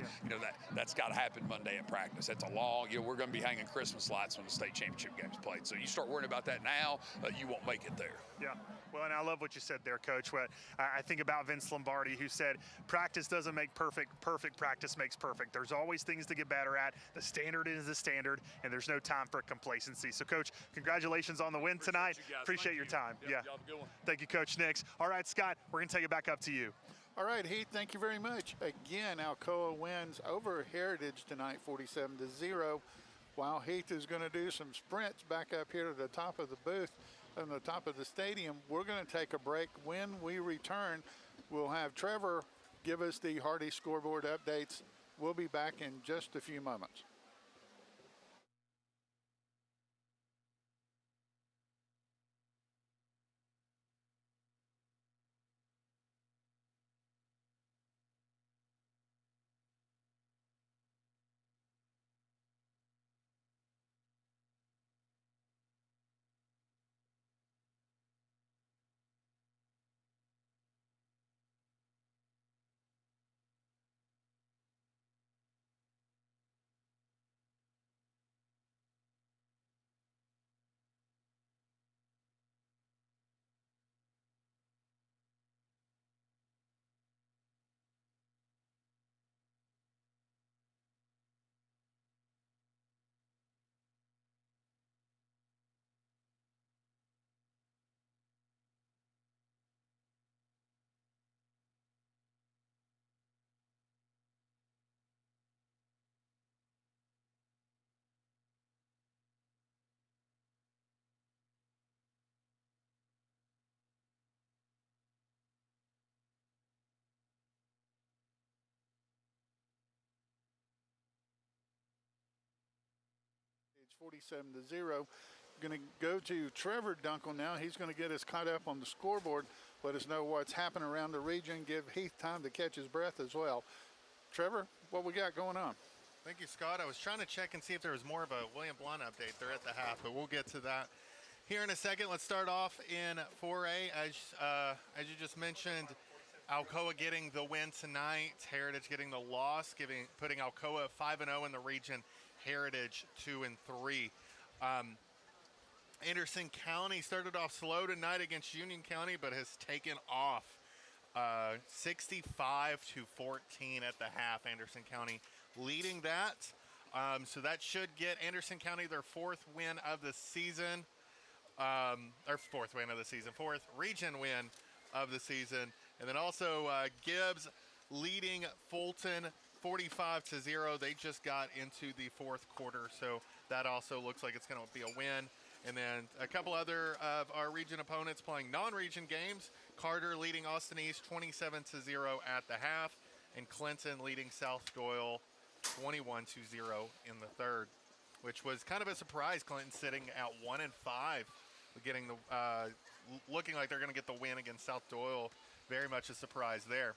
G: that's got to happen Monday at practice. That's a long. We're going to be hanging Christmas lights when the state championship game's played. So you start worrying about that now, you won't make it there.
C: Yeah. Well, and I love what you said there, Coach. What I think about Vince Lombardi, who said, practice doesn't make perfect, perfect practice makes perfect. There's always things to get better at. The standard is the standard, and there's no time for complacency. So, Coach, congratulations on the win tonight. Appreciate your time.
G: Yeah. Y'all have a good one.
C: Thank you, Coach Nix. All right, Scott, we're going to take it back up to you.
A: All right, Heath, thank you very much. Again, Alcoa wins over Heritage tonight, 47-0. While Heath is going to do some sprints back up here to the top of the booth, on the top of the stadium, we're going to take a break. When we return, we'll have Trevor give us the Hardy scoreboard updates. We'll be back in just a few moments. It's 47-0. Going to go to Trevor Dunkel now. He's going to get us caught up on the scoreboard, let us know what's happening around the region, give Heath time to catch his breath as well. Trevor, what we got going on?
B: Thank you, Scott. I was trying to check and see if there was more of a William Blunt update there at the half, but we'll get to that here in a second. Let's start off in 4A. As you just mentioned, Alcoa getting the win tonight, Heritage getting the loss, putting Alcoa 5-0 in the region, Heritage 2-3. Anderson County started off slow tonight against Union County, but has taken off 65-14 at the half. Anderson County leading that. So that should get Anderson County their fourth win of the season. Fourth region win of the season. And then also Gibbs leading Fulton 45-0. They just got into the fourth quarter, so that also looks like it's going to be a win. And then a couple other of our region opponents playing non-region games. Carter leading Austin East 27-0 at the half, and Clinton leading South Doyle 21-0 in the third, which was kind of a surprise. Clinton sitting at 1-5, getting the looking like they're going to get the win against South Doyle. Very much a surprise there.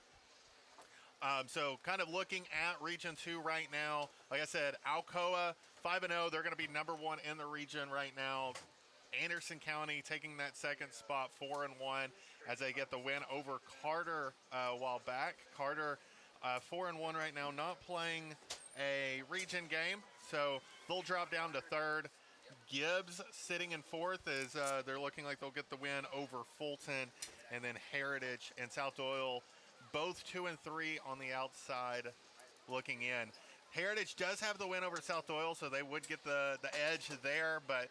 B: So kind of looking at Region 2 right now, like I said, Alcoa 5-0. They're going to be number one in the region right now. Anderson County taking that second spot, 4-1, as they get the win over Carter a while back. Carter 4-1 right now, not playing a region game, so they'll drop down to third. Gibbs sitting in fourth as they're looking like they'll get the win over Fulton, and then Heritage and South Doyle both 2-3 on the outside looking in. Heritage does have the win over South Doyle, so they would get the edge there, but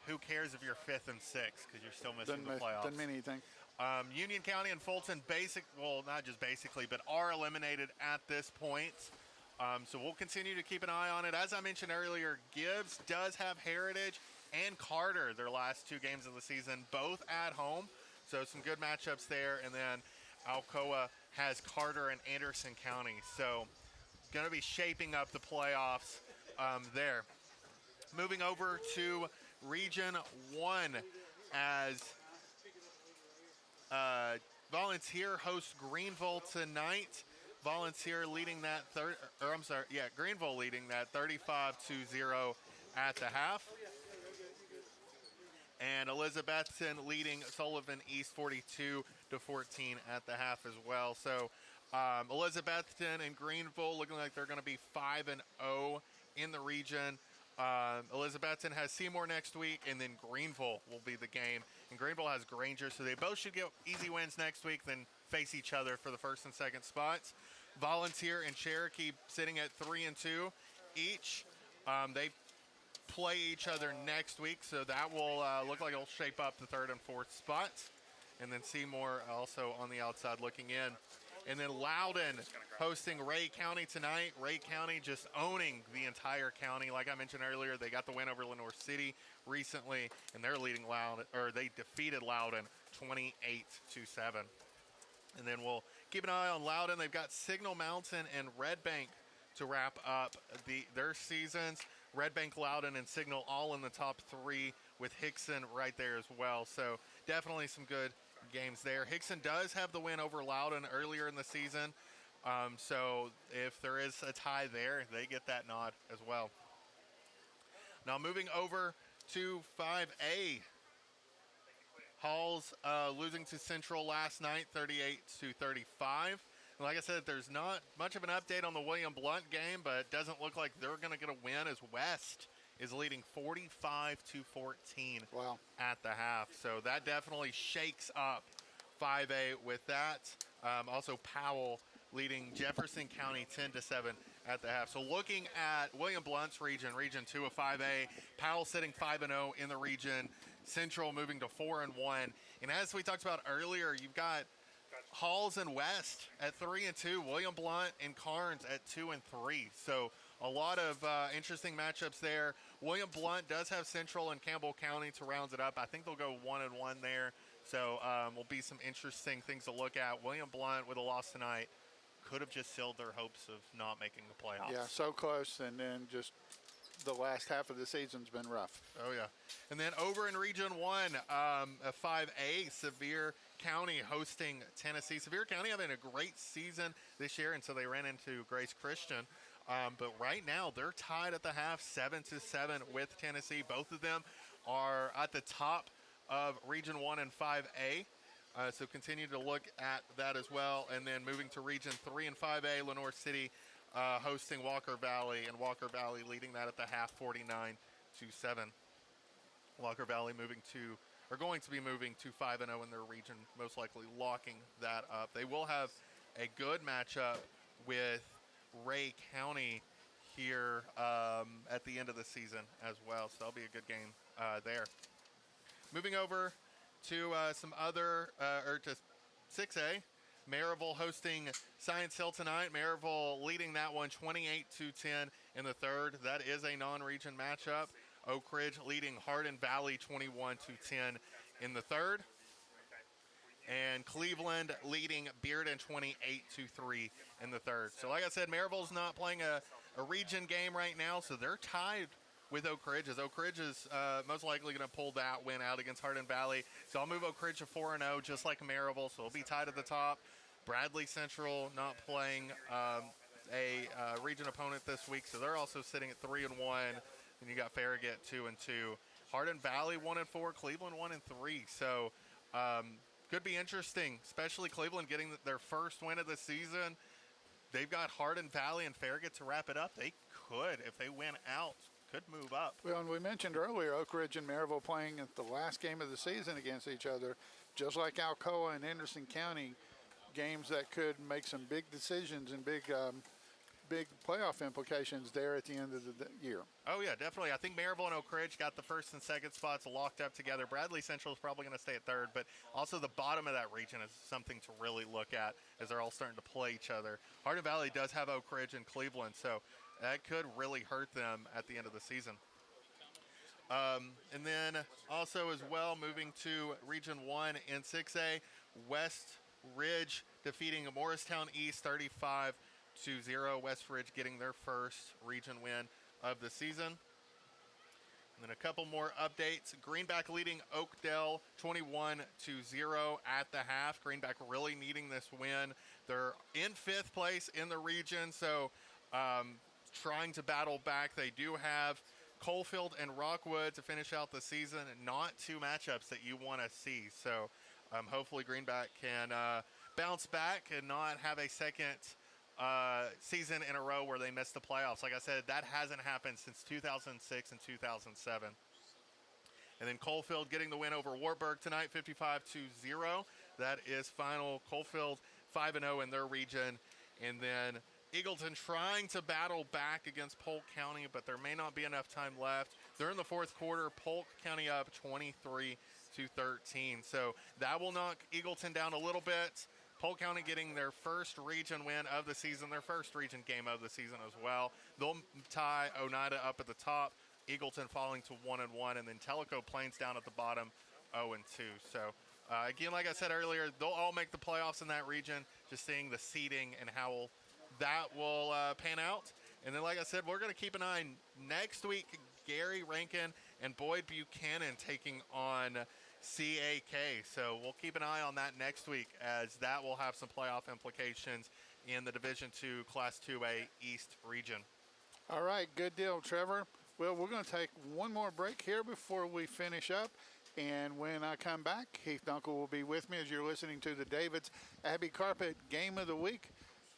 B: who cares if you're 5th and 6th because you're still missing the playoffs.
A: Doesn't mean anything.
B: Union County and Fulton not just basically, but are eliminated at this point. So we'll continue to keep an eye on it. As I mentioned earlier, Gibbs does have Heritage and Carter their last 2 games of the season, both at home. So some good matchups there. And then Alcoa has Carter and Anderson County. So going to be shaping up the playoffs there. Moving over to Region 1 as Volunteer hosts Greenville tonight. Volunteer leading that Greenville leading that 35-0 at the half. And Elizabethton leading Sullivan East 42-14 at the half as well. So Elizabethton and Greenville looking like they're going to be 5-0 in the region. Elizabethton has Seymour next week, and then Greenville will be the game. And Greenville has Granger, so they both should get easy wins next week, then face each other for the 1st and 2nd spots. Volunteer and Cherokee sitting at 3-2 each. They play each other next week, so that will look like it'll shape up the 3rd and 4th spots. And then Seymour also on the outside looking in. And then Loudon hosting Ray County tonight. Ray County just owning the entire county. Like I mentioned earlier, they got the win over Lenoir City recently, and they're leading Loudon, or they defeated Loudon 28-7. And then we'll keep an eye on Loudon. They've got Signal Mountain and Red Bank to wrap up their seasons. Red Bank, Loudon, and Signal all in the top 3 with Hickson right there as well. So definitely some good games there. Hickson does have the win over Loudon earlier in the season. So if there is a tie there, they get that nod as well. Now moving over to 5A. Halls losing to Central last night, 38-35. And like I said, there's not much of an update on the William Blount game, but it doesn't look like they're going to get a win as West is leading 45-14 at the half. So that definitely shakes up 5A with that. Also Powell leading Jefferson County 10-7 at the half. So looking at William Blount's region 2 of 5A, Powell sitting 5-0 in the region, Central moving to 4-1. And as we talked about earlier, you've got Halls and West at 3-2, William Blount and Carnes at 2-3. So a lot of interesting matchups there. William Blount does have Central and Campbell County to round it up. I think they'll go 1-1 there. So will be some interesting things to look at. William Blount with a loss tonight could have just sealed their hopes of not making the playoffs.
A: Yeah, so close, and then just the last half of the season's been rough.
B: Oh, yeah. And then over in Region 1, a 5A, Sevier County hosting Tennessee. Sevier County having a great season this year, and so they ran into Grace Christian. But right now, they're tied at the half, 7-7 with Tennessee. Both of them are at the top of Region 1 and 5A. So continue to look at that as well. And then moving to Region 3 and 5A, Lenoir City hosting Walker Valley, and Walker Valley leading that at the half, 49-7. Walker Valley going to be moving to 5-0 in their region, most likely locking that up. They will have a good matchup with Ray County here at the end of the season as well, so that'll be a good game there. Moving over to some other, to 6A, Maryville hosting Science Hill tonight. Maryville leading that one 28-10 in the third. That is a non-region matchup. Oak Ridge leading Hardin Valley 21-10 in the third. And Cleveland leading Bearden 28-3 in the third. So like I said, Maryville's not playing a region game right now, so they're tied with Oak Ridge, as Oak Ridge is most likely going to pull that win out against Hardin Valley. So I'll move Oak Ridge to 4-0, just like Maryville, so it'll be tied at the top. Bradley Central not playing a region opponent this week, so they're also sitting at 3-1. And you got Farragut 2-2. Hardin Valley 1-4, Cleveland 1-3. So could be interesting, especially Cleveland getting their first win of the season. They've got Hardin Valley and Farragut to wrap it up. They could, if they win out, could move up.
A: Well, and we mentioned earlier Oak Ridge and Maryville playing at the last game of the season against each other, just like Alcoa and Anderson County, games that could make some big decisions and big big playoff implications there at the end of the year.
B: Oh, yeah, definitely. I think Maryville and Oak Ridge got the first and second spots locked up together. Bradley Central is probably going to stay at third, but also the bottom of that region is something to really look at as they're all starting to play each other. Hardin Valley does have Oak Ridge and Cleveland, so that could really hurt them at the end of the season. And then also as well, moving to Region 1 in 6A, West Ridge defeating Morristown East 35-0. West Ridge getting their first region win of the season. And then a couple more updates. Greenback leading Oakdale 21-0 at the half. Greenback really needing this win. They're in 5th place in the region, so trying to battle back. They do have Coalfield and Rockwood to finish out the season. Not two matchups that you want to see. So hopefully Greenback can bounce back and not have a second season in a row where they missed the playoffs. Like I said, that hasn't happened since 2006 and 2007. And then Coalfield getting the win over Wartburg tonight, 55-0. That is final. Coalfield 5-0 in their region. And then Eagleton trying to battle back against Polk County, but there may not be enough time left. They're in the 4th quarter. Polk County up 23-13. So that will knock Eagleton down a little bit. Polk County getting their first region win of the season, their first region game of the season as well. They'll tie Oneida up at the top, Eagleton falling to 1-1, and then Tellico Plains down at the bottom, 0-2. So again, like I said earlier, they'll all make the playoffs in that region, just seeing the seeding and how that will pan out. And then, like I said, we're going to keep an eye next week. Gary Rankin and Boyd Buchanan taking on CAK. So we'll keep an eye on that next week, as that will have some playoff implications in the Division II Class 2A East region.
A: All right, good deal, Trevor. Well, we're going to take one more break here before we finish up. And when I come back, Heath Dunkel will be with me as you're listening to the Davids Abbey Carpet Game of the Week.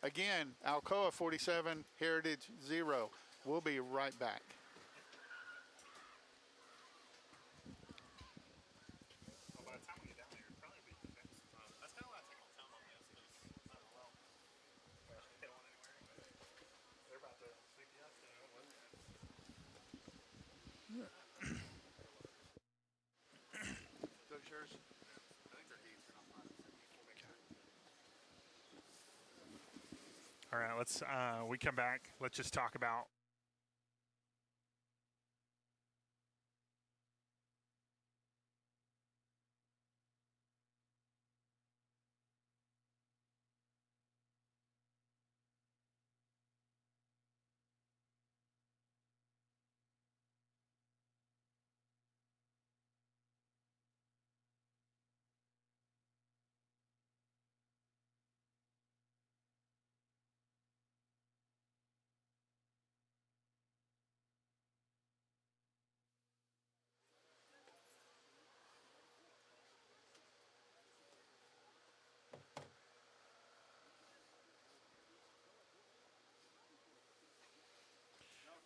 A: Again, Alcoa 47, Heritage 0. We'll be right back.
C: All right, let's we come back. Let's just talk about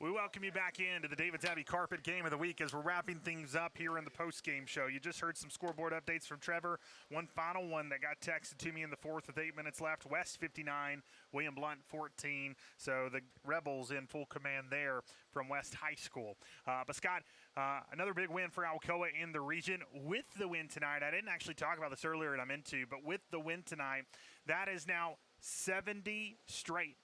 C: We welcome you back into the Davids Abbey Carpet Game of the Week as we're wrapping things up here in the post-game show. You just heard some scoreboard updates from Trevor. One final one that got texted to me in the 4th with 8 minutes left. West 59, William Blunt 14. So the Rebels in full command there from West High School. But Scott, another big win for Alcoa in the region. With the win tonight, I didn't actually talk about this earlier and I'm into, but with the win tonight, that is now 70 straight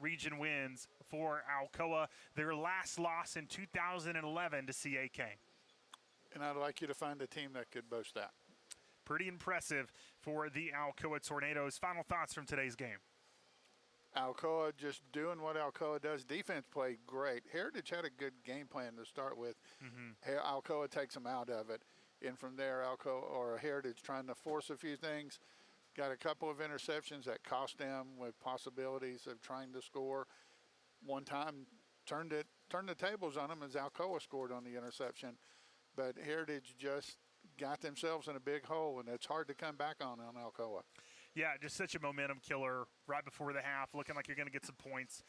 C: region wins for Alcoa. Their last loss in 2011 to CAK.
A: And I'd like you to find a team that could boast that.
C: Pretty impressive for the Alcoa Tornadoes. Final thoughts from today's game.
A: Alcoa just doing what Alcoa does. Defense played great. Heritage had a good game plan to start with. Alcoa takes them out of it. And from there, Alcoa or Heritage trying to force a few things. Got a couple of interceptions that cost them with possibilities of trying to score. One time turned the tables on them as Alcoa scored on the interception. But Heritage just got themselves in a big hole, and it's hard to come back on Alcoa.
C: Yeah, just such a momentum killer right before the half, looking like you're going to get some points.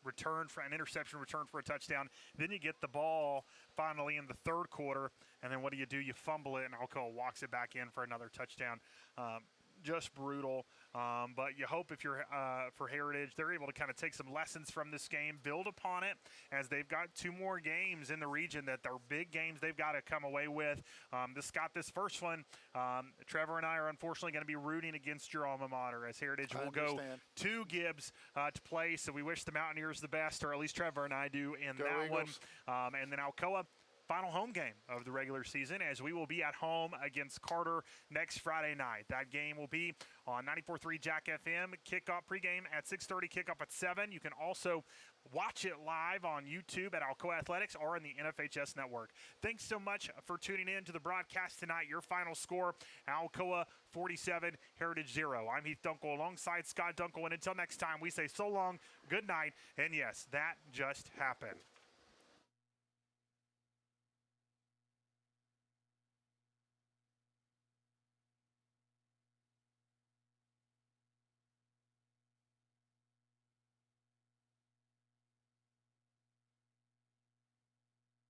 C: Return for an interception, return for a touchdown. Then you get the ball finally in the 3rd quarter, and then what do? You fumble it, and Alcoa walks it back in for another touchdown. just brutal. But you hope if you're for Heritage, they're able to kind of take some lessons from this game, build upon it, as they've got 2 more games in the region that are big games they've got to come away with. This first one, Trevor and I are unfortunately going to be rooting against your alma mater, as Heritage will go to Gibbs to play. So we wish the Mountaineers the best, or at least Trevor and I do in that
A: Eagles.
C: one. And then Alcoa, final home game of the regular season, as we will be at home against Carter next Friday night. That game will be on 94.3 Jack FM. Kickoff pregame at 6:30, kickoff at 7. You can also watch it live on YouTube at Alcoa Athletics or in the NFHS network. Thanks so much for tuning in to the broadcast tonight. Your final score, Alcoa 47, Heritage 0. I'm Heath Dunkel alongside Scott Dunkel, and until next time, we say so long, good night, and yes, that just happened.